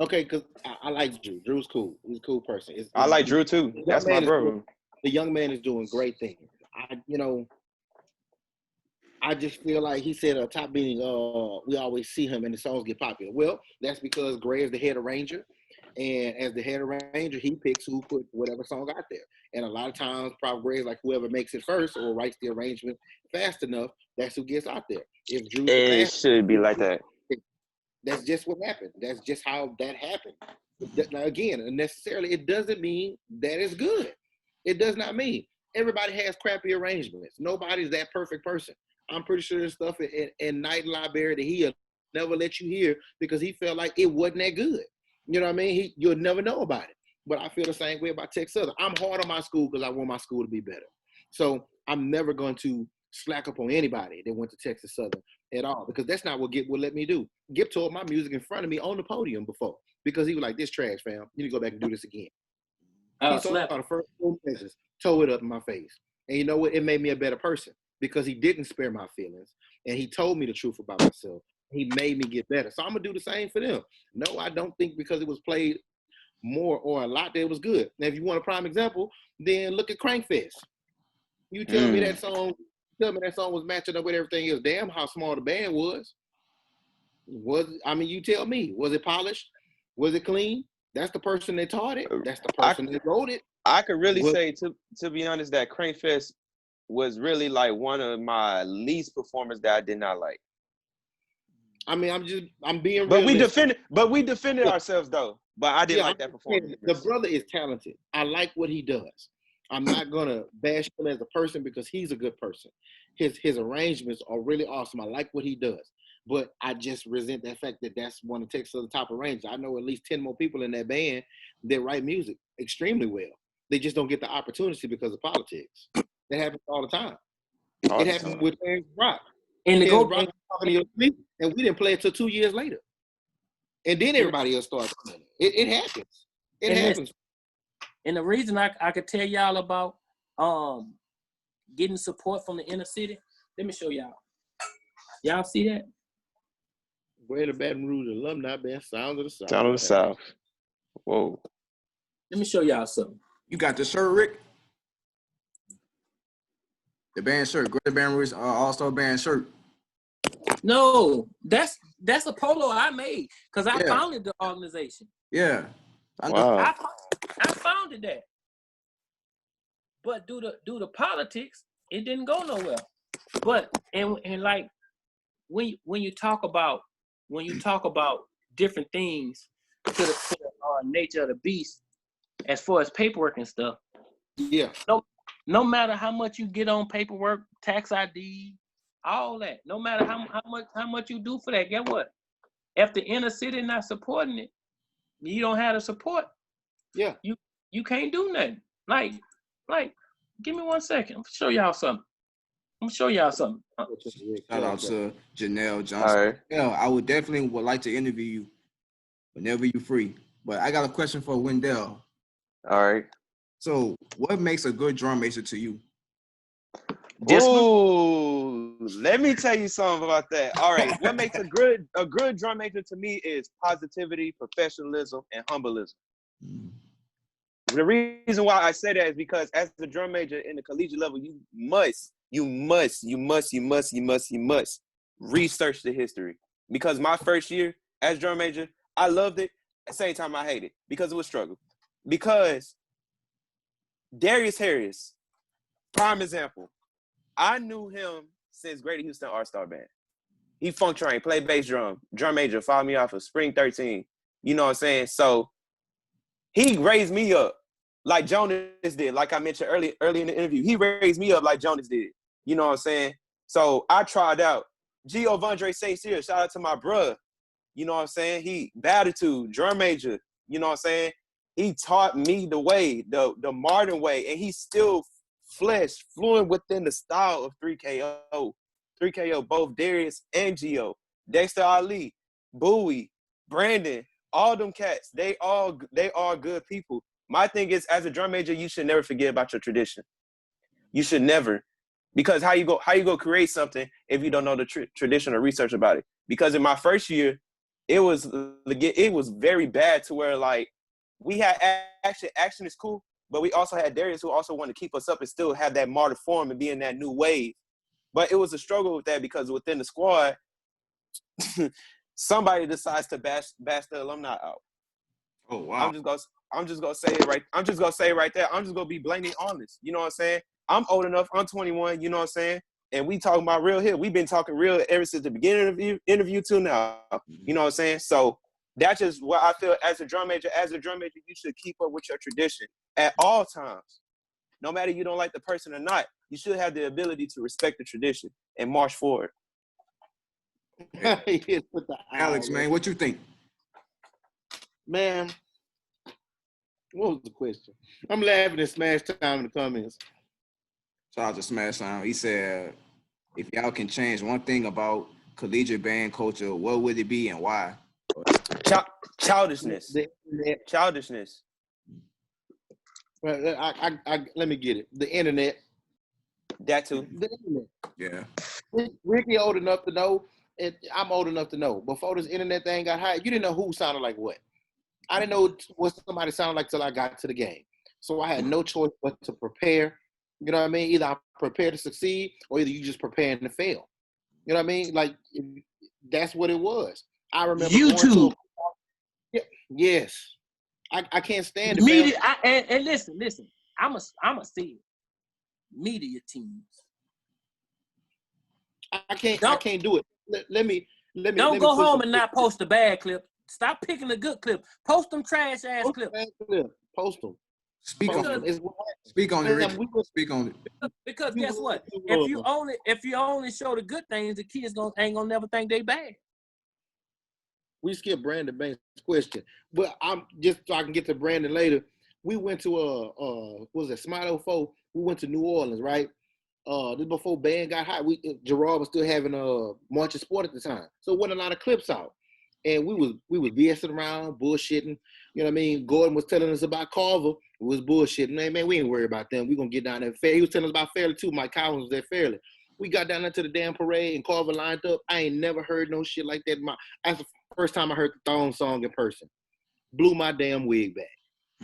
okay, because I like Drew. Drew's cool. He's a cool person. I like Drew, too. That's my brother. The young man is doing great things. I just feel like he said top meaning, we always see him and the songs get popular. Well, that's because Gray is the head arranger. And as the head arranger, he picks who put whatever song out there. And a lot of times, probably Gray's like whoever makes it first or writes the arrangement fast enough, that's who gets out there. If Drew, it should be like that. That's just what happened. That's just how that happened. Now, again, necessarily, it doesn't mean that it's good. It does not mean. Everybody has crappy arrangements. Nobody's that perfect person. I'm pretty sure there's stuff in Night Library that he'll never let you hear because he felt like it wasn't that good. You know what I mean? You'll never know about it. But I feel the same way about Texas Southern. I'm hard on my school because I want my school to be better. So I'm never going to slack up on anybody that went to Texas Southern at all because that's not what Gip would let me do. Gip tore my music in front of me on the podium before because he was like, this trash, fam. You need to go back and do this again. He told the first 4 measures, tore it up in my face. And you know what? It made me a better person because he didn't spare my feelings and he told me the truth about myself. He made me get better. So I'm going to do the same for them. No, I don't think because it was played more or a lot that it was good. Now, if you want a prime example, then look at Crankfest. You tell me that song was matching up with everything else. Damn, how small the band was. You tell me, was it polished? Was it clean? That's the person that taught it. That's the person that wrote it. I could really say, to be honest, that Crankfest was really like one of my least performers that I did not like. I'm being real. We defended ourselves though. But I didn't like that performance. The brother is talented. I like what he does. I'm not gonna bash him as a person because he's a good person. His arrangements are really awesome. I like what he does. But I just resent that fact that that's one of Texas' top arrangers. I know at least 10 more people in that band that write music extremely well. They just don't get the opportunity because of politics. That happens all the time. It happened with Terrence Rock. And we didn't play it till 2 years later. And then everybody else started playing it. It happens. It happens. And the reason I could tell y'all about getting support from the inner city, let me show y'all. Y'all see that? Where the Baton Rouge alumni band, Sound of the South. Sound of the South. Whoa. Let me show y'all something. You got the shirt, Rick? The band shirt, Greater Baton Rouge All-Star Band shirt. No, that's a polo I made because I founded the organization. Yeah. Wow. I founded that. But due to politics, it didn't go nowhere. But and like when you talk about different things to the nature of the beast, as far as paperwork and stuff. Yeah. No matter how much you get on paperwork, tax ID, all that. No matter how much you do for that, guess what? If the inner city not supporting it, you don't have the support. Yeah. You can't do nothing. Like, give me 1 second. I'm gonna show y'all something. Shout out to Janelle Johnson. All right. Yeah, I would like to interview you whenever you're free. But I got a question for Wendell. All right. So, what makes a good drum major to you? Ooh, Let me tell you something about that. All right, what makes a good drum major to me is positivity, professionalism, and humbleism. The reason why I say that is because as a drum major in the collegiate level, you must research the history. Because my first year as drum major, I loved it. At the same time, I hated it because it was struggle. Because Darius Harris, prime example, I knew him since Greater Houston All-Star Band. He funk train, play bass drum major, followed me off of Spring 13. You know what I'm saying? So he raised me up like Jonas did, like I mentioned early in the interview. He raised me up like Jonas did. You know what I'm saying? So I tried out. Gio Vondre St. Cyr, shout out to my bruh. You know what I'm saying? He Batitude, drum major. You know what I'm saying? He taught me the way, the modern way, and he's still fluent within the style of 3KO. 3KO, both Darius and Gio. Dexter Ali, Bowie, Brandon, all them cats, they all good people. My thing is, as a drum major, you should never forget about your tradition. You should never. Because how you go create something if you don't know the tradition or research about it? Because in my first year, it was very bad to where like we had action is cool, but we also had Darius who also wanted to keep us up and still have that modern form and be in that new wave. But it was a struggle with that because within the squad, somebody decides to bash the alumni out. Oh wow! I'm just gonna say it right. I'm just gonna say it right there. I'm just gonna be blatantly honest. You know what I'm saying? I'm old enough. I'm 21. You know what I'm saying? And we talking about real here. We've been talking real ever since the beginning of the interview till now. You know what I'm saying? So that's just what I feel as a drum major. As a drum major, you should keep up with your tradition at all times. No matter you don't like the person or not, you should have the ability to respect the tradition and march forward. Alex, man, what you think? Man, what was the question? I'm laughing at Smash Time in the comments. Shout out to Smash Time. He said, if y'all can change one thing about collegiate band culture, what would it be and why? Childishness. Childishness. Let me get it. The internet. That too. The internet. Yeah. Ricky old enough to know, and I'm old enough to know. Before this internet thing got hot, you didn't know who sounded like what. I didn't know what somebody sounded like till I got to the game. So I had no choice but to prepare. You know what I mean? Either I prepare to succeed or either you just preparing to fail. You know what I mean? Like, that's what it was. I remember YouTube. Yes. I can't stand it. Media, and listen. I'm a see it. Media teams. I can't do it. Let me. Don't go home and not post a bad clip. Stop picking a good clip. Post them trash ass clips. Post them. Speak on it. Speak on it, Rick. Speak on it. Because guess what? If you only show the good things, the kids ain't gonna never think they bad. We skipped Brandon Banks' question, but I'm just so I can get to Brandon later. We went to what was it, Smile 04? We went to New Orleans, right? This before band got hot. Gerard was still having March of Sport at the time, so wasn't a lot of clips out, and we was BSing around, bullshitting. You know what I mean? Gordon was telling us about Carver. We was bullshitting. Man, we ain't worried about them. We gonna get down there. He was telling us about Fairleigh too. Mike Collins was there Fairleigh. We got down there to the damn parade and Carver lined up. I ain't never heard no shit like that. That's the first time I heard the Thong song in person. Blew my damn wig back.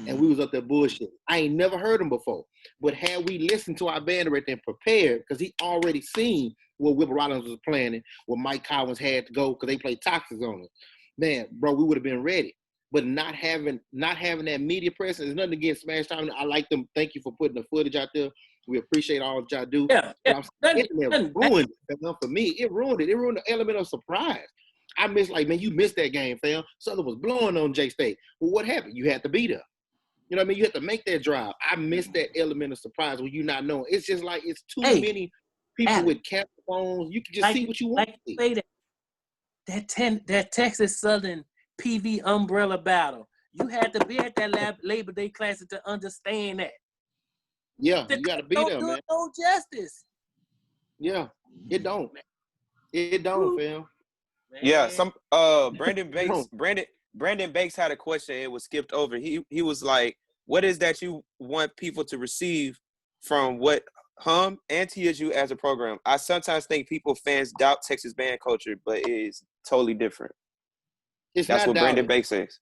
And we was up there bullshit. I ain't never heard him before. But had we listened to our band right there and prepared, because he already seen what Whipper Rollins was planning, what Mike Collins had to go, because they played Toxics on us. Man, bro, we would have been ready. But not having that media presence, there's nothing against Smash Time. I like them. Thank you for putting the footage out there. We appreciate all that y'all do. Yeah, it ruined it. For me, it ruined it. It ruined the element of surprise. I missed, man, you missed that game, fam. Southern was blowing on J-State. Well, what happened? You had to be there. You know what I mean? You have to make that drive. I missed that element of surprise when you not knowing. It's just like it's too many people with camera phones. You can just see what you want to see. That Texas Southern PV umbrella battle. You had to be at that Labor Day Classic to understand that. Yeah, you got to be there, man. No justice. Yeah, it don't. It don't, fam. Man. Yeah, some Brandon Banks had a question. It was skipped over. He was like, "What is that you want people to receive from what Hum and TSU as a program. I sometimes think fans doubt Texas band culture, but it is totally different. It's That's not what Brandon doubted. Bake says.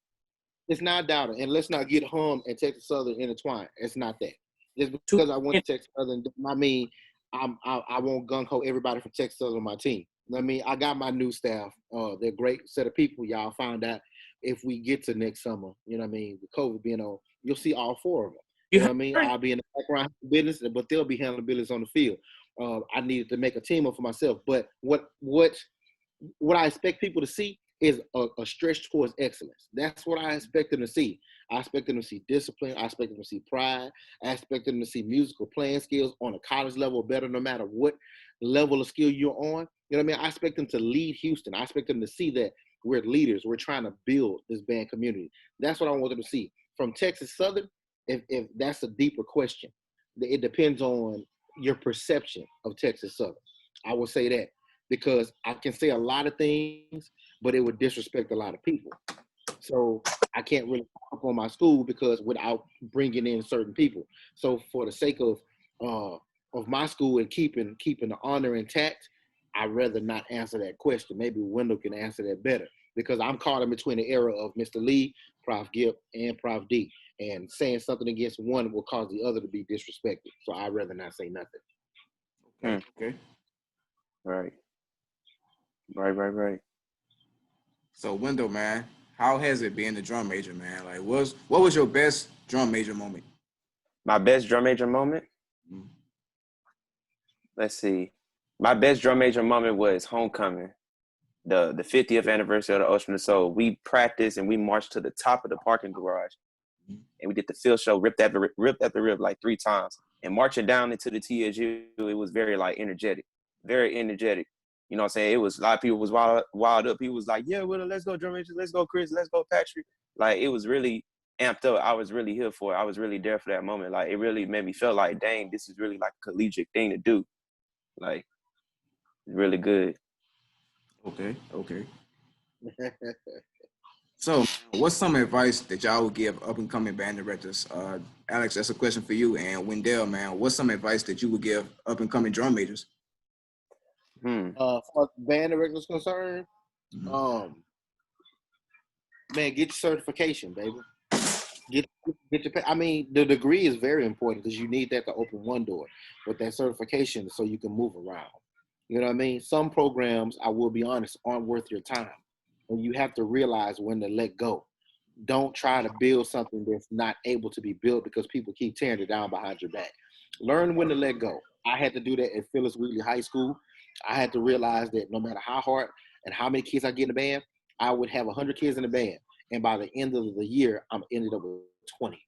It's not doubted. And let's not get Hum and Texas Southern intertwined. It's not that. Just because I went to Texas Southern, I mean, I won't gung ho everybody from Texas Southern on my team. I mean, I got my new staff. They're a great set of people. Y'all find out if we get to next summer. You know what I mean? With COVID being on, you'll see all four of them. You know what I mean? I'll be in the background business, but they'll be handling business on the field. I needed to make a team up for myself. But what I expect people to see is a stretch towards excellence. That's what I expect them to see. I expect them to see discipline. I expect them to see pride. I expect them to see musical playing skills on a college level better no matter what level of skill you're on. You know what I mean? I expect them to lead Houston. I expect them to see that we're leaders. We're trying to build this band community. That's what I want them to see. From Texas Southern, if that's a deeper question, it depends on your perception of Texas Southern. I will say that because I can say a lot of things, but it would disrespect a lot of people. So I can't really talk on my school because without bringing in certain people. So for the sake of my school and keeping the honor intact, I'd rather not answer that question. Maybe Wendell can answer that better because I'm caught in between the era of Mr. Lee, Prof. Gibb, and Prof. D. And saying something against one will cause the other to be disrespected. So I'd rather not say nothing. Okay. Right. So Wendell, man, how has it been the drum major, man? Like, what was your best drum major moment? My best drum major moment? Mm-hmm. Let's see. My best drum major moment was homecoming, the 50th anniversary of the Ocean of Soul. We practiced and we marched to the top of the parking garage, and we did the field show, ripped at the rib like 3 times. And marching down into the TSU, it was very very energetic. You know what I'm saying? It was a lot of people was wild up. He was like, yeah, well, let's go drum major, let's go Chris, let's go Patrick. Like, it was really amped up. I was really here for it. I was really there for that moment. Like, it really made me feel like, dang, this is really like a collegiate thing to do. Like, really good. Okay. So, what's some advice that y'all would give up-and-coming band directors? Alex, that's a question for you. And Wendell, man, what's some advice that you would give up-and-coming drum majors? For band directors concerned, man, get your certification, baby. Get your. I mean, the degree is very important because you need that to open one door, but that certification so you can move around. You know what I mean? Some programs, I will be honest, aren't worth your time, and you have to realize when to let go. Don't try to build something that's not able to be built because people keep tearing it down behind your back. Learn when to let go. I had to do that at Phyllis Wheatley High School. I had to realize that no matter how hard and how many kids I get in the band, I would have 100 kids in the band. And by the end of the year, I'm ended up with 20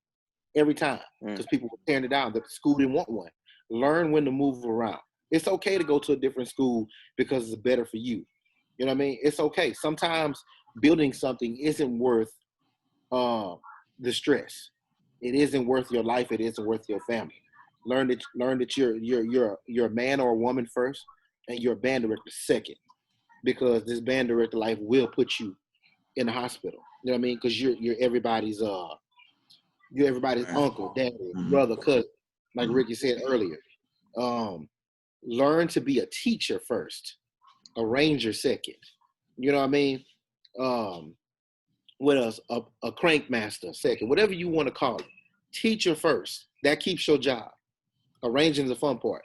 every time because people were tearing it down. The school didn't want one. Learn when to move around. It's okay to go to a different school because it's better for you. You know what I mean? It's okay. Sometimes building something isn't worth the stress. It isn't worth your life. It isn't worth your family. Learn that you're a man or a woman first, and you're a band director second, because this band director life will put you in the hospital. You know what I mean? Because you're everybody's uncle, daddy, brother, cousin, like Ricky said earlier. Learn to be a teacher first, a ranger second. You know what I mean? What else? A crank master second, whatever you want to call it. Teacher first. That keeps your job. Arranging is the fun part.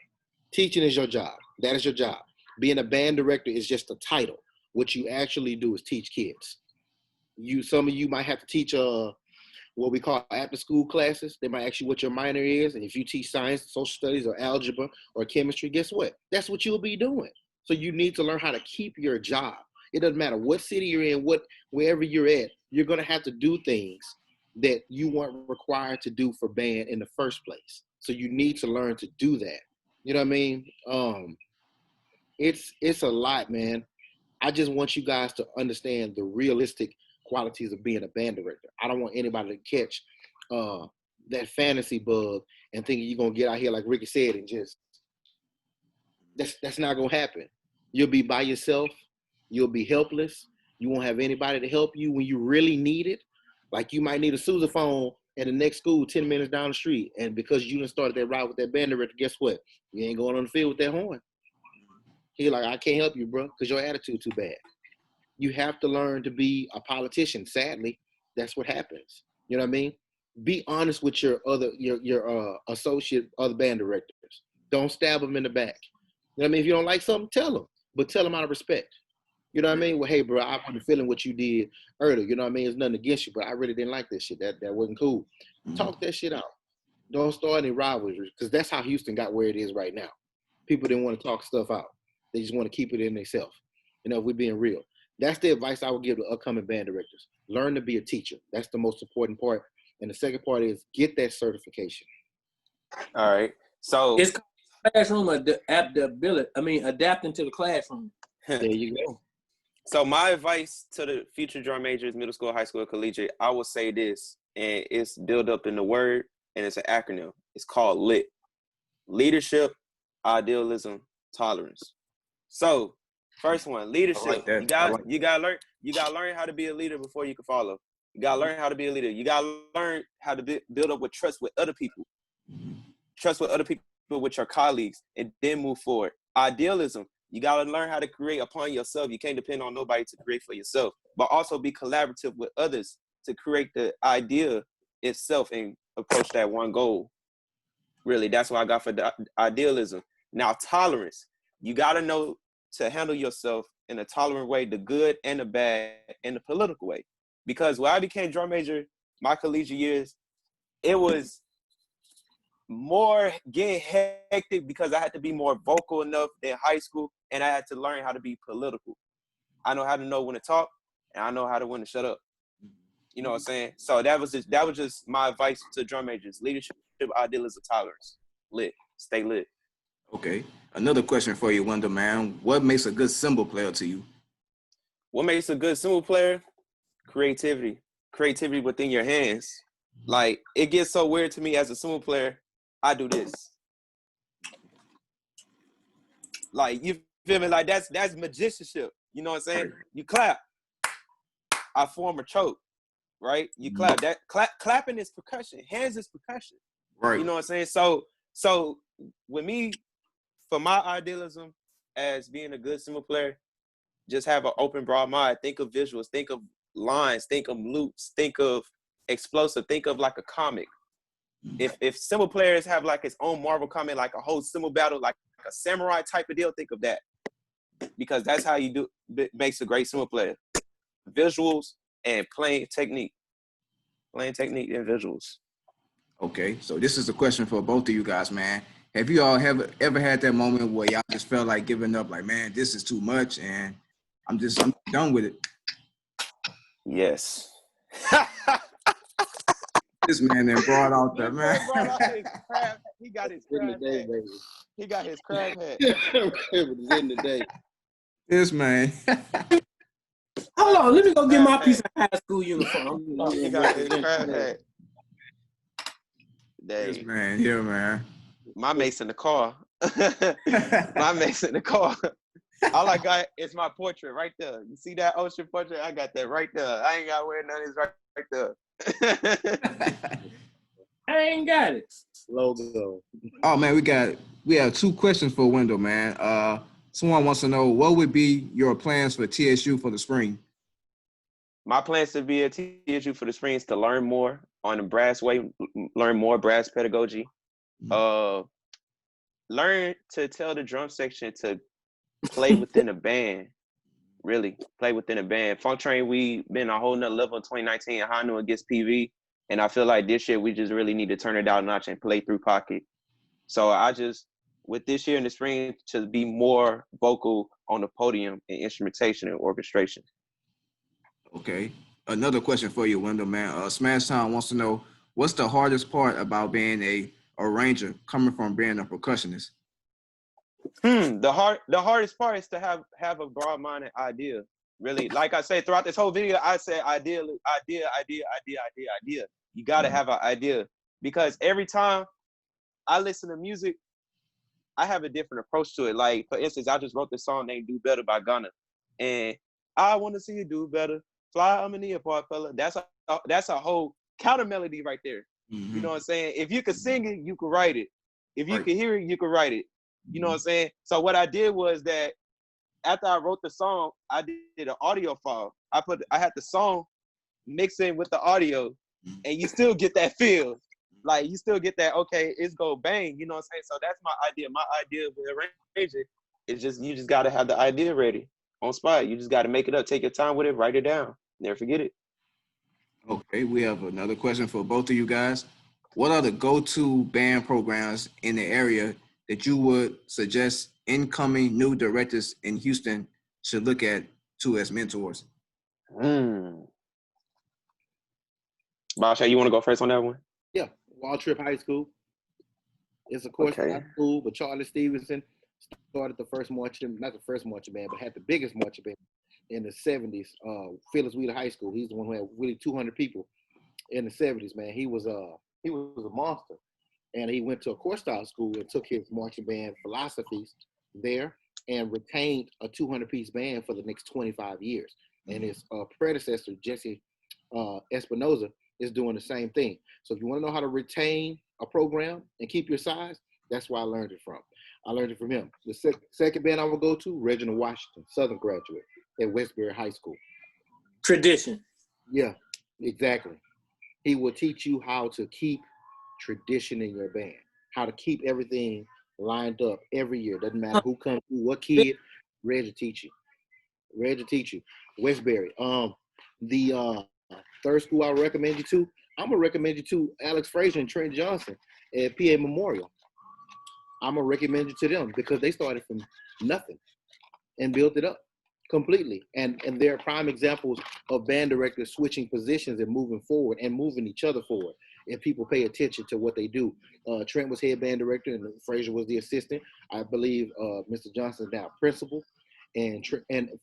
Teaching is your job. That is your job. Being a band director is just a title. What you actually do is teach kids. Some of you might have to teach what we call after school classes. They might ask you what your minor is, and if you teach science, social studies, or algebra, or chemistry, guess what? That's what you'll be doing. So you need to learn how to keep your job. It doesn't matter what city you're in, wherever you're at, you're gonna have to do things that you weren't required to do for band in the first place. So you need to learn to do that. You know what I mean? It's a lot, man. I just want you guys to understand the realistic qualities of being a band director. I don't want anybody to catch that fantasy bug and thinking you're gonna get out here like Ricky said and just that's not gonna happen. You'll be by yourself. You'll be helpless. You won't have anybody to help you when you really need it. Like you might need a sousaphone at the next school 10 minutes down the street. And because you done started that ride with that band director, guess what? You ain't going on the field with that horn. He like, I can't help you, bro, because your attitude too bad. You have to learn to be a politician. Sadly, that's what happens. You know what I mean? Be honest with your associate, other band directors. Don't stab them in the back. You know what I mean? If you don't like something, tell them, but tell them out of respect. You know what I mean? Well, hey, bro, I wasn't feeling what you did earlier. You know what I mean? It's nothing against you, but I really didn't like this shit. That wasn't cool. Talk that shit out. Don't start any rivalries, because that's how Houston got where it is right now. People didn't want to talk stuff out. They just want to keep it in themselves. You know, if we're being real. That's the advice I would give to upcoming band directors. Learn to be a teacher. That's the most important part. And the second part is get that certification. All right. So It's classroom adaptability. I mean, adapting to the classroom. There you go. So my advice to the future drum majors, middle school, high school, collegiate, I will say this, and it's built up in the word, and it's an acronym. It's called LIT. Leadership, idealism, tolerance. So first one, leadership. I like that. You gotta learn how to be a leader before you can follow. You gotta learn how to be a leader. You gotta learn how to build up with trust with other people. Trust with other people, with your colleagues, and then move forward. Idealism. You gotta learn how to create upon yourself. You can't depend on nobody to create for yourself, but also be collaborative with others to create the idea itself and approach that one goal. Really, that's what I got for the idealism. Now, tolerance. You gotta know to handle yourself in a tolerant way, the good and the bad, and the political way. Because when I became drum major, my collegiate years, it was more getting hectic because I had to be more vocal enough in high school, and I had to learn how to be political. I know how to know when to talk, and I know how to when to shut up. You know what I'm saying? So that was just my advice to drum majors: leadership, idealism, tolerance. Lit, stay lit. Okay. Another question for you, Wendell, man. What makes a good cymbal player to you? What makes a good cymbal player? Creativity. Creativity within your hands. Like, it gets so weird to me as a cymbal player. I do this. Like, you feel me? Like, that's magicianship. You know what I'm saying? Right. You clap. I form a choke, right? You clap. That clapping is percussion. Hands is percussion. Right. You know what I'm saying? So with me, for my idealism as being a good cymbal player, just have an open, broad mind. Think of visuals. Think of lines. Think of loops. Think of explosive. Think of like a comic. If cymbal players have like its own Marvel comic, like a whole cymbal battle, like a samurai type of deal, think of that. Because that's how you do makes a great cymbal player. Visuals and playing technique. Playing technique and visuals. Okay, so this is a question for both of you guys, man. Have you all ever had that moment where y'all just felt like giving up, like, man, this is too much, and I'm done with it? Yes. This man then brought out the man. He got his In the crab day, hat. baby. He got his crab hat. It was in the day. This man. Hold on, let me go get my piece of high school uniform. He got his crab hat. This Dang. man here, man. My mate's in the car. My mate's in the car. All I got is my portrait right there. You see that ocean portrait? I got that right there. I ain't got to wear none of this right there. I ain't got it. Logo. Oh man, we have two questions for Wendell, man. Someone wants to know what would be your plans for TSU for the spring? My plans to be at TSU for the spring is to learn more on the brass way, learn more brass pedagogy, learn to tell the drum section to play within a band, really play within a band. Funk Train, we been a whole nother level in 2019 and Hanu against PV. And I feel like this year we just really need to turn it down a notch and play through pocket. So with this year in the spring, to be more vocal on the podium in instrumentation and orchestration. Okay. Another question for you, Wendell, man. Smash Town wants to know, what's the hardest part about being a arranger coming from being a percussionist? The hardest part is to have a broad-minded idea. Really, like I say, throughout this whole video, I say idea. You got to have an idea, because every time I listen to music, I have a different approach to it. Like, for instance, I just wrote this song named Do Better by Ghana. And I want to see you do better. Fly underneath apart, fella. That's a whole counter melody right there. Mm-hmm. You know what I'm saying? If you could sing it, you could write it. If you Right. could hear it, you could write it. You know what I'm saying? So what I did was that after I wrote the song, I did an audio file. I had the song mix in with the audio, and you still get that feel. Like you still get that, okay, it's go bang, you know what I'm saying? So that's my idea. My idea with arranging is just you just gotta have the idea ready on spot. You just gotta make it up, take your time with it, write it down, never forget it. Okay, we have another question for both of you guys. What are the go-to band programs in the area that you would suggest incoming new directors in Houston should look at to as mentors? Basha, you wanna go first on that one? Yeah, Wild Trip High School. It's of course Okay. high school, but Charlie Stevenson started the first marching, not the first marching band, but had the biggest marching band in the 70s. Phyllis Wheeler High School. He's the one who had really 200 people in the 70s, man. He was a monster. And he went to a core style school and took his marching band philosophies there and retained a 200-piece band for the next 25 years. And his predecessor, Jesse Espinoza, is doing the same thing. So if you want to know how to retain a program and keep your size, that's where I learned it from. I learned it from him. The second band I will go to, Reginald Washington, Southern graduate at Westbury High School. Tradition. Yeah, exactly. He will teach you how to keep tradition in your band, how to keep everything lined up every year. Doesn't matter who comes through, what kid, ready to teach you. Ready to teach you. Westbury. The third school I recommend you to, I'm gonna recommend you to Alex Frazier and Trent Johnson at PA Memorial. I'm gonna recommend you to them because they started from nothing and built it up completely. And they're prime examples of band directors switching positions and moving forward and moving each other forward. And people pay attention to what they do. Trent was head band director and Frazier was the assistant. I believe Mr. Johnson is now principal, and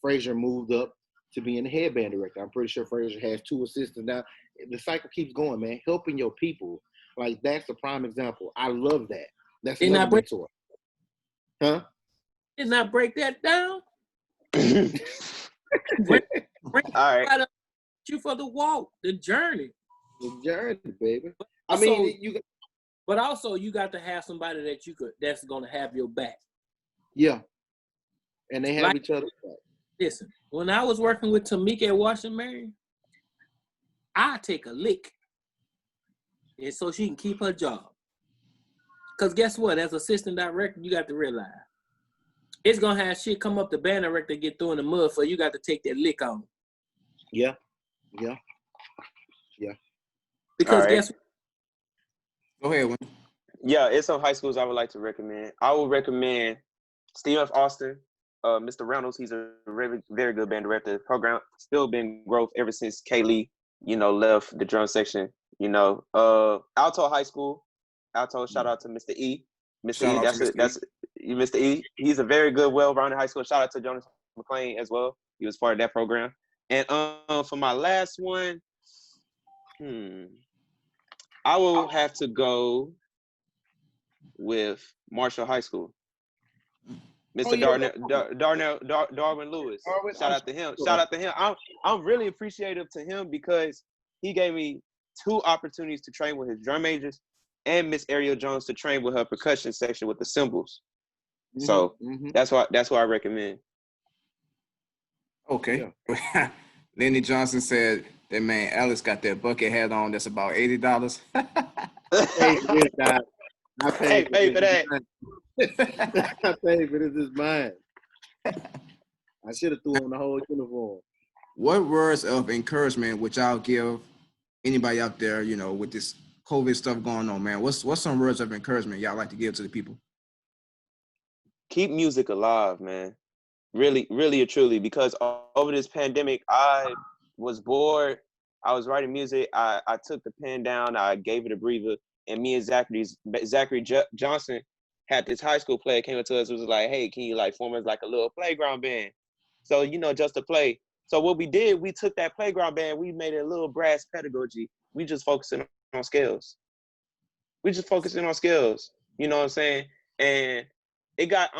Frazier moved up to being the head band director. I'm pretty sure Frazier has 2 assistants now. The cycle keeps going, man. Helping your people, like that's a prime example. I love that. That's another mentor. Huh? Did not break that down. All right. Right up you for the walk, the journey. The journey, baby. I Also, mean, but also you got to have somebody that's gonna have your back. Yeah. And they have Like, each other's back. Listen, when I was working with Tamika at Washington Marion, I take a lick, and so she can keep her job. Cause guess what? As assistant director, you got to realize it's gonna have shit come up the band director get through in the mud for you got to take that lick on. Yeah. Because right. guess what? Go ahead, Wayne. Yeah, it's some high schools I would like to recommend. I would recommend Steve F. Austin, Mr. Reynolds. He's a very, very good band director. The program still been growth ever since Kaylee, left the drum section. Alto High School. Alto, shout out to Mr. E. Mr. E, that's Mr. E. He's a very good, well-rounded high school. Shout out to Jonas McClain as well. He was part of that program. And for my last one, I will have to go with Marshall High School. Mr. Darwin Lewis. Shout out to him. I'm really appreciative to him because he gave me 2 opportunities to train with his drum majors and Miss Ariel Jones to train with her percussion section with the cymbals. So that's why I recommend. Okay. Yeah. Lenny Johnson said that man Alex got that bucket hat on that's about $80. Hey, I pay for that. I paid for this is mine. I should have threw on the whole uniform. What words of encouragement would y'all give anybody out there, with this COVID stuff going on, man? What's some words of encouragement y'all like to give to the people? Keep music alive, man. Really, really, truly, because over this pandemic, I was bored. I was writing music. I took the pen down. I gave it a breather. And me and Zachary Johnson had this high school player came up to us. It was like, hey, can you form us like a little playground band? So, just to play. So what we did, we took that playground band. We made it a little brass pedagogy. We just focusing on scales. You know what I'm saying? And it got,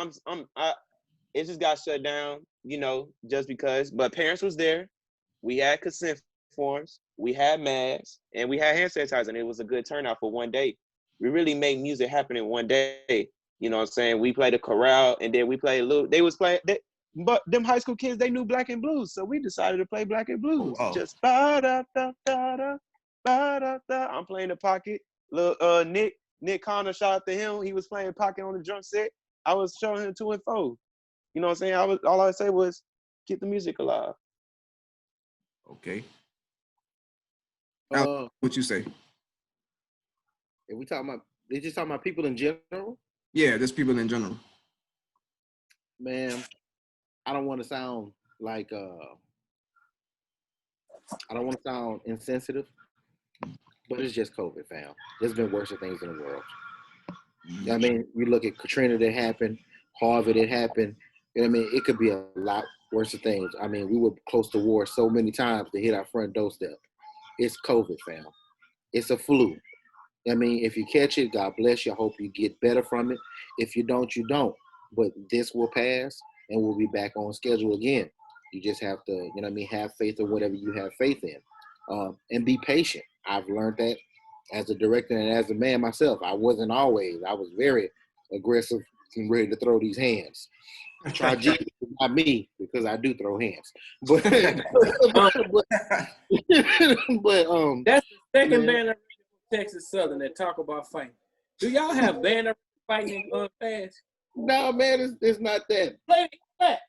it just got shut down, just because. But parents was there. We had consent uniforms, we had masks, and we had hand sanitizer, and it was a good turnout for one day. We really made music happen in one day. You know what I'm saying? We played a chorale, and then we played a little. They was playing, but them high school kids, they knew Black and Blues, so we decided to play Black and Blues. Oh. Just ba-da-da-da-da, ba-da-da. I'm playing the pocket. Little Nick Connor, shout out to him. He was playing pocket on the drum set. I was showing him 2 and 4. You know what I'm saying? All I would say was keep the music alive. Okay. What you say? If we talking about, they just talking about people in general. Yeah, just people in general. Man, I don't want to sound like I don't want to sound insensitive, but it's just COVID, fam. There's been worse things in the world. I mean, you look at Katrina that happened, Harvey that happened. You know what I mean, it could be a lot worse things. I mean, we were close to war so many times to hit our front doorstep. It's COVID, fam. It's a flu. I mean, if you catch it, God bless you. I hope you get better from it. If you don't, you don't. But this will pass, and we'll be back on schedule again. You just have to, you know what I mean, have faith in whatever you have faith in, and be patient. I've learned that as a director and as a man myself. I wasn't always. I was very aggressive and ready to throw these hands. Try Jesus, not me, because I do throw hands. But that's the second band from Texas Southern that talk about fighting. Do y'all have band fighting in fast? No, man, it's not that. Play that.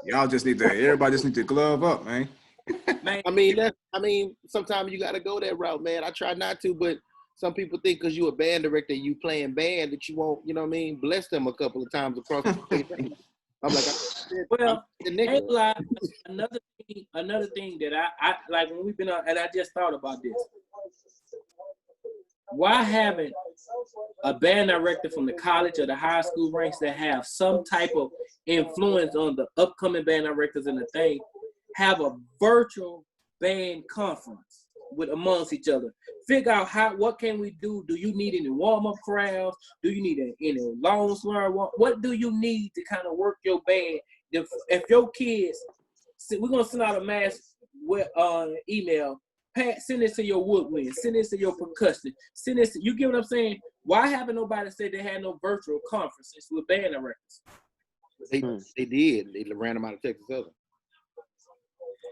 Y'all just need to. Everybody just need to glove up, man. I mean, sometimes you got to go that route, man. I try not to, but some people think because you a band director, you playing band, that you won't, you know what I mean, bless them a couple of times across the state. I'm like, well, ain't lie. Another thing that I like when we've been on, and I just thought about this. Why haven't a band director from the college or the high school ranks that have some type of influence on the upcoming band directors and the thing have a virtual band conference with amongst each other? Figure out what can we do? Do you need any warm-up crowds? Do you need any long slur? What do you need to kind of work your band? If your kids, we're gonna send out a mass email. Send this to your woodwind. Send this to your percussion. Send this. You get what I'm saying? Why haven't nobody said they had no virtual conferences with band directors? They did. They ran them out of Texas Southern.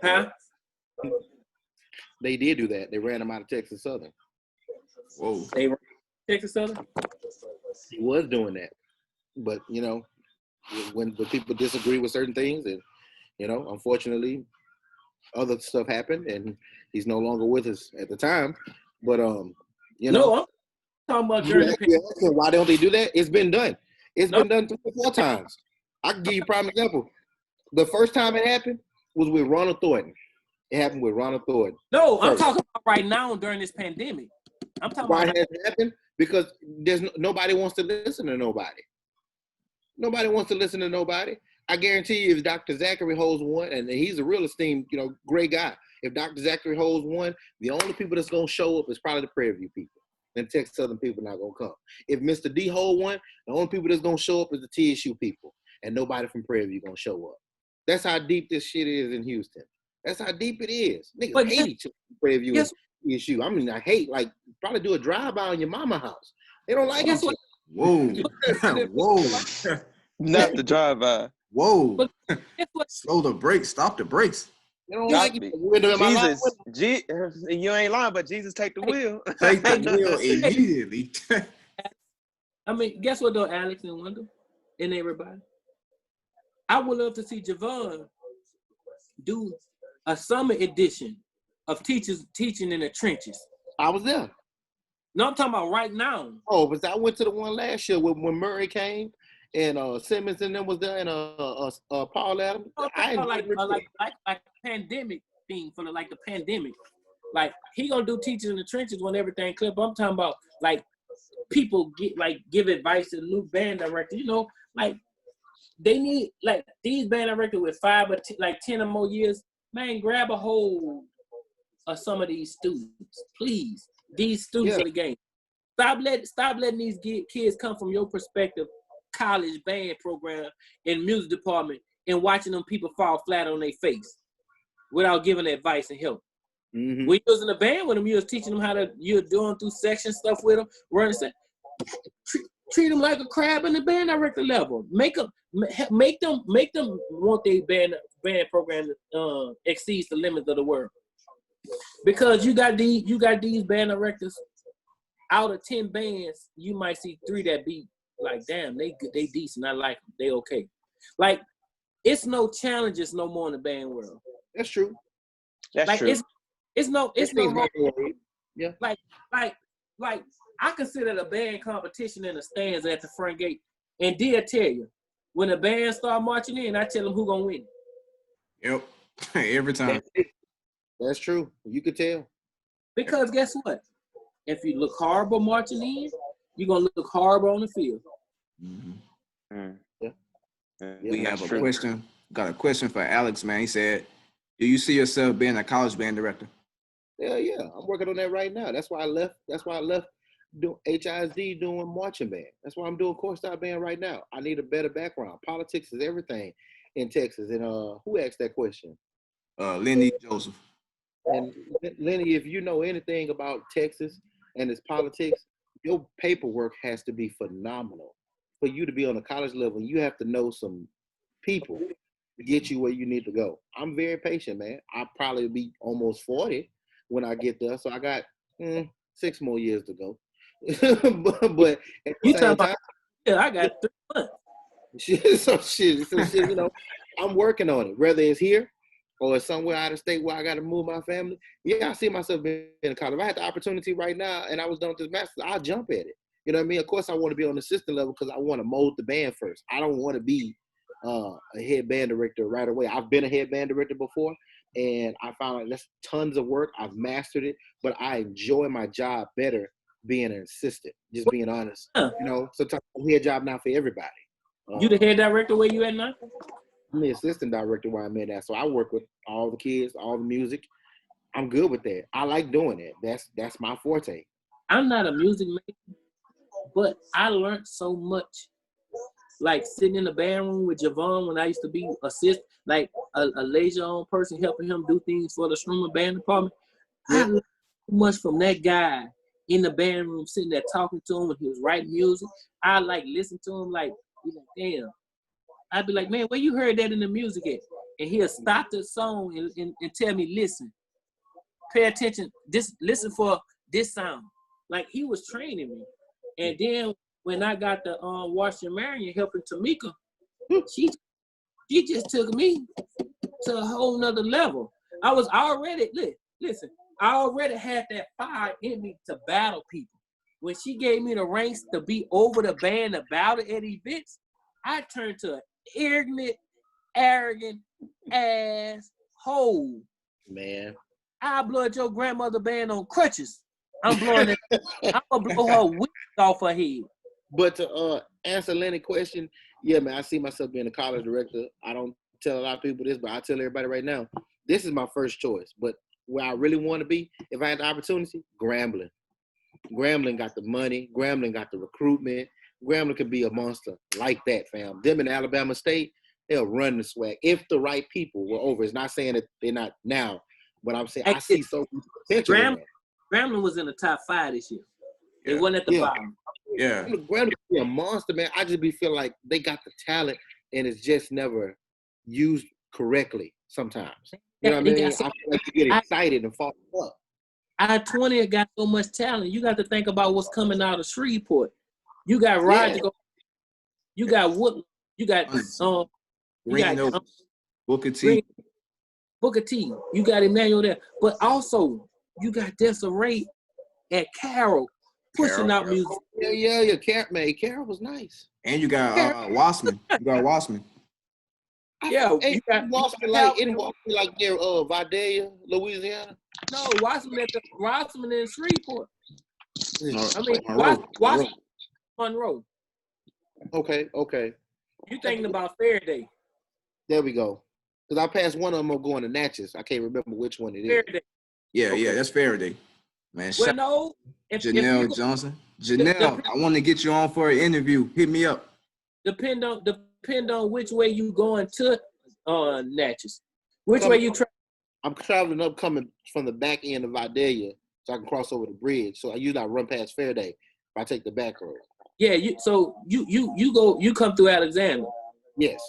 Huh? They did do that. They ran them out of Texas Southern. Whoa. They ran Texas Southern? He was doing that. But, you know, when people disagree with certain things, and, you know, unfortunately, other stuff happened, and he's no longer with us at the time. But, you know. No, I'm talking about during the pandemic. Why don't they do that? It's been done. It's been done 3 or 4 times. I can give you a prime example. The first time it happened was with Ronald Thornton. It happened with Ronald Thornton. No, I'm talking about right now during this pandemic. I'm talking Why about it hasn't happened? Because nobody wants to listen to nobody. Nobody wants to listen to nobody. I guarantee you, if Dr. Zachary holds one, and he's a real esteemed, you know, great guy. If Dr. Zachary holds one, the only people that's gonna show up is probably the Prairie View people. And Texas Southern people not gonna come. If Mr. D hold one, the only people that's gonna show up is the TSU people, and nobody from Prairie View gonna show up. That's how deep this shit is in Houston. That's how deep it is. Niggas hate each other in Prairie View and TSU. I mean, I hate, like, probably do a drive-by on your mama house. They don't like each other. Whoa. Whoa. Not the drive-by. Whoa. Slow the brakes. Stop the brakes. They don't like each other. Jesus, you ain't lying, but Jesus take the wheel. Take the wheel immediately. I mean, guess what though, Alex and Wendell and everybody? I would love to see Javon do a summer edition of teachers teaching in the trenches. I was there. No, I'm talking about right now. Oh, but I went to the one last year when Murray came and Simmons and them was there and Paul Adams. I like pandemic thing for the pandemic. Like he gonna do teachers in the trenches when everything clear. But I'm talking about like people give advice to the new band director. You know, like they need like these band directors with 5 or 10 or more years. Man, grab a hold of some of these students, please. These students of the game. Stop letting these kids come from your perspective, college band program and music department, and watching them people fall flat on their face. without giving advice and help. Mm-hmm. When you was in the band with them, you was teaching them how to, you're doing through section stuff with them, running stuff. Treat them like a crab in the band director level. Make them want their band program exceeds the limits of the world. Because you got these band directors. Out of 10 bands, you might see 3 that be like, damn, they decent. I like them. They okay. Like, it's no challenges no more in the band world. That's true. That's like, true. It's no more. Yeah. Like I consider the band competition in the stands at the front gate. And did tell you, when the band start marching in, I tell them who gonna win. Yep. Every time. That's true. You could tell. Because guess what? If you look horrible marching in, you're gonna look horrible on the field. Mm-hmm. Mm. Yeah. We have a true. question. Got a question for Alex, man. He said, do you see yourself being a college band director? Yeah. I'm working on that right now. That's why I left doing HISD doing marching band. That's why I'm doing courtside band right now. I need a better background. Politics is everything in Texas. And who asked that question? Lenny Joseph. And Lenny, if you know anything about Texas and its politics, your paperwork has to be phenomenal. For you to be on a college level, you have to know some people to get you where you need to go. I'm very patient, man. I'll probably be almost 40 when I get there. So I got 6 more years to go. but at the You same talking time, about, yeah, I got 3 months. so shit, I'm working on it. Whether it's here or it's somewhere out of state where I got to move my family. Yeah, I see myself being in college. If I had the opportunity right now and I was done with this master's, I'll jump at it. You know what I mean? Of course, I want to be on the assistant level because I want to mold the band first. I don't want to be a head band director right away. I've been a head band director before, and I found like that's tons of work. I've mastered it, but I enjoy my job better being an assistant, just being honest. Huh. You know, sometimes a head job not for everybody. You the head director where you at now? I'm the assistant director where I'm at. So I work with all the kids, all the music. I'm good with that. I like doing it. That's my forte. I'm not a music maker, but I learned so much. Like sitting in the band room with Javon when I used to be assist, like a liaison person helping him do things for the Strummer band department. I learned so much from that guy in the band room, sitting there talking to him when he was writing music. I like listen to him like, damn. I'd be like, man, where you heard that in the music at? And he'll stop the song and tell me, listen, pay attention, listen for this sound. Like he was training me. And then when I got the Washington Marion helping Tamika, she just took me to a whole nother level. I was already, listen, I already had that fire in me to battle people. When she gave me the ranks to be over the band to battle at events, I turned to an ignorant, arrogant ass hole. Man. I blowed your grandmother band on crutches. I'm blowing it. I'm gonna blow her wig off her head. But to answer Lenny's question, yeah, man, I see myself being a college director. I don't tell a lot of people this, but I tell everybody right now, this is my first choice. But where I really want to be, if I had the opportunity, Grambling. Grambling got the money. Grambling got the recruitment. Grambling could be a monster like that, fam. Them in Alabama State, they'll run the swag if the right people were over. It's not saying that they're not now, but I'm saying I see so much potential in that. Grambling was in the top 5 this year. It wasn't at the bottom. Yeah. Grambling be a monster, man. I just be feel like they got the talent and it's just never used correctly sometimes. You know what I mean? I feel like you get excited and fall up. I-20 got so much talent. You got to think about what's coming out of Shreveport. You got Roger. You got Wood. You got Booker T. Booker T. You got Emmanuel there, but also you got Desiree at Carroll pushing out music. Yeah. Carroll was nice. And you got Wassman. You got Wassman. Yeah, you got Wassman like near Vidalia, Louisiana. No, Wassman in Shreveport. I mean, Wassman Monroe. Okay. You thinking about Faraday? There we go. Because I passed one of them going to Natchez. I can't remember which one it is. Faraday. Yeah, that's Faraday. Man, well, no. Janelle Johnson. Janelle, I want to get you on for an interview. Hit me up. Depend on which way you going to Natchez. Which way you try. I'm traveling up coming from the back end of Vidalia so I can cross over the bridge. So I usually run past Fairday if I take the back road. Yeah, you come through Alexander. Yes.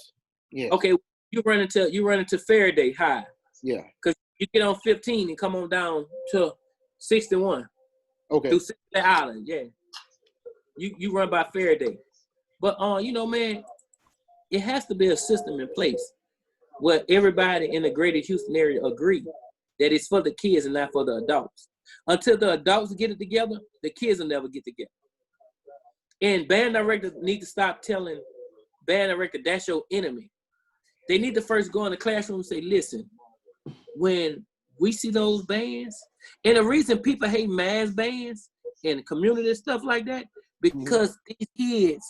Yes. Okay, you run into Faraday High. Yeah. Because you get on 15 and come on down to 61. Okay. Through 60 Island, yeah. You run by Faraday. But man, it has to be a system in place where everybody in the greater Houston area agree that it's for the kids and not for the adults. Until the adults get it together, the kids will never get together. And band directors need to stop telling band director that's your enemy. They need to first go in the classroom and say, listen, when we see those bands, and the reason people hate mass bands and the community and stuff like that, because these kids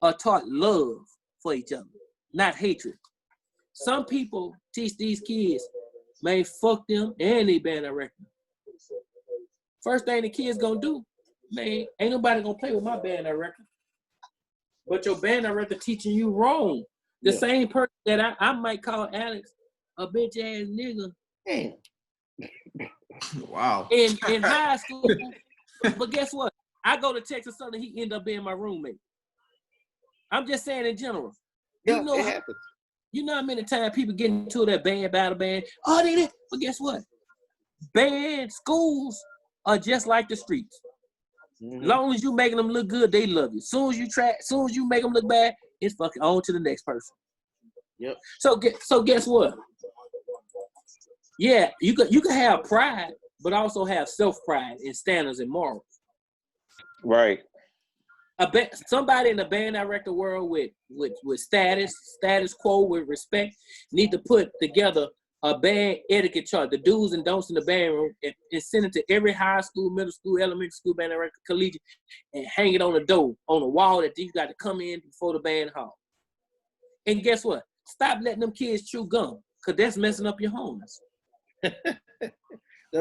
are taught love for each other, not hatred. Some people teach these kids, man, fuck them and they band director. First thing the kids gonna do, man, ain't nobody gonna play with my band director. But your band director teaching you wrong. The same person that I might call Alex a bitch ass nigga. Damn. Wow. In high school, but guess what? I go to Texas Southern, he end up being my roommate. I'm just saying in general. Yeah, it happens. You know how many times people get into that band, battle band? Oh, they did. But guess what? Band schools are just like the streets. Long as you making them look good, they love you. Soon as you make them look bad, it's fucking on to the next person. Yep. So guess what? Yeah, you can have pride, but also have self-pride and standards and morals. Right. Somebody in the band director world with status quo, with respect, need to put together a band etiquette chart, the do's and don'ts in the band room, and send it to every high school, middle school, elementary school, band director, collegiate, and hang it on the door, on the wall that you got to come in before the band hall. And guess what? Stop letting them kids chew gum, because that's messing up your homes. No,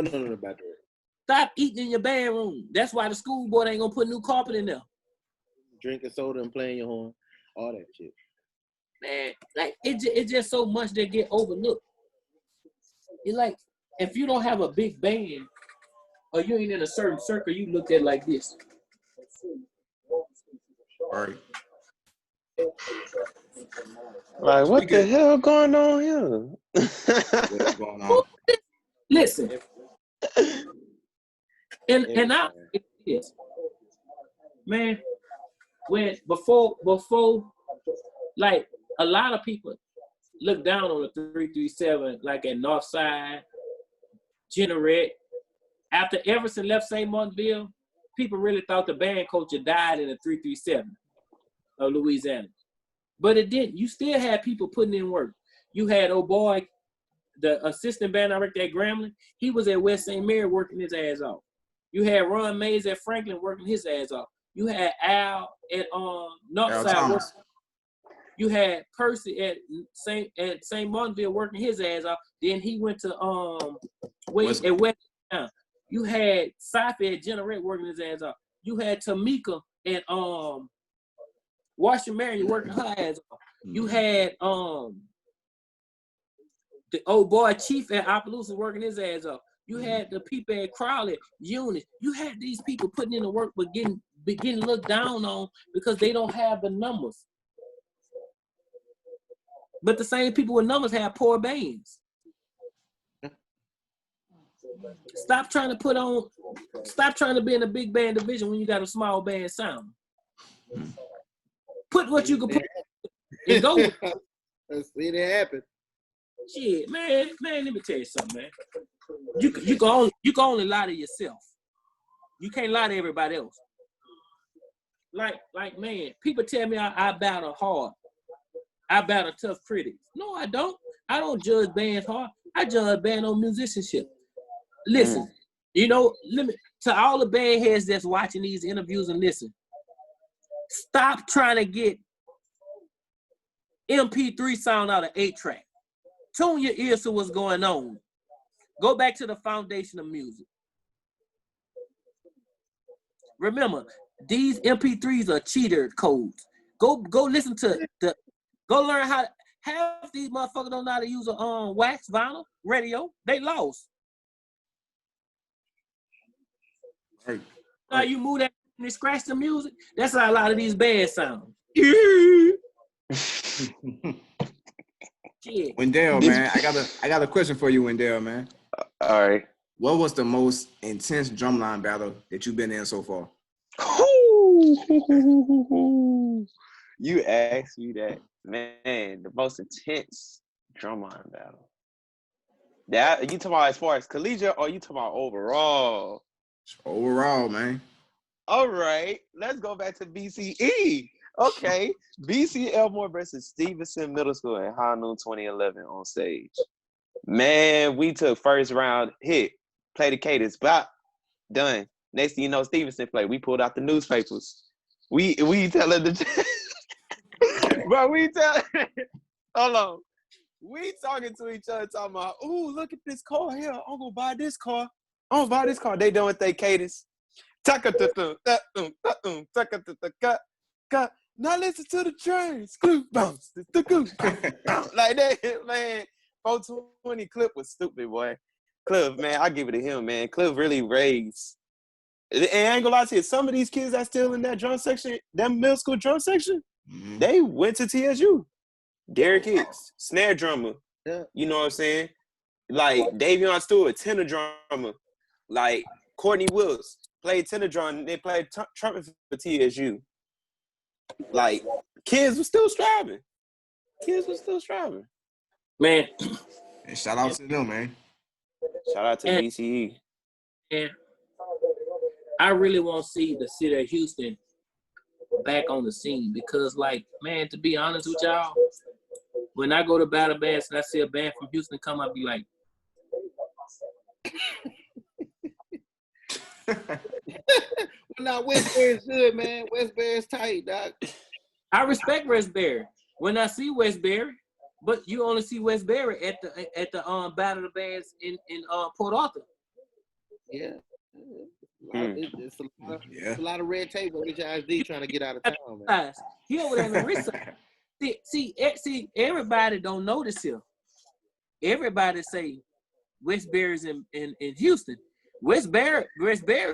about that. Stop eating in your band room. That's why the school board ain't gonna put new carpet in there. Drinking soda and playing your horn, all that shit. Man, like it's just so much that get overlooked. It's like if you don't have a big band or you ain't in a certain circle, you look at it like this. Right. Like, what the hell going on here? What's going on? Listen, and I yes, man. When before, like a lot of people look down on the 337, like at Northside, Generette. After Everson left St. Martinville, people really thought the band coach had died in the 337 of Louisiana. But it didn't. You still had people putting in work. You had old boy, the assistant band director at Grambling, he was at West St. Mary working his ass off. You had Ron Mays at Franklin working his ass off. You had Al at Northside. You had Percy at St. Martinville working his ass off. Then he went to West Town. You had Safi at Generate working his ass off. You had Tamika at Washington Marion working her ass off. You had the old boy Chief at Opelousas working his ass off. You had the people at Crowley, Eunice. You had these people putting in the work but getting looked down on because they don't have the numbers. But the same people with numbers have poor bands. Stop trying to be in a big band division when you got a small band sound. Put what you can put and go with it. Let's see it happen. Shit, man, let me tell you something, man. You can only lie to yourself. You can't lie to everybody else. Like man, people tell me I battle hard. I battle tough critics. No, I don't. I don't judge bands hard. I judge band on musicianship. Listen, to all the band heads that's watching these interviews and listen, stop trying to get MP3 sound out of 8-track. Tune your ears to what's going on. Go back to the foundation of music. Remember, these MP3s are cheater codes. Go listen to go learn Half these motherfuckers don't know how to use a wax vinyl radio. They lost. Right. How you move that and they scratch the music? That's how a lot of these bands sound. Shit. Wendell, man, I got a question for you, Wendell, man. All right. What was the most intense drumline battle that you've been in so far? You asked me that, man. The most intense drumline battle. That you talking about as far as collegiate, or you talking about overall? Overall, man. All right, let's go back to BCE. Okay, BC Elmore versus Stevenson Middle School in High Noon 2011 on stage. Man, we took first round hit, play the cadence, bop, done. Next thing you know, Stevenson played. We pulled out the newspapers. We telling the bro, we telling hold on. We talking to each other, talking about, ooh, look at this car here. I'm gonna buy this car. I'm gonna buy this car. They done with their cadence. Now listen to the train. Scoop bounce. The goose. Like that, man. 420 Clip was stupid, boy. Cliff, man, I give it to him, man. Cliff really raised. And I ain't gonna lie to you, some of these kids that's still in that drum section, that middle school drum section, they went to TSU. Derek Hicks, snare drummer. Yeah. You know what I'm saying? Like Davion Stewart, tenor drummer. Like Courtney Wills played tenor drum. They played trumpet for TSU. Like kids were still striving. Man. And shout out to them, man. Shout out to BCE. And I really want to see the city of Houston back on the scene because, like, man, to be honest with y'all, when I go to battle bands and I see a band from Houston come, I'll be like, Well, now Westbury's good, man. Westbury's tight, doc. I respect Westbury when I see Westbury, but you only see Westbury at the battle of the bands in Port Arthur. Yeah. It's a lot of red tape on HISD trying to get out of town, man. He over there on the wrist side. See, everybody don't know this here. Everybody say Westbury's in Houston. Westbury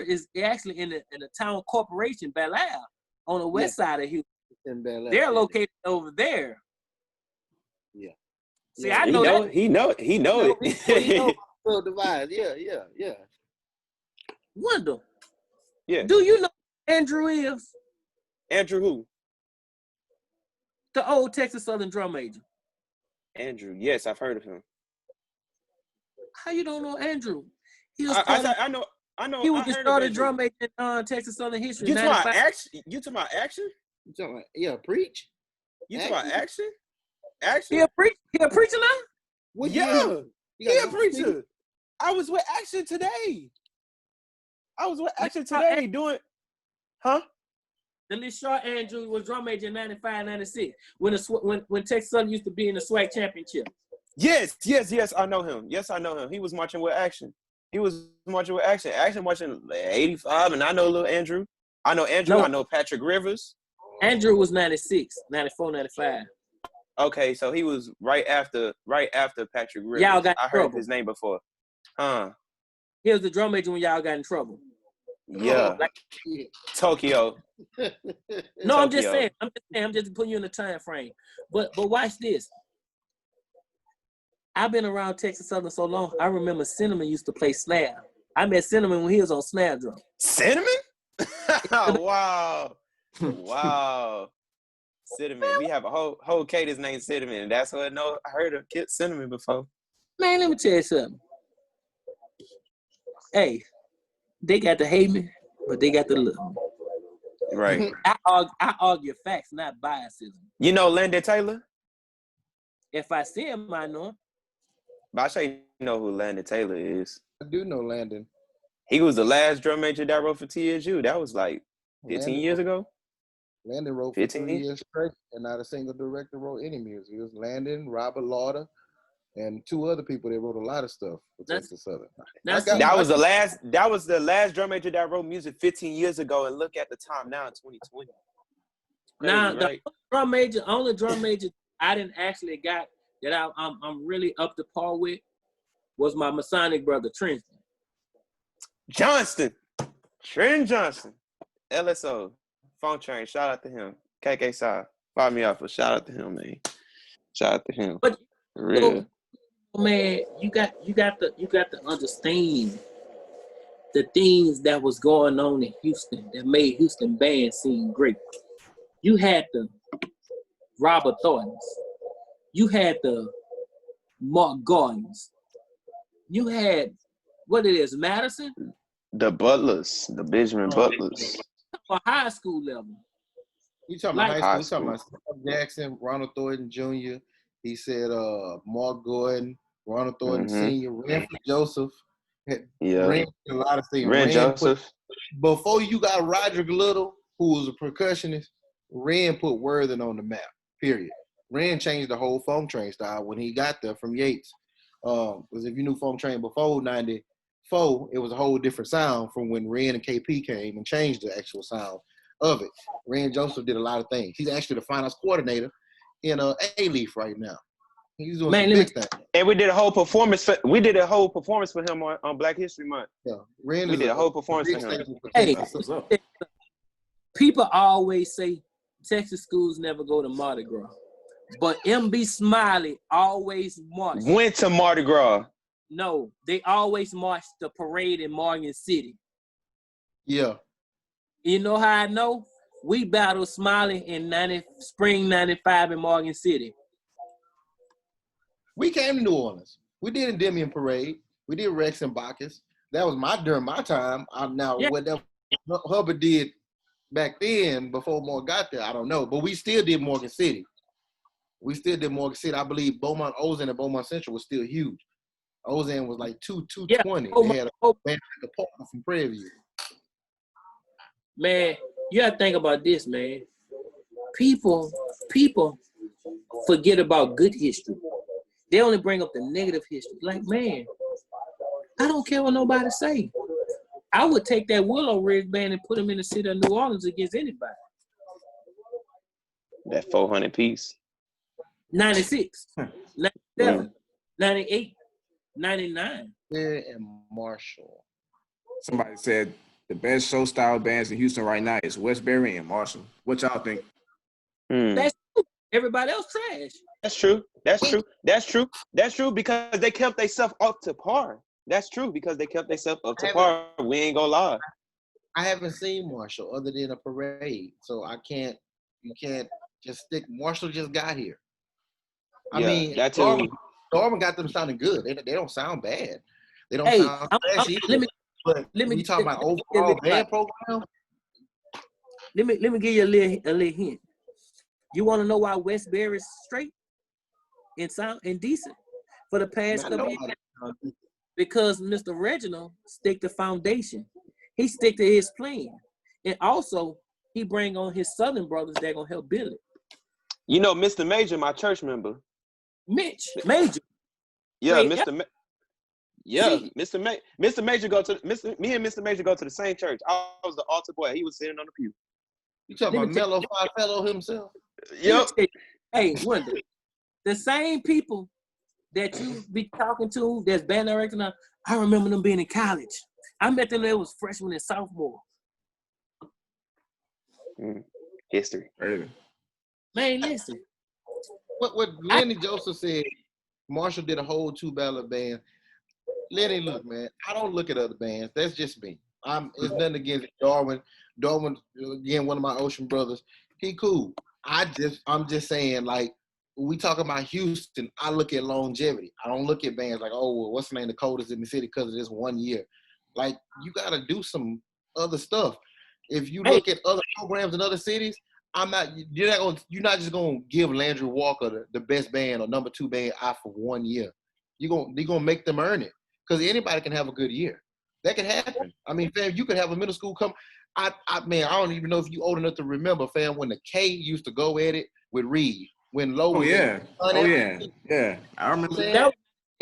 is actually in the town corporation Bel Air on the west side of Houston. In Bel Air. They're located over there. Yeah. See, I know that. He know it. Well, divide. Yeah. Wendell. Yeah. Do you know who Andrew is? Andrew who? The old Texas Southern drum major. Andrew. Yes, I've heard of him. How you don't know Andrew? He was I know. He was the starting drum drum major in Texas Southern history. You talking about action? You talking about action? You talking about, preach? You talking about action? Action? He a preacher now? What Yeah. He He a preacher. I was with Action today. Doing, huh? The little short Andrew was drum major in 95, 96 when Texas Southern used to be in the SWAC championship. Yes, I know him. He was marching with Action. Action marching 85, and I know little Andrew. I know Andrew. No. I know Patrick Rivers. Andrew was 96, 94, 95. Okay, so he was right after Patrick Rivers. Y'all got in I heard trouble. his name before. Huh. He was the drum major when y'all got in trouble. Yeah. Tokyo. No, I'm just saying. I'm just putting you in the time frame. But watch this. I've been around Texas Southern so long. I remember Cinnamon used to play snare. I met Cinnamon when he was on snare drum. Cinnamon? Wow. Cinnamon. We have a whole cadence named Cinnamon. That's what I know. I heard of Kid Cinnamon before. Man, let me tell you something. Hey, they got to hate me, but they got to love me. Right. I argue facts, not biases. You know Landon Taylor? If I see him, I know him. Basha, you know who Landon Taylor is. I do know Landon. He was the last drum major that wrote for TSU. That was like 15 years ago. Landon wrote for 15 3 years straight, and not a single director wrote any music. It was Landon, Robert Lauder, and 2 other people that wrote a lot of stuff for Texas Southern. That was the last drum major that wrote music 15 years ago, and look at the time now in 2020. Now, right? the only drum major I didn't actually got that I'm really up to par with was my Masonic brother Trent. Johnston. Trent Johnson. LSO. Phone Train. Shout out to him. KK Side. Follow me off, but shout out to him, man. Shout out to him. But For real. man, you got to understand the things that was going on in Houston that made Houston band seem great. You had the Robert Thorntons. You had the Mark Gardens. You had what it is, Madison. The Butlers. The Benjamin Butlers. For high school level. You talking Like, about high school? You talking about Steve Jackson, Ronald Thornton Jr. He said Mark Gordon, Ronald Thornton Sr., Ranford Joseph. Yeah. Ran a lot of things. Ren Joseph. Before you got Roderick Little, who was a percussionist, Ren put Worthing on the map, period. Ren changed the whole Funk Train style when he got there from Yates. Because if you knew Funk Train before 94, it was a whole different sound from when Ren and KP came and changed the actual sound of it. Ren Joseph did a lot of things. He's actually the finance coordinator in A-Leaf right now. He's doing some big things. And we did a whole performance for him on Black History Month. Yeah, we did a whole performance for him. Hey, people always say Texas schools never go to Mardi Gras, but MB Smiley always marched. Went to Mardi Gras. No, they always marched the parade in Morgan City. Yeah. You know how I know? We battled Smiley in spring 95 in Morgan City. We came to New Orleans. We did Endymion Parade. We did Rex and Bacchus. That was during my time. What Hubbard did back then before Moore got there, I don't know. But we still did Morgan City. I believe Beaumont Ozan and Beaumont Central was still huge. Ozan was like 220. They had a band partner from Prairie View. Man, you gotta think about this, man. People forget about good history. They only bring up the negative history. Like, man, I don't care what nobody say. I would take that Willow Rig band and put them in the city of New Orleans against anybody. That 400 piece. 96, 97, 98, 99. And Marshall. Somebody said the best show style bands in Houston right now is Westbury and Marshall. What y'all think? That's true. Everybody else trash. That's true because they kept themselves up to par. That's true because they kept themselves up to par. We ain't gonna lie. I haven't seen Marshall other than a parade, so you can't just stick. Marshall just got here. I mean, Darwin got them sounding good. They don't sound bad. They don't sound flashy. Let me talk about overall band program. Let me give you a little hint. You want to know why Westbury's straight and sound and decent for the past couple years? Because Mr. Reginald stick to foundation. He stick to his plan. And also, he bring on his Southern brothers that gonna help build it. You know, Mr. Major, my church member. Mitch Major. Yeah, Mr. Mr. Major go to me and Mr. Major go to the same church. I was the altar boy. He was sitting on the pew. You talking about Mellow Five Fellow himself? Yep. Hey, Wendell, the same people that you be talking to that's band director now, I remember them being in college. I met them when they was freshman and sophomore. History. Man, listen. What Lenny Joseph said, Marshall did a whole 2-ballot band. Lenny, look, man, I don't look at other bands. That's just me. It's nothing against Darwin. Darwin, again, one of my Ocean brothers. He cool. I'm just saying, like, when we talk about Houston, I look at longevity. I don't look at bands like, oh, well, what's the name of the coldest in the city because of this 1 year. Like, you got to do some other stuff. If you look at other programs in other cities, you're not just gonna give Landry Walker the best band or number 2 band out for 1 year. You're gonna make them earn it because anybody can have a good year. That can happen. I mean, fam, you could have a middle school come. I don't even know if you old enough to remember, fam, when the K used to go at it with Reed. When Lowe was yeah. I remember that.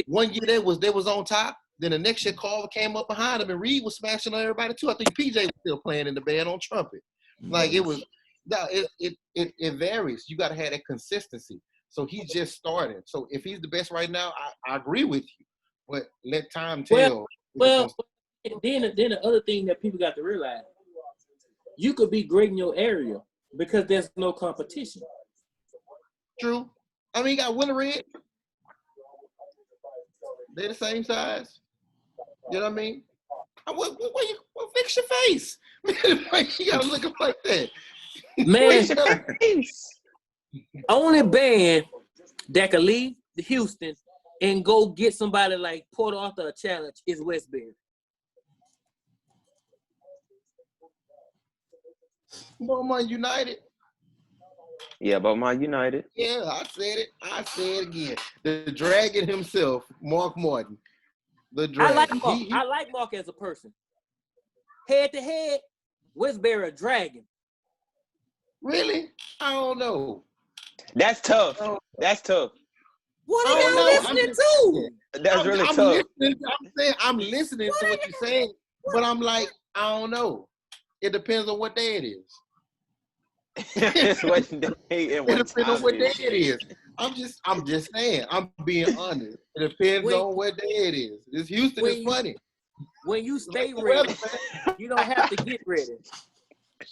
1 year they was on top. Then the next year Carver came up behind him and Reed was smashing on everybody too. I think PJ was still playing in the band on trumpet. Like it was. No, it varies. You got to have that consistency. So he's just starting. So if he's the best right now, I agree with you. But let time Well, tell. then the other thing that people got to realize, you could be great in your area because there's no competition. True. I mean, you got Winter Red. They're the same size. You know what I mean? What fix your face? You gotta look like that. Man, only band that could leave Houston and go get somebody like Port Arthur a challenge is Westbury. Beaumont United. Yeah, Beaumont United. Yeah, I said it. I say it again. The Dragon himself, Mark Martin. The Dragon. I like Mark. I like Mark as a person. Head to head, Westbury a Dragon. Really? I don't know. That's tough. That's tough. What are y'all listening to? That's really tough. I'm listening to what you're saying, but I'm like, I don't know. It depends on what day it is. It's what day and what It depends on what day time it is. I'm just saying. I'm being honest. It depends on what day it is. This Houston is funny. When you stay ready, you don't have to get ready.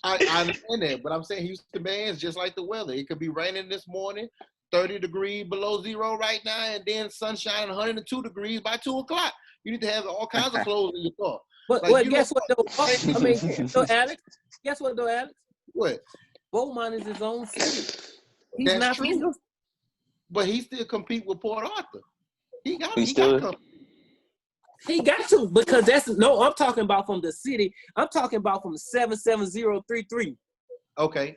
I understand that, but I'm saying Houston bands just like the weather. It could be raining this morning, 30 degrees below zero right now, and then sunshine 102 degrees by 2 o'clock. You need to have all kinds of clothes in your car. But guess what though? I mean, so Alex, guess what though, Alex? What? Beaumont is his own city. He's That's not true. But he still compete with Port Arthur. He got to because I'm talking about from the city. I'm talking about from 77033. Okay.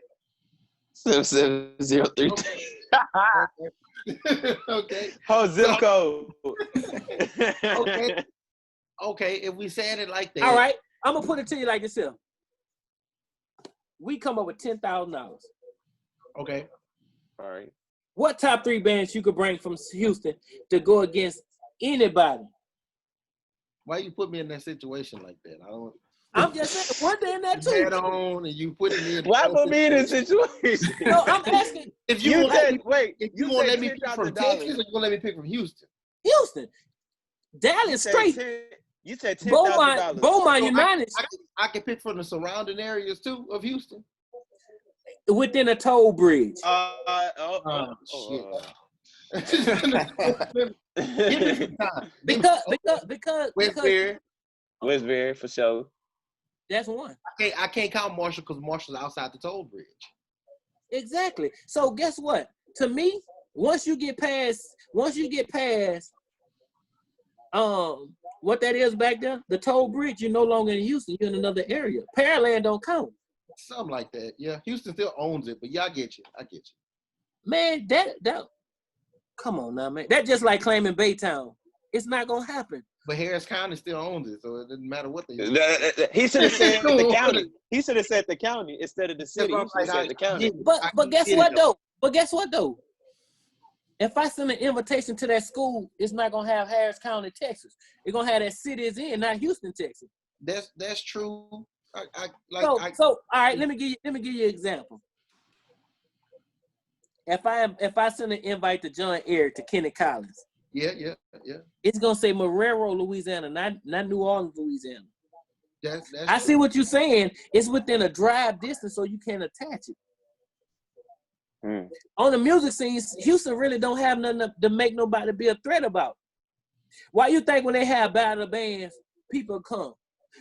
77033. Okay. Oh, zip code. Okay. Okay, if we said it like that. All right, I'm gonna put it to you like this here. We come up with $10,000. Okay. All right. What top 3 bands you could bring from Houston to go against anybody? Why you put me in that situation like that? I'm just saying, one day in that too. Head on and you put me in. Why put me in this situation? No, I'm asking. If you said, if you won't let me pick from Texas, or you gonna let me pick from Houston? Houston, Dallas, straight. You said $10,000. Beaumont United. I can pick from the surrounding areas too of Houston. Within a toll bridge. Shit. Because Westbury for sure. That's one. I can't count Marshall because Marshall's outside the toll bridge. Exactly. So guess what? To me, once you get past what that is back there, the toll bridge, you're no longer in Houston, you're in another area. Pearland don't count. Something like that. Yeah. Houston still owns it, but yeah, I get you. Man, that come on now, man. That's just like claiming Baytown. It's not gonna happen. But Harris County still owns it, so it doesn't matter what they do. He should have said the county. He should have said the county instead of the city. He should have said the county. But guess what though? But guess what though? If I send an invitation to that school, it's not gonna have Harris County, Texas. It's gonna have that city is in, not Houston, Texas. That's true. So all right, let me give you an example. If I send an invite to John Eric to Kenny Collins, yeah, it's gonna say Marrero, Louisiana, not New Orleans, Louisiana. That's I see what you're saying. It's within a drive distance, so you can't attach it. On the music scene, Houston really don't have nothing to make nobody be a threat about. Why you think when they have battle bands, people come?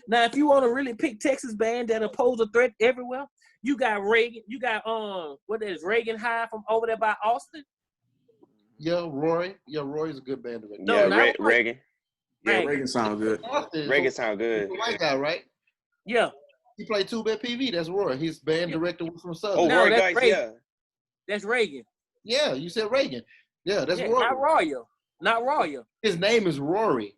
Now, if you want to really pick Texas band that pose a threat everywhere, you got Reagan. You got what is Reagan High from over there by Austin? Yeah, Roy. Yeah, Roy's a good band director. No, yeah, Reagan. Yeah, Reagan sound good. Reagan sound good. He's a white guy, right? Yeah. He played 2-bit PV. That's Roy. His band director was from Southern. Oh, No, Roy that's Geis, Reagan. yeah. That's Reagan. Yeah, you said Reagan. Yeah, that's Roy. Not Royal. His name is Rory.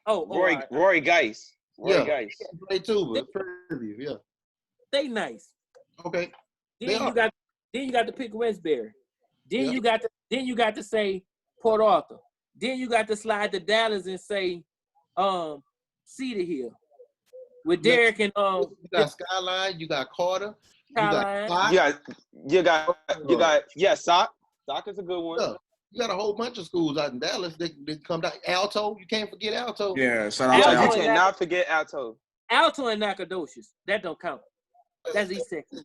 Roy Geis. Roy Geis. He played tuba. Preview, yeah. They nice. Okay. Then you got to pick Westbury. Then you got to say Port Arthur. Then you got to slide to Dallas and say Cedar Hill. With Derek and you got Skyline, you got Carter, Skyline. You got Sock. Doc is a good one. Yeah. You got a whole bunch of schools out in Dallas that come down. Alto, you can't forget Alto. Yeah, shout out to Alto You Alto. cannot forget Alto. Alto and Nacogdoches. That don't count. That's East Texas.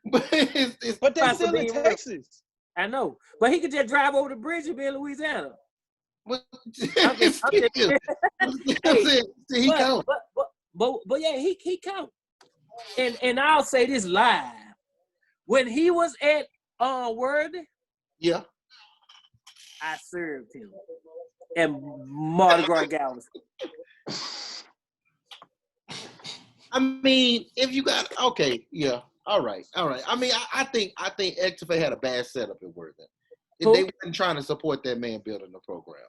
But it's But they're Possibly still in being real. Texas. I know. But he could just drive over the bridge and be in Louisiana. but I'm just still, Hey, he count. but yeah, he count. And I'll say this live. When he was at Worthy, Yeah. I served him. And Mardi Gras Gals. I mean, if you got yeah, all right. I mean, I think XFA had a bad setup at Worthing. Who? They weren't trying to support that man building the program.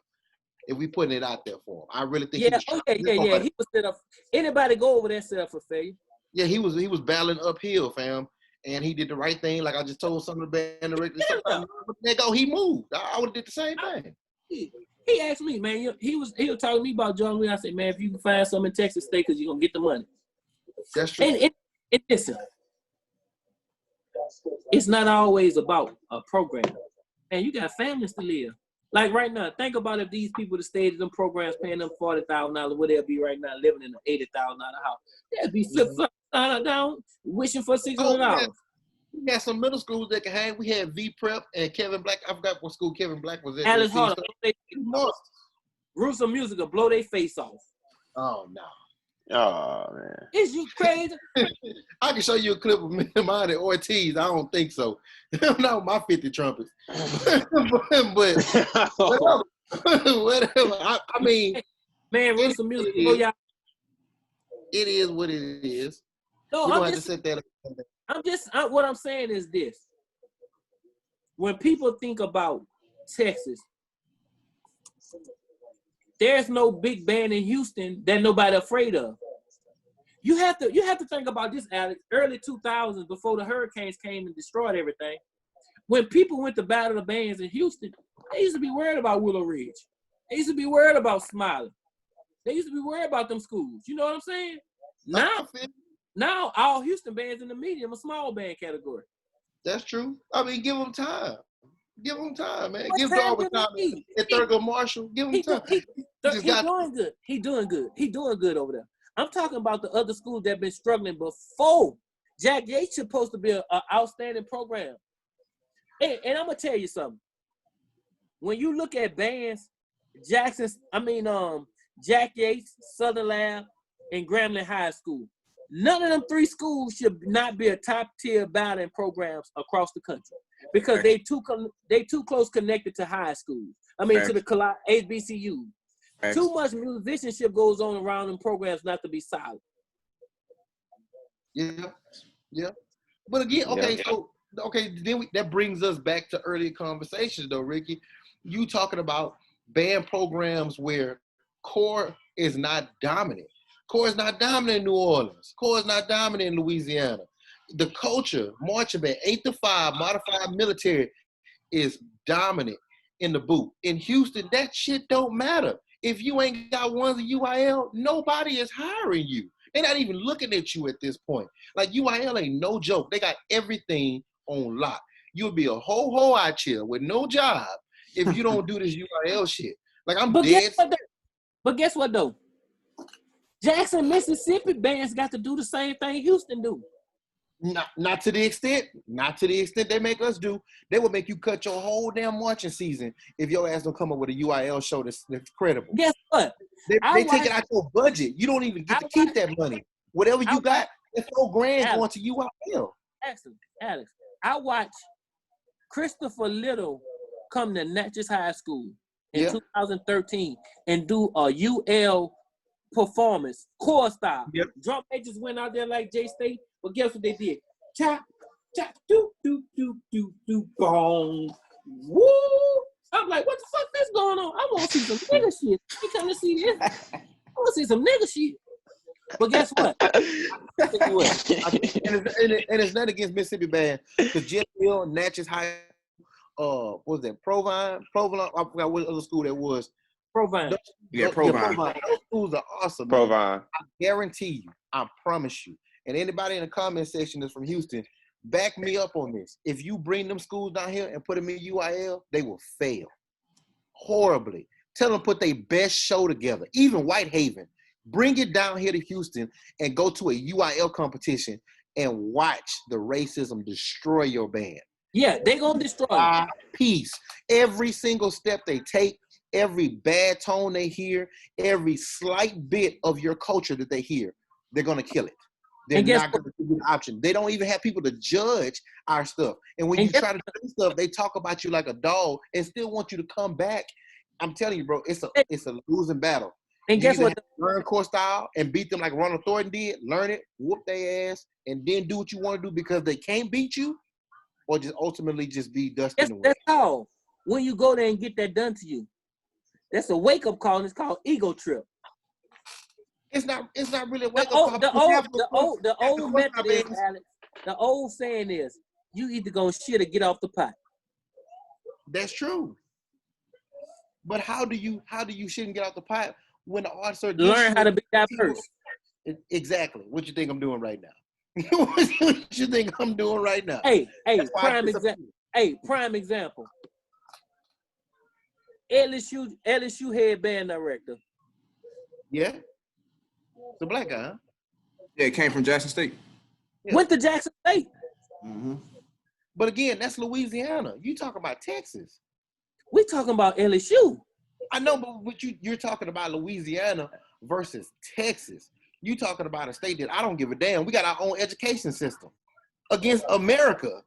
If we putting it out there for him, I really think Yeah, he was He was set up. Anybody go over there set up for failure? Yeah, he was battling uphill, fam, and he did the right thing. Like I just told some of the band directors, he moved. I would have did the same thing. He asked me, man. He was talking to me about John Lee. I said, man, if you can find something in Texas, stay because you're gonna get the money. That's true. And listen, it's not always about a program. And you got families to live. Like right now, think about if these people that stayed in them programs paying them $40,000, what they'll be right now living in an $80,000 house. They'll be flip-flop down, wishing for $600. We got some middle schools that can hang. We had V Prep and Kevin Black. I forgot what school Kevin Black was at. Alice Harder, Roots of Music will blow their face off. Oh no. Oh man. Is you crazy? I can show you a clip of mine at Ortiz. I don't think so. No, my 50 trumpets. but whatever. I mean, man, Roots of Music blow y'all. It is what it is. No, You don't have to sit there. What I'm saying is this. When people think about Texas, there's no big band in Houston that nobody afraid of. You have to think about this, Alex. Early 2000s, before the hurricanes came and destroyed everything, when people went to battle the bands in Houston, they used to be worried about Willow Ridge. They used to be worried about Smiley. They used to be worried about them schools. You know what I'm saying? Now all Houston bands in the medium, a small band category. That's true. I mean, give them time. Give them time, man. What Give Darwin time. And Thurgood Marshall, give him time. He's doing good. He's doing good. He's doing good over there. I'm talking about the other schools that have been struggling before. Jack Yates supposed to be an outstanding program. And I'm gonna tell you something. When you look at bands, Jack Yates, Southern Lab, and Grambling High School, none of them three schools should not be a top-tier battling programs across the country because they too close connected to high schools. To the HBCU. Too much musicianship goes on around them programs not to be solid. Yeah. But again, then that brings us back to earlier conversations, though, Ricky. You talking about band programs where core is not dominant. Core is not dominant in New Orleans. Core is not dominant in Louisiana. The culture, marching band, 8 to 5, modified military is dominant in the boot. In Houston, that shit don't matter. If you ain't got ones in UIL, nobody is hiring you. They're not even looking at you at this point. Like UIL ain't no joke. They got everything on lock. You'll be a whole out here with no job if you don't do this UIL shit. Like But guess what though? Jackson, Mississippi bands got to do the same thing Houston do. Not to the extent they make us do. They will make you cut your whole damn marching season if your ass don't come up with a UIL show that's credible. Guess what? They take it out your budget. You don't even get to keep that money. Whatever you got, it's $4,000 going to UIL. Alex, I watched Christopher Little come to Natchez High School in 2013 and do a UL performance, core style. Yep. Drum majors went out there like J State, but guess what they did? Chop, chop, do, bong. Woo! I'm like, what the fuck is going on? I want to see some nigga shit. You come to see this? I want to see some nigga shit. But guess what? And it's not against Mississippi band because Jet Hill, Natchez High, what was that? Provine. I forgot what other school that was. Provine. Provine. Those schools are awesome. Provine. I guarantee you. I promise you. And anybody in the comment section that's from Houston, back me up on this. If you bring them schools down here and put them in UIL, they will fail horribly. Tell them put their best show together. Even Whitehaven, bring it down here to Houston and go to a UIL competition and watch the racism destroy your band. Yeah, they gonna destroy it. Piece. Every single step they take, every bad tone they hear, every slight bit of your culture that they hear, they're gonna kill it. They're not going to give you an option. They don't even have people to judge our stuff. And when you try to do stuff, they talk about you like a dog and still want you to come back. I'm telling you, bro, it's a losing battle. And you guess what? Learn core style and beat them like Ronald Thornton did. Learn it, whoop their ass, and then do what you want to do because they can't beat you, or just ultimately just be dusted away. That's all. When you go there and get that done to you, that's a wake-up call, and it's called ego trip. It's not really a wake-up call. The old method is, Alex, the old saying is, you either gonna shit or get off the pot. That's true. But how do you shit and get off the pot when the odds are learn how to be that person? Exactly. What you think I'm doing right now? What you think I'm doing right now? Hey, prime example. Hey, prime example. LSU head band director. Yeah. The black guy, huh? Yeah, it came from Jackson State. Yeah. Went to Jackson State. Mm-hmm. But again, that's Louisiana. You talking about Texas. We talking about LSU. I know, but you're talking about Louisiana versus Texas. You talking about a state that I don't give a damn. We got our own education system against America.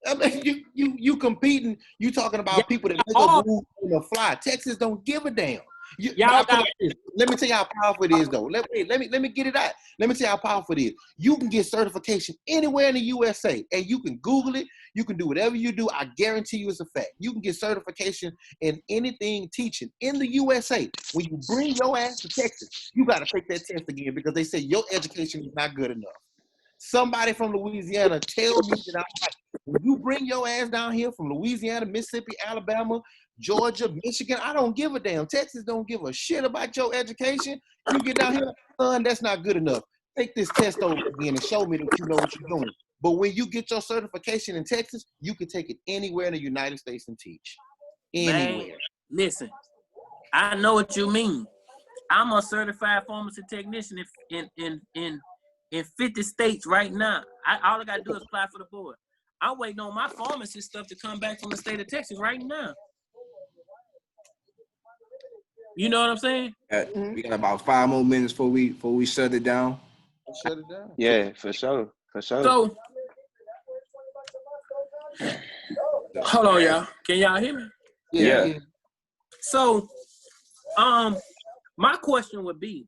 I mean, you competing. You talking about people that make a move on the fly. Texas don't give a damn. Let me tell you how powerful it is, though. Let me get it out. Let me tell you how powerful it is. You can get certification anywhere in the USA, and you can Google it. You can do whatever you do. I guarantee you it's a fact. You can get certification in anything teaching in the USA. When you bring your ass to Texas, you got to take that test again because they say your education is not good enough. Somebody from Louisiana tell me that I'm right. When you bring your ass down here from Louisiana, Mississippi, Alabama, Georgia, Michigan, I don't give a damn. Texas don't give a shit about your education. You get down here, son, that's not good enough. Take this test over again and show me that you know what you're doing. But when you get your certification in Texas, you can take it anywhere in the United States and teach. Anywhere. Man, listen, I know what you mean. I'm a certified pharmacy technician in 50 states right now. All I got to do is apply for the board. I'm waiting on my pharmacy stuff to come back from the state of Texas right now. You know what I'm saying? We got about 5 more minutes before we shut it down. Shut it down. Yeah, for sure. So, hold on, y'all. Can y'all hear me? Yeah. So, my question would be,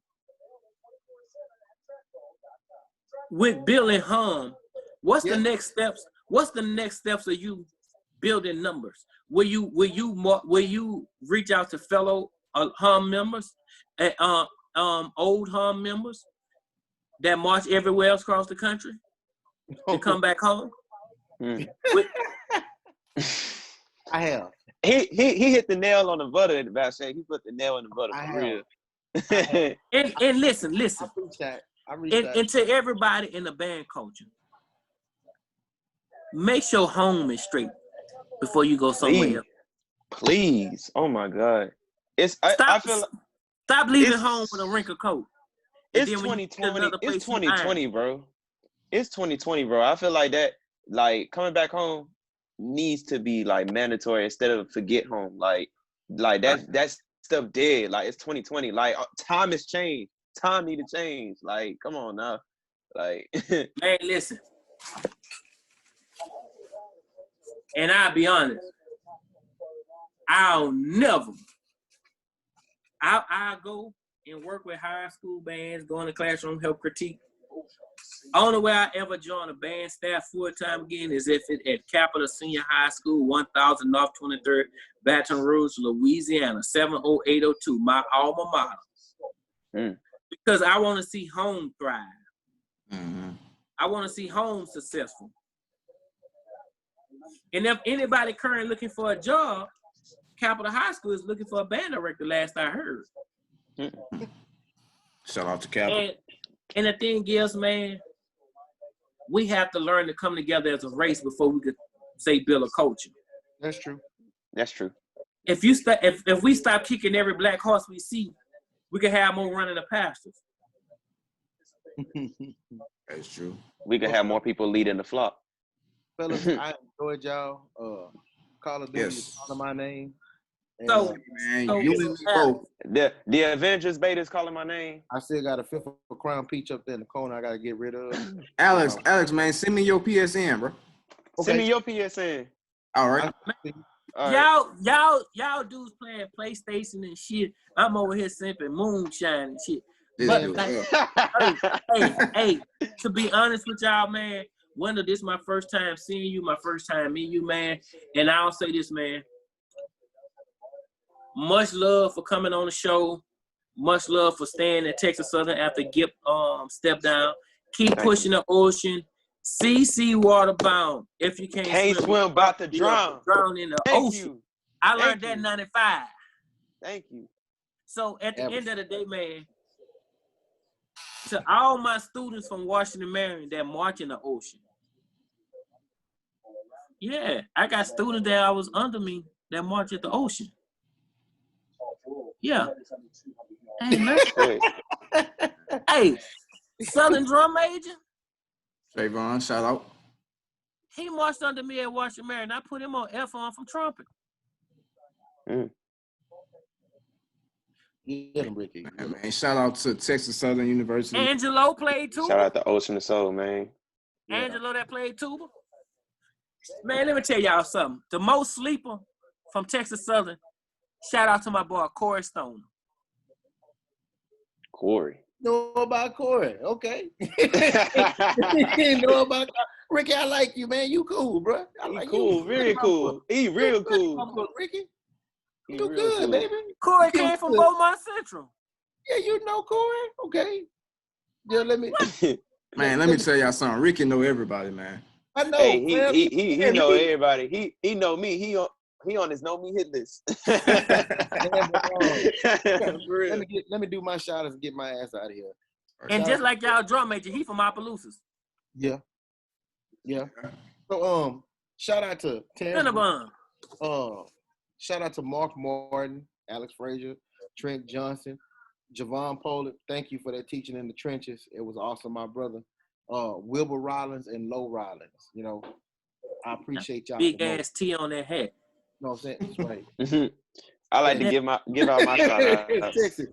with building hum, what's the next steps? What's the next steps of you building numbers? Will you reach out to fellow hum members, old hum members that march everywhere else across the country to come back home? I have. He hit the nail on the butter at Basha. He put the nail on the butter for real. And listen. I reached out. And to everybody in the band culture, make sure home is straight before you go somewhere else. Please. Oh my God. I feel like stop leaving home with a wrinkled coat. It's 2020. It's 2020, bro. It's 2020, bro. I feel like that, like, coming back home needs to be like mandatory instead of forget home. Like that's stuff dead. Like, it's 2020. Like, time has changed. Time need to change. Like, come on now. Like, man, listen. And I'll be honest, I'll go and work with high school bands, go in the classroom, help critique. Only way I ever join a band staff full-time again is if it's at Capital Senior High School, 1000 North 23rd, Baton Rouge, Louisiana, 70802, my alma mater. Because I want to see home thrive. Mm-hmm. I want to see home successful. And if anybody currently looking for a job, Capital High School is looking for a band director, last I heard. Shout out to Capital. And the thing is, man, we have to learn to come together as a race before we could say build a culture. That's true. That's true. If we stop kicking every black horse we see, we can have more running the pastures. That's true. We could have more people leading the flock. Fellas, I enjoyed y'all. Call of Duty is calling my name. And, So, Man, so- you and me both. The Avengers beta is calling my name. I still got a fifth of Crown Peach up there in the corner I gotta get rid of. Alex, man, send me your PSN, bro. Send me your PSN. All right. All right. Y'all dudes playing PlayStation and shit. I'm over here simping moonshine and shit. This But dude, like, hey, to be honest with y'all, man, Wendell, this is my first time seeing you, my first time meeting you, man. And I'll say this, man. Much love for coming on the show. Much love for staying at Texas Southern after Gip stepped down. Keep pushing the ocean. CC waterbound. If you can't swim, about to drown. Drown in the ocean. I learned that in 95. Thank you. So at the end of the day, man, to all my students from Washington, Maryland that march in the ocean. Yeah, I got students that I was under me that march at the ocean. Yeah. Hey, man. Hey, Southern drum major. Trayvon, shout out. He marched under me at Washington, Maryland. I put him on F-on from trumpet. Get him, Ricky. Man, shout out to Texas Southern University. Angelo played tuba. Shout out to Ocean of Soul, man. Angelo that played tuba. Man, let me tell y'all something. The most sleeper from Texas Southern, shout out to my boy Corey Stone. Corey. Know about Corey, okay. Know about Ricky. I like you, man. You cool, bro. I like cool, you. very cool. He real cool. Ricky, He you real good, cool. baby. Corey came from Beaumont Central. Yeah, you know Corey. Okay. Yeah, let me. Man, let me tell y'all something. Ricky know everybody, man. I know. Hey, man. he know everybody. He know me. He on his know me hit list. Let me do my shout outs and get my ass out of here. And just like y'all drum major, he from Opelousas. Yeah. So shout out to Tam. Shout out to Mark Martin, Alex Frazier, Trent Johnson, Javon Pollard. Thank you for that teaching in the trenches. It was awesome, my brother. Wilbur Rollins and Low Rollins. You know, I appreciate y'all. Big ass T on that hat. You know what I'm saying? That's right. I like to give out my shout out. Texas.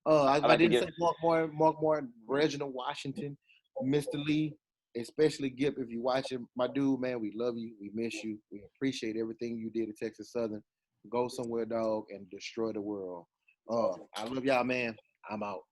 I didn't say Mark Martin, Reginald Washington, Mr. Lee, especially Gip. If you're watching, my dude, man, we love you. We miss you. We appreciate everything you did at Texas Southern. Go somewhere, dog, and destroy the world. I love y'all, man. I'm out.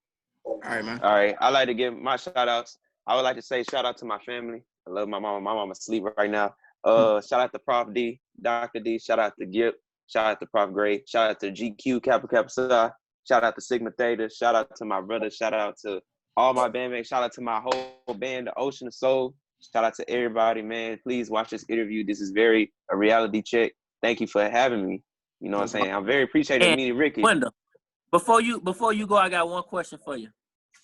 All right, man. All right. I like to give my shout outs. I would like to say shout out to my family. I love my mama. My mama's asleep right now. Shout out to Prof D, Dr. D. Shout out to Gip. Shout out to Prof Gray. Shout out to GQ, Kappa Kappa Psi. Shout out to Sigma Theta. Shout out to my brother. Shout out to all my bandmates. Shout out to my whole band, the Ocean of Soul. Shout out to everybody, man. Please watch this interview. This is a reality check. Thank you for having me. You know what I'm saying? I'm very appreciative of meeting Ricky. Wendell, before you go, I got one question for you.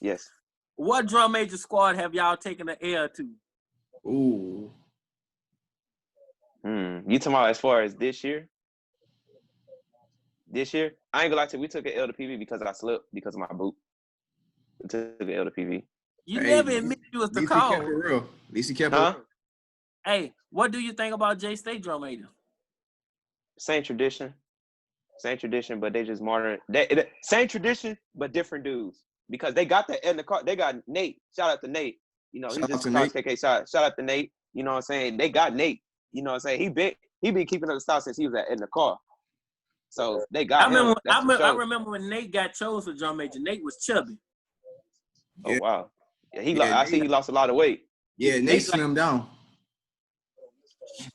Yes. What drum major squad have y'all taken the L to? Ooh. You talking about as far as this year? This year? I ain't gonna lie to you. We took an L to PV because I slipped because of my boot. We took an L to PV. You never admit you was the call. At least he kept it real. Hey, what do you think about J State drum major? Same tradition, but they just modern. Same tradition, but different dudes because they got the in the car. They got Nate. Shout out to Nate. You know, he's just KK. Shout out to Nate. You know what I'm saying? They got Nate. You know what I'm saying? He been keeping up the style since he was in the car. So they got him. I remember when Nate got chosen for drum major. Nate was chubby. Oh wow. Yeah, I see he lost a lot of weight. Yeah, Nate slimmed down.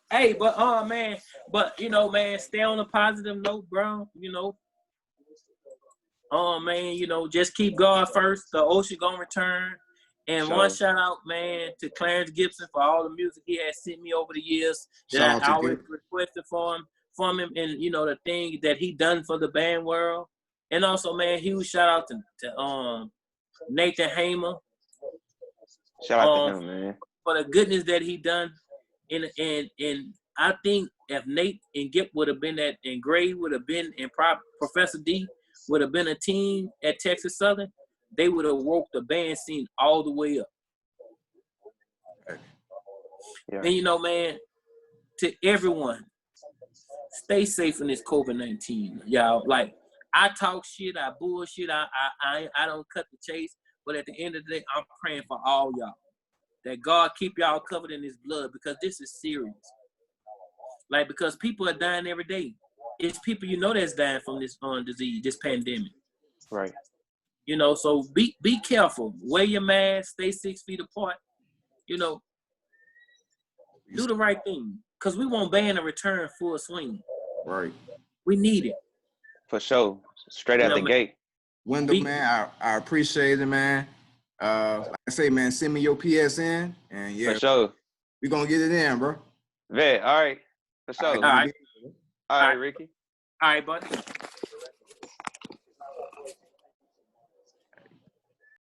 Hey, but man, man, stay on a positive note, bro. You know, man, just keep God first. The ocean gonna return. And one shout out, man, to Clarence Gibson for all the music he has sent me over the years that I always requested from him, and the thing that he done for the band world. And also, man, huge shout out to Nathan Hamer. Shout out to him, man. for the goodness that he done. And I think if Nate and Gip would have been that, and Gray would have been, and Professor D would have been a team at Texas Southern, they would have woke the band scene all the way up. Yeah. And you know, man, to everyone, stay safe in this COVID-19, y'all. Like, I talk shit, I bullshit, I don't cut the chase, but at the end of the day, I'm praying for all y'all. That God keep y'all covered in his blood, because this is serious. Like, because people are dying every day. It's people you know that's dying from this disease, this pandemic. Right. You know, so be careful. Wear your mask, stay 6 feet apart. You know, do the right thing. Because we want band to return full swing. Right. We need it. For sure. Straight out the gate. Wendell, man, I appreciate it, man. Like I say, man, send me your PSN, and yeah, For sure. we're gonna get it in, bro. Vet, all right. For sure. All right. All right, Ricky. All right, buddy.